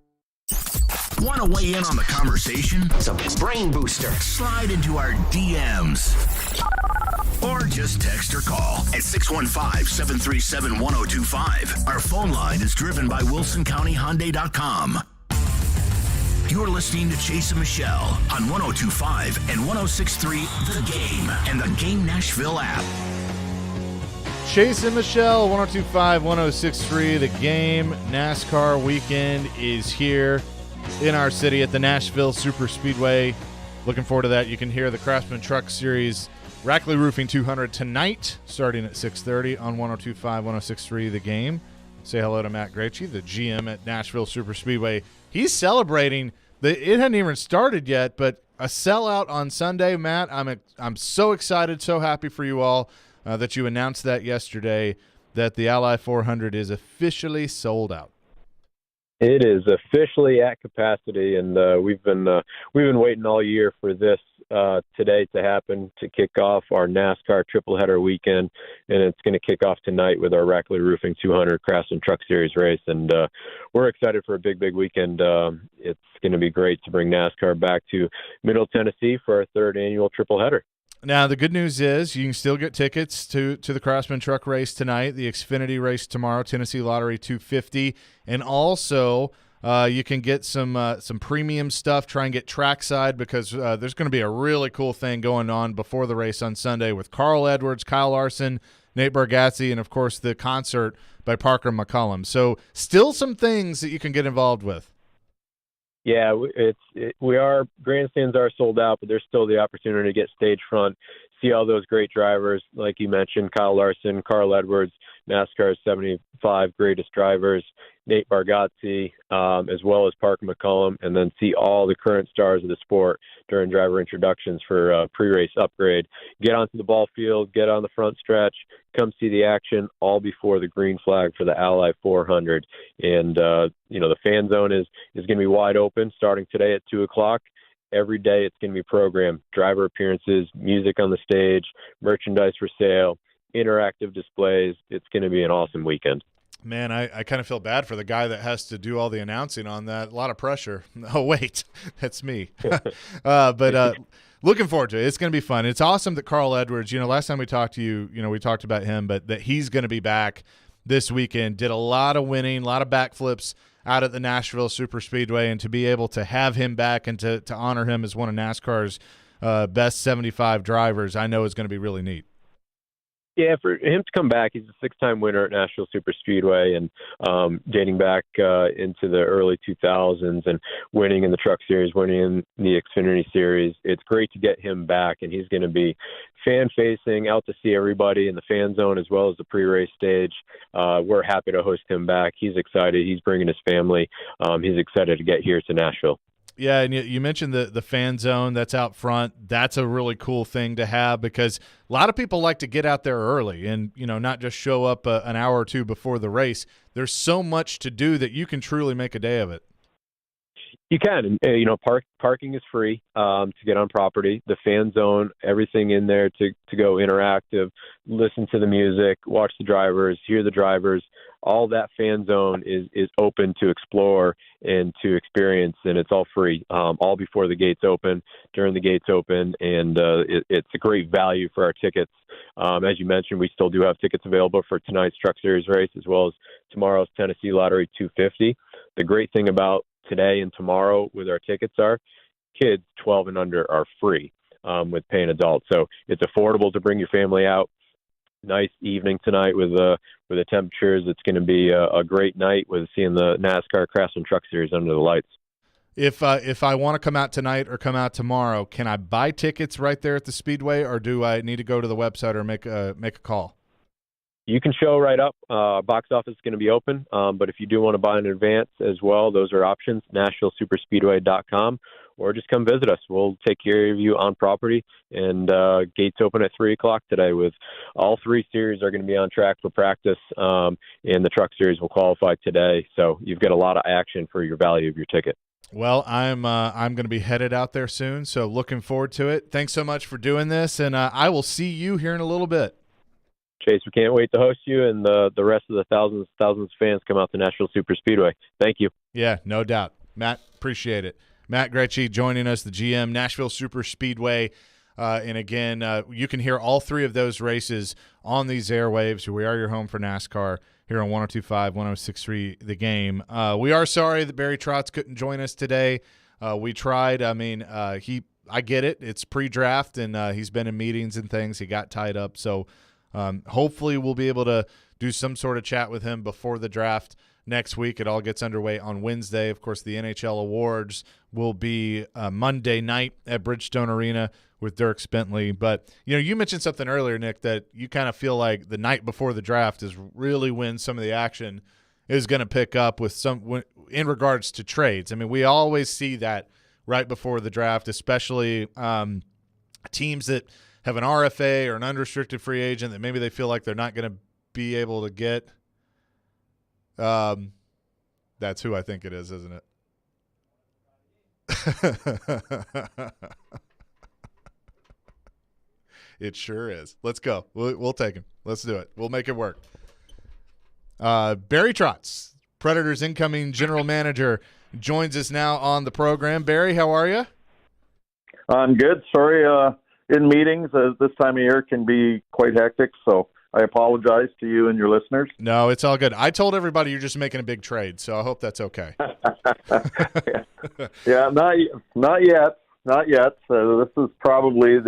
Want to weigh in on the conversation? Some brain booster. Slide into our DMs. Or just text or call at 615-737-1025. Our phone line is driven by WilsonCountyHyundai.com. You're listening to Chase and Michelle on 102.5 and 106.3 The Game and the Game Nashville app. Chase and Michelle, 102.5, 106.3 The Game. NASCAR weekend is here in our city at the Nashville Super Speedway. Looking forward to that. You can hear the Craftsman Truck Series Rackley Roofing 200 tonight, starting at 6:30 on 102.5, 106.3 The Game. Say hello to Matt Gracey, the GM at Nashville Super Speedway. He's celebrating. It hadn't even started yet, but a sellout on Sunday. Matt, I'm so excited, so happy for you all that you announced that yesterday, that the Ally 400 is officially sold out. It is officially at capacity, and we've been waiting all year for this today to happen, to kick off our NASCAR triple header weekend, and it's going to kick off tonight with our Rackley Roofing 200 Craftsman Truck Series race, and we're excited for a big weekend. It's going to be great to bring NASCAR back to Middle Tennessee for our third annual triple header. Now, the good news is you can still get tickets to the Craftsman Truck race tonight, the Xfinity race tomorrow, Tennessee Lottery 250, and also you can get some premium stuff. Try and get trackside, because there's going to be a really cool thing going on before the race on Sunday with Carl Edwards, Kyle Larson, Nate Bargatze, and, of course, the concert by Parker McCollum. So still some things that you can get involved with. Yeah, grandstands are sold out, but there's still the opportunity to get stage front see all those great drivers, like you mentioned, Kyle Larson, Carl Edwards, NASCAR's 75 greatest drivers, Nate Bargatze, as well as Parker McCollum, and then see all the current stars of the sport during driver introductions for pre-race upgrade. Get onto the ball field, get on the front stretch, come see the action, all before the green flag for the Ally 400. And, the fan zone is going to be wide open starting today at 2 o'clock. Every day it's going to be programmed, driver appearances, music on the stage, merchandise for sale, interactive displays. It's going to be an awesome weekend. Man, I kind of feel bad for the guy that has to do all the announcing on that. A lot of pressure. Oh, wait, that's me. But looking forward to it. It's going to be fun. It's awesome that Carl Edwards, last time we talked to you, we talked about him, but that he's going to be back this weekend. Did a lot of winning, a lot of backflips out at the Nashville Super Speedway, and to be able to have him back and to honor him as one of NASCAR's best 75 drivers, I know is going to be really neat. Yeah, for him to come back, he's a 6-time winner at Nashville Super Speedway, and dating back into the early 2000s and winning in the Truck Series, winning in the Xfinity Series. It's great to get him back, and he's going to be fan-facing, out to see everybody in the fan zone as well as the pre-race stage. We're happy to host him back. He's excited. He's bringing his family. He's excited to get here to Nashville. Yeah, and you mentioned the fan zone that's out front. That's a really cool thing to have because a lot of people like to get out there early and, not just show up an hour or two before the race. There's so much to do that you can truly make a day of it. You can. Parking is free to get on property. The fan zone, everything in there to go interactive, listen to the music, watch the drivers, hear the drivers. All that fan zone is open to explore and to experience, and it's all free, all before the gates open, during the gates open, and it's a great value for our tickets. As you mentioned, we still do have tickets available for tonight's Truck Series race as well as tomorrow's Tennessee Lottery 250. The great thing about today and tomorrow with our tickets are kids 12 and under are free with paying adults. So it's affordable to bring your family out. Nice evening tonight with the temperatures. It's going to be a great night with seeing the NASCAR Craftsman Truck Series under the lights. If I want to come out tonight or come out tomorrow, can I buy tickets right there at the Speedway, or do I need to go to the website or make a call? You can show right up. Box office is going to be open, but if you do want to buy in advance as well, those are options, NashvilleSuperspeedway.com, or just come visit us. We'll take care of you on property, and gates open at 3 o'clock today with all 3 series are going to be on track for practice, and the Truck Series will qualify today. So you've got a lot of action for your value of your ticket. Well, I'm going to be headed out there soon, so looking forward to it. Thanks so much for doing this, and I will see you here in a little bit. Chase, we can't wait to host you, and the rest of the thousands of fans come out to Nashville Super Speedway. Thank you. Yeah, no doubt. Matt, appreciate it. Matt Gretschy joining us, the GM, Nashville Super Speedway. And again, you can hear all 3 of those races on these airwaves. We are your home for NASCAR here on 102.5, 106.3 The Game. We are sorry that Barry Trotz couldn't join us today. We tried. I mean, I get it. It's pre-draft, and he's been in meetings and things. He got tied up, so hopefully we'll be able to do some sort of chat with him before the draft next week. It all gets underway on Wednesday. Of course, the NHL awards will be Monday night at Bridgestone Arena with Dirk Bentley. But, you mentioned something earlier, Nick, that you kind of feel like the night before the draft is really when some of the action is going to pick up with in regards to trades. I mean, we always see that right before the draft, especially teams that have an RFA or an unrestricted free agent that maybe they feel like they're not going to be able to get. That's who I think it is, isn't it? It sure is. Let's go. We'll take him. Let's do it. We'll make it work. Barry Trotz, Predators incoming general manager, joins us now on the program. Barry, how are you? I'm good. Sorry, in meetings this time of year can be quite hectic, so I apologize to you and your listeners. No, it's all good. I told everybody you're just making a big trade, so I hope that's okay. Yeah, not yet. This is probably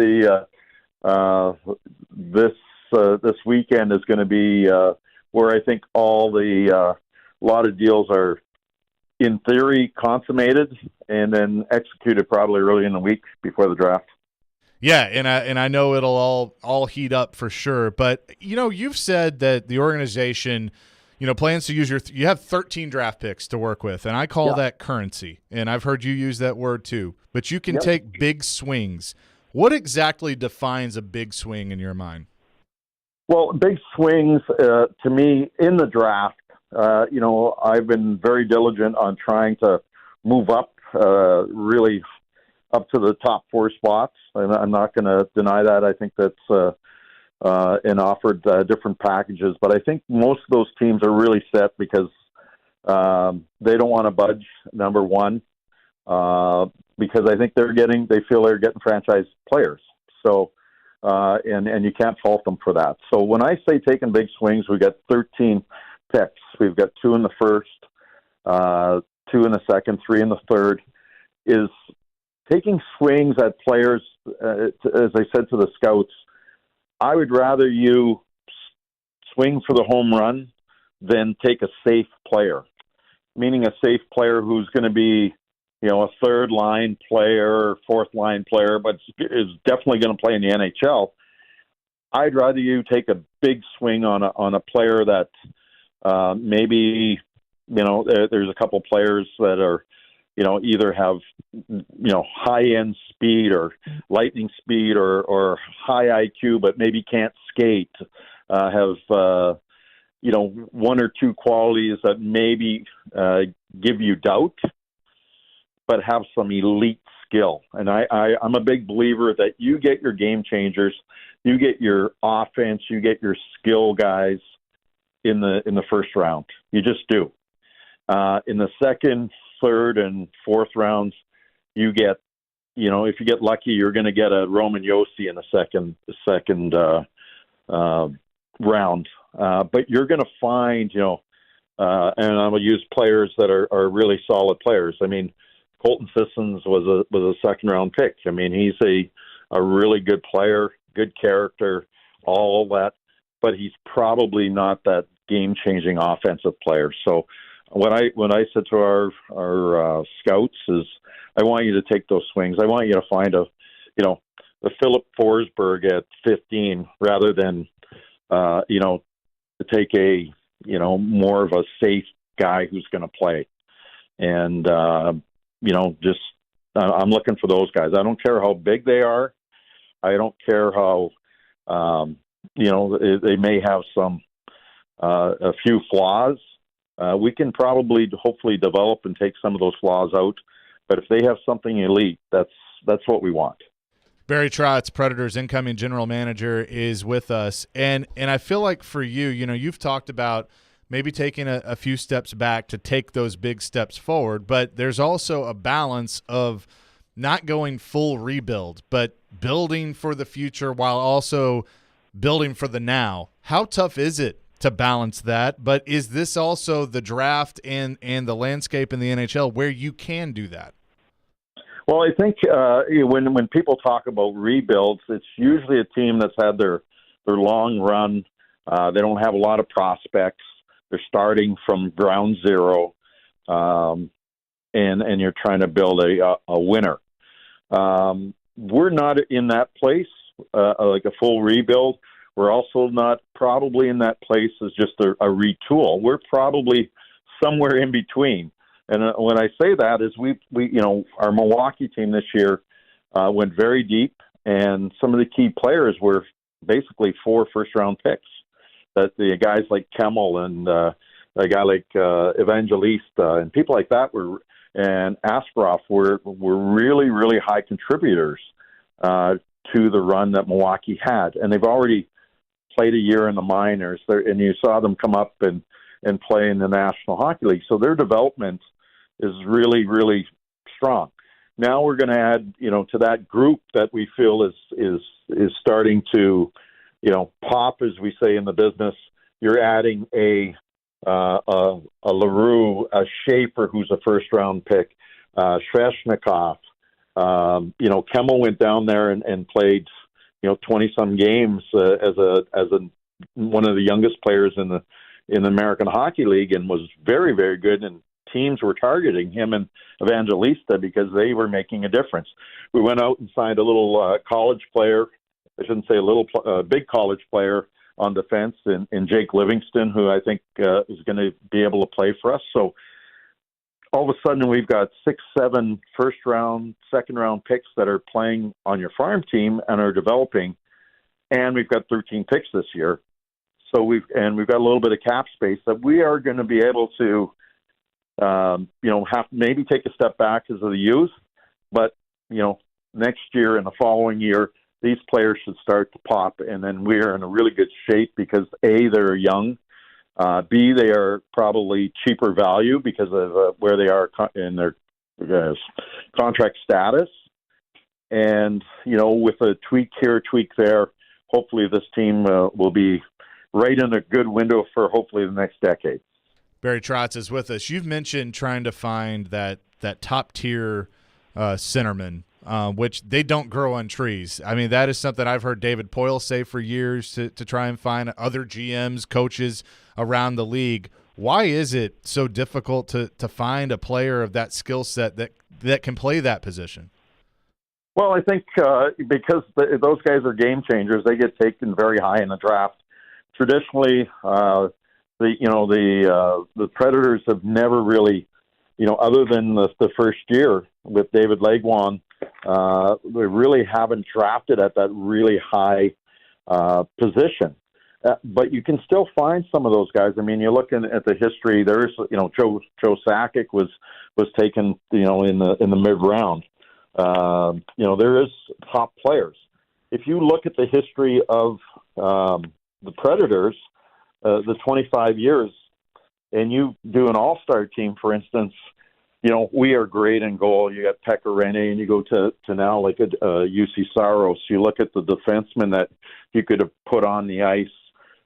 this weekend is going to be where I think all the lot of deals are in theory consummated and then executed probably early in the week before the draft. Yeah, and I know it'll all heat up for sure. But you've said that the organization, plans to use you have 13 draft picks to work with, and I call that currency. And I've heard you use that word too. But you can take big swings. What exactly defines a big swing in your mind? Well, big swings to me in the draft. I've been very diligent on trying to move up, really up to the top 4 spots. And I'm not going to deny that. I think that's and offered different packages. But I think most of those teams are really set because they don't want to budge, number one, because I think they feel they're getting franchise players. So, and you can't fault them for that. So when I say taking big swings, we got 13 picks. We've got 2 in the first, 2 in the second, 3 in the third. Is taking swings at players, as I said to the scouts, I would rather you swing for the home run than take a safe player, meaning a safe player who's going to be, a third-line player, fourth-line player, but is definitely going to play in the NHL. I'd rather you take a big swing on a player that maybe, there's a couple players that are, either have, high-end speed or lightning speed or high IQ, but maybe can't skate, have, 1 or 2 qualities that maybe give you doubt, but have some elite skill. And I'm a big believer that you get your game changers, you get your offense, you get your skill guys in the first round. You just do. In the second, third, and fourth rounds, you get, if you get lucky, you're going to get a Roman Josi in the second round. But you're going to find, and I'm going to use players that are really solid players. I mean, Colton Sissons was a second round pick. I mean, he's a really good player, good character, all that, but he's probably not that game changing offensive player. So when I said to our scouts is, I want you to take those swings. I want you to find a Philip Forsberg at 15 rather than to take a more of a safe guy who's going to play. And I'm looking for those guys. I don't care how big they are. I don't care how they may have some a few flaws. We can probably hopefully develop and take some of those flaws out. But if they have something elite, that's what we want. Barry Trotz, Predators incoming general manager, is with us. And I feel like for you, you've talked about maybe taking a few steps back to take those big steps forward, but there's also a balance of not going full rebuild, but building for the future while also building for the now. How tough is it to balance that? But is this also the draft and the landscape in the NHL where you can do that? Well, I think when people talk about rebuilds, it's usually a team that's had their long run. They don't have a lot of prospects. They're starting from ground zero, and you're trying to build a winner. We're not in that place, like a full rebuild. We're also not probably in that place as just a retool. We're probably somewhere in between. And when I say that is we our Milwaukee team this year went very deep, and some of the key players were basically 4 first-round picks. That the guys like Kemmel and a guy like Evangelista and people like that and Askarov were really, really high contributors to the run that Milwaukee had. And they've already played a year in the minors, and you saw them come up and play in the National Hockey League. So their development is really, really strong. Now we're going to add, to that group that we feel is starting to, pop, as we say in the business. You're adding a LaRue, a Schaefer, who's a first-round pick, Svechnikov. Kemmel went down there and played, 20-some games as one of the youngest players in the American Hockey League, and was very, very good. And teams were targeting him and Evangelista because they were making a difference. we went out and signed a little college player. I shouldn't say a little, big college player on defense in Jake Livingston, who I think is going to be able to play for us. So all of a sudden we've got 6, 7 first-round, second-round picks that are playing on your farm team and are developing, and we've got 13 picks this year. So we've got a little bit of cap space that we are going to be able to, have maybe take a step back because of the youth, but next year and the following year, these players should start to pop, and then we're in a really good shape because A, they're young, B, they are probably cheaper value because of where they are in their contract status, and with a tweak here, tweak there, hopefully this team will be right in a good window for hopefully the next decade. Barry Trotz is with us. You've mentioned trying to find that top-tier centerman, which they don't grow on trees. I mean, that is something I've heard David Poyle say for years to try and find other GMs, coaches around the league. Why is it so difficult to find a player of that skill set that can play that position? Well, I think because those guys are game changers, they get taken very high in the draft. Traditionally, the Predators have never really, other than the first year with David Legwand, they really haven't drafted at that really high position. But you can still find some of those guys. I mean, you're looking at the history. There's, Joe Sakic was taken, in the mid round. There is top players. If you look at the history of the Predators, the 25 years, and you do an all-star team, for instance, we are great in goal. You got Pekka Rinne, and you go to now like a UC Saros. You look at the defensemen that you could have put on the ice.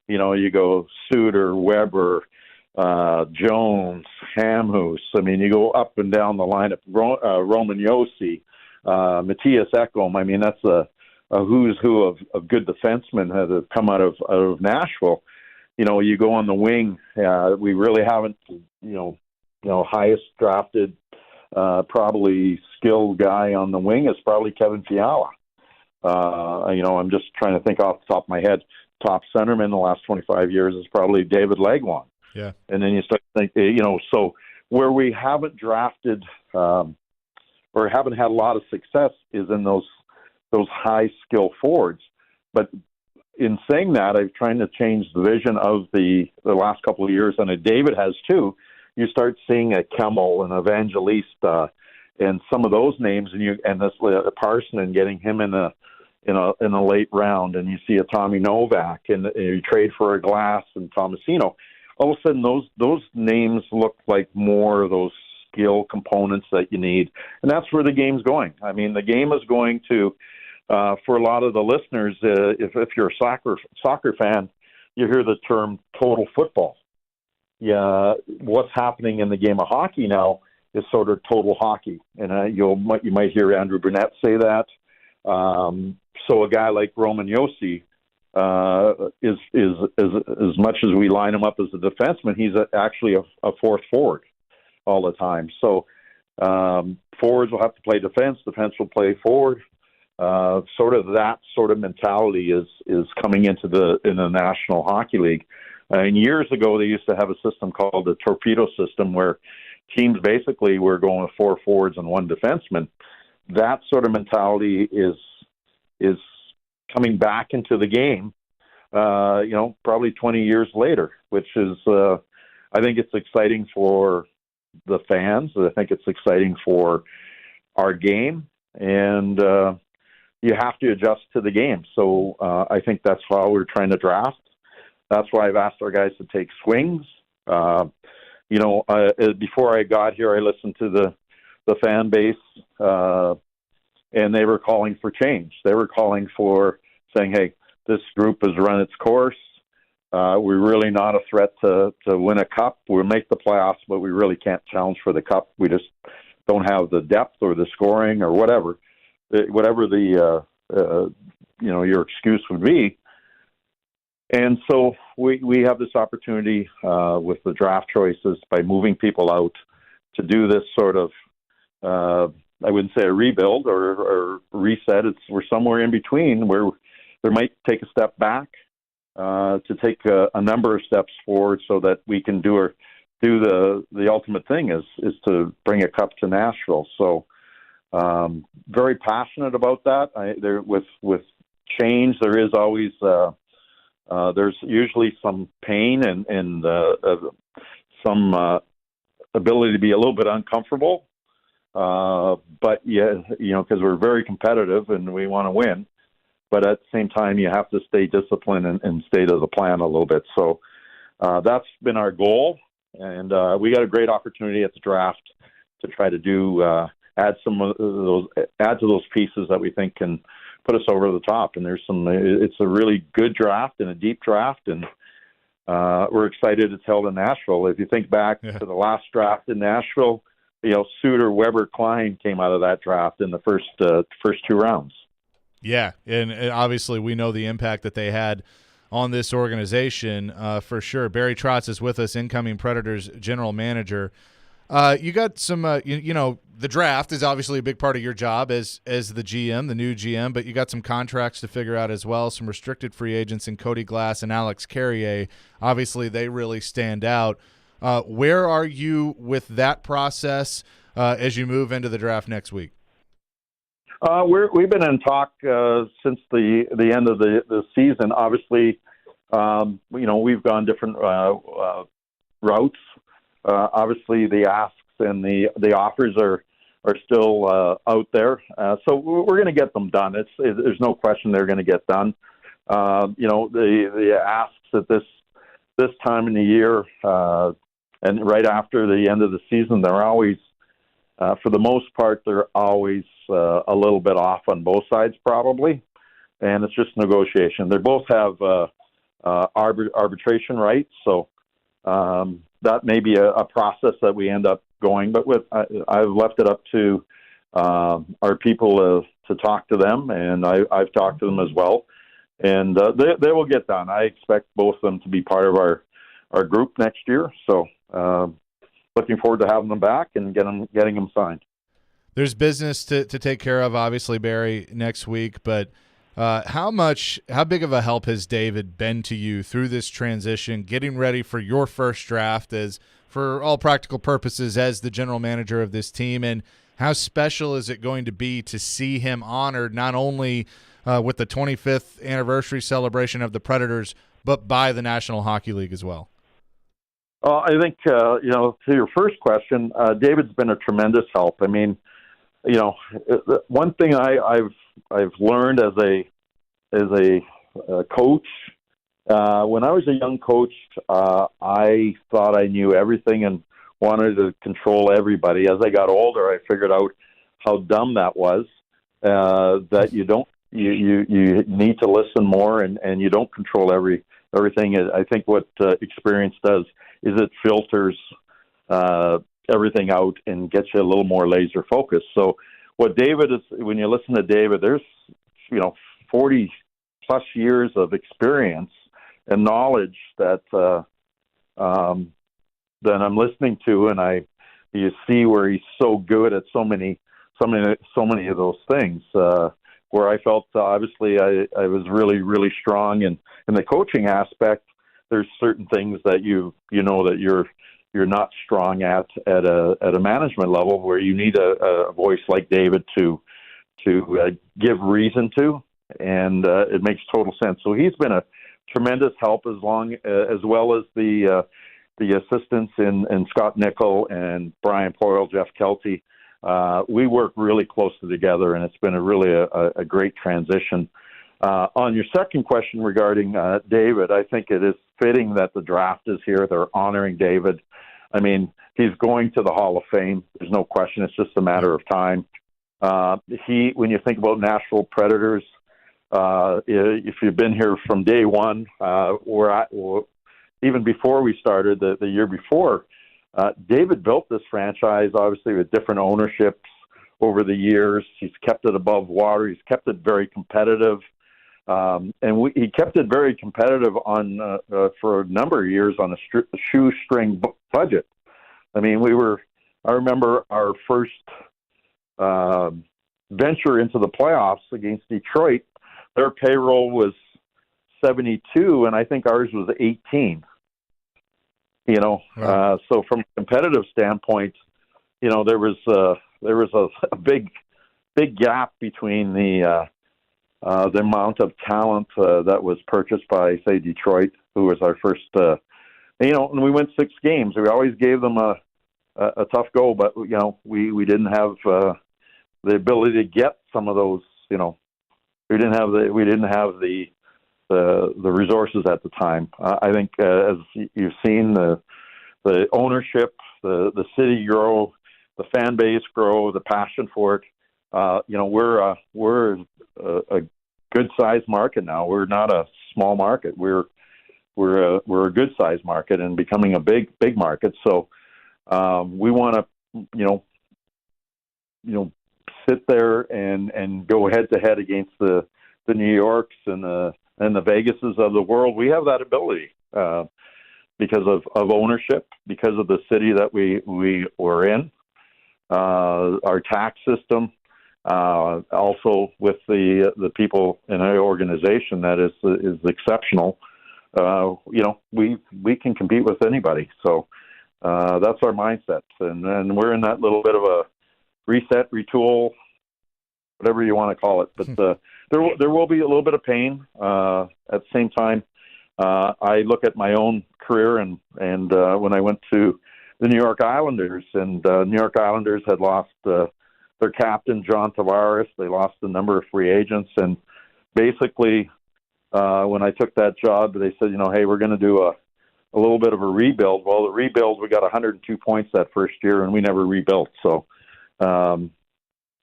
You go Suter, Weber, Jones, Hamhuis. I mean, you go up and down the lineup. Roman Josi, Matthias Ekholm. I mean, that's a who's who of good defensemen that have come out of Nashville. You go on the wing. We really haven't, highest drafted, probably skilled guy on the wing is probably Kevin Fiala. I'm just trying to think off the top of my head. Top centerman in the last 25 years is probably David Legwand. Yeah. And then you start to think, so where we haven't drafted or haven't had a lot of success is in those high skill forwards. But in saying that, I'm trying to change the vision of the last couple of years, and David has too. You start seeing a Kemmel and Evangelista and some of those names, and this Parson and getting him in a late round, and you see a Tommy Novak, and you trade for a Glass and Tomasino. All of a sudden, those names look like more of those skill components that you need, and that's where the game's going. I mean, the game is going to. For a lot of the listeners, if you're a soccer fan, you hear the term total football. Yeah, what's happening in the game of hockey now is sort of total hockey, and you might hear Andrew Brunette say that. So a guy like Roman Josi is as much as we line him up as a defenseman, he's actually a fourth forward all the time. So forwards will have to play defense will play forward. Sort of that sort of mentality is coming into the National Hockey League. And years ago, they used to have a system called the torpedo system, where teams basically were going with 4 forwards and 1 defenseman. That sort of mentality is coming back into the game. Probably 20 years later, which is I think it's exciting for the fans. I think it's exciting for our game, and you have to adjust to the game. So I think that's how we're trying to draft. That's why I've asked our guys to take swings. Before I got here, I listened to the fan base, and they were calling for change. They were calling for saying, hey, this group has run its course. We're really not a threat to win a cup. We'll make the playoffs, but we really can't challenge for the cup. We just don't have the depth or the scoring or whatever your excuse would be. And so we have this opportunity with the draft choices by moving people out to do this sort of, I wouldn't say a rebuild or reset. We're somewhere in between where there might take a step back to take a number of steps forward so that we can do the ultimate thing is to bring a cup to Nashville. So very passionate about that. With change, there is always there's usually some pain and some ability to be a little bit uncomfortable. But yeah, because we're very competitive and we want to win. But at the same time, you have to stay disciplined and stay to the plan a little bit. So that's been our goal, and we got a great opportunity at the draft to try to add to those pieces that we think can put us over the top. And it's a really good draft and a deep draft, and we're excited it's held in Nashville. If you think back to the last draft in Nashville, Suter, Weber, Klein came out of that draft in the first 2 rounds. Yeah, and obviously we know the impact that they had on this organization for sure. Barry Trotz is with us, incoming Predators general manager. You got some, the draft is obviously a big part of your job as the GM, the new GM, but you got some contracts to figure out as well, some restricted free agents in Cody Glass and Alex Carrier. Obviously, they really stand out. Where are you with that process as you move into the draft next week? We've been in talk since the end of the season. Obviously, we've gone different routes. Obviously, the asks and the offers are still out there. So we're going to get them done. There's no question they're going to get done. The asks at this time in the year and right after the end of the season, they're always, for the most part, they're always a little bit off on both sides probably, and it's just negotiation. They both have arbitration rights, so that may be a process that we end up going. But I've left it up to our people to talk to them, and I've talked to them as well, and they will get done. I expect both of them to be part of our group next year, so looking forward to having them back and getting them signed. There's business to take care of, obviously, Barry, next week, but how big of a help has David been to you through this transition, getting ready for your first draft as, for all practical purposes, as the general manager of this team, and how special is it going to be to see him honored not only with the 25th anniversary celebration of the Predators, but by the National Hockey League as well? I think, to your first question, David's been a tremendous help. I mean, one thing I've learned as a coach, when I was a young coach, I thought I knew everything and wanted to control everybody. As I got older, I figured out how dumb that was. That you need to listen more and you don't control everything. I think what experience does is it filters everything out and gets you a little more laser focused. So what David is, when you listen to David, there's 40 plus years of experience and knowledge that I'm listening to, and you see where he's so good at so many of those things. Where I felt obviously I was really, really strong in the coaching aspect. There's certain things that that you're not strong at a management level, where you need a voice like David to give reason to, and it makes total sense. So he's been a tremendous help as well as the assistants in Scott Nickel and Brian Poyle, Jeff Kelty. We work really closely together, and it's been a great transition. On your second question regarding David, I think it is fitting that the draft is here. They're honoring David. I mean, he's going to the Hall of Fame. There's no question. It's just a matter of time. When you think about Nashville Predators, if you've been here from day one, even before we started the year before, David built this franchise, obviously, with different ownerships over the years. He's kept it above water. He's kept it very competitive. He kept it very competitive for a number of years on a shoestring budget. I mean, I remember our first venture into the playoffs against Detroit, their payroll was 72, and I think ours was 18. So from a competitive standpoint, there was a big gap between the amount of talent that was purchased by, say, Detroit, who was our first. And we went 6 games. We always gave them a tough go, but we didn't have the ability to get some of those. We didn't have the resources at the time. I think as you've seen the ownership, the city grow, the fan base grow, the passion for it. We're a good sized market now. We're not a small market. We're a good sized market and becoming a big market. So we want to sit there and go head to head against the New Yorks and the Vegases of the world. We have that ability because of ownership, because of the city that we were in, our tax system, also with the people in our organization that is exceptional. We can compete with anybody. So that's our mindset, and we're in that little bit of a reset, retool, whatever you want to call it. But there will be a little bit of pain. At the same time, I look at my own career and when I went to the New York Islanders, and New York Islanders had lost their captain, John Tavares. They lost a number of free agents, and basically when I took that job, they said, hey, we're going to do a little bit of a rebuild. Well, the rebuild, we got 102 points that first year, and we never rebuilt. So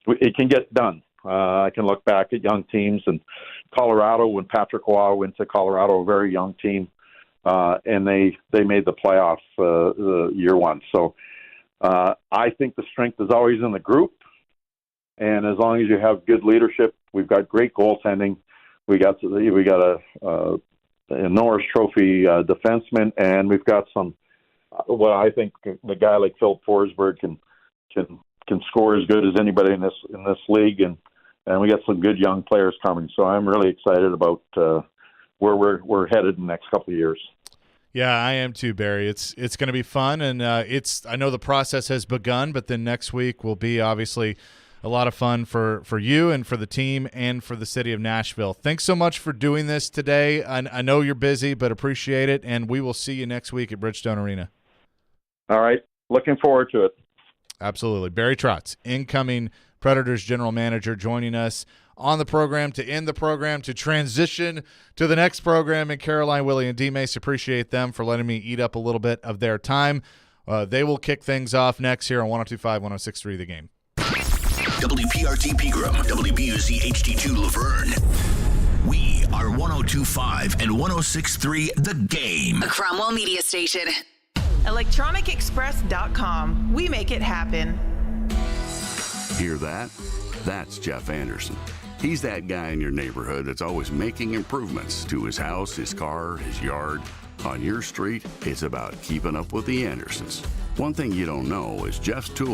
it can get done. I can look back at young teams in Colorado when Patrick Roy went to Colorado, a very young team, and they made the playoffs year one. So I think the strength is always in the group, and as long as you have good leadership, we've got great goaltending. We got a Norris Trophy defenseman, and we've got some. Well, I think a guy like Phil Forsberg can score as good as anybody in this league, and we got some good young players coming. So I'm really excited about where we're headed in the next couple of years. Yeah, I am too, Barry. It's going to be fun, and I know the process has begun, but then next week will be obviously a lot of fun for you and for the team and for the city of Nashville. Thanks so much for doing this today. I know you're busy, but appreciate it, and we will see you next week at Bridgestone Arena. All right. Looking forward to it. Absolutely. Barry Trotz, incoming Predators general manager, joining us on the program to end the program, to transition to the next program. And Caroline, Willie, and D-Mace, appreciate them for letting me eat up a little bit of their time. They will kick things off next here on 102.5, 106.3 The Game. WPRT Pegram, WBUZ HD2 Laverne. We are 102.5 and 106.3 The Game. A Cromwell Media Station. ElectronicExpress.com. We make it happen. Hear that? That's Jeff Anderson. He's that guy in your neighborhood that's always making improvements to his house, his car, his yard. On your street, it's about keeping up with the Andersons. One thing you don't know is Jeff's tool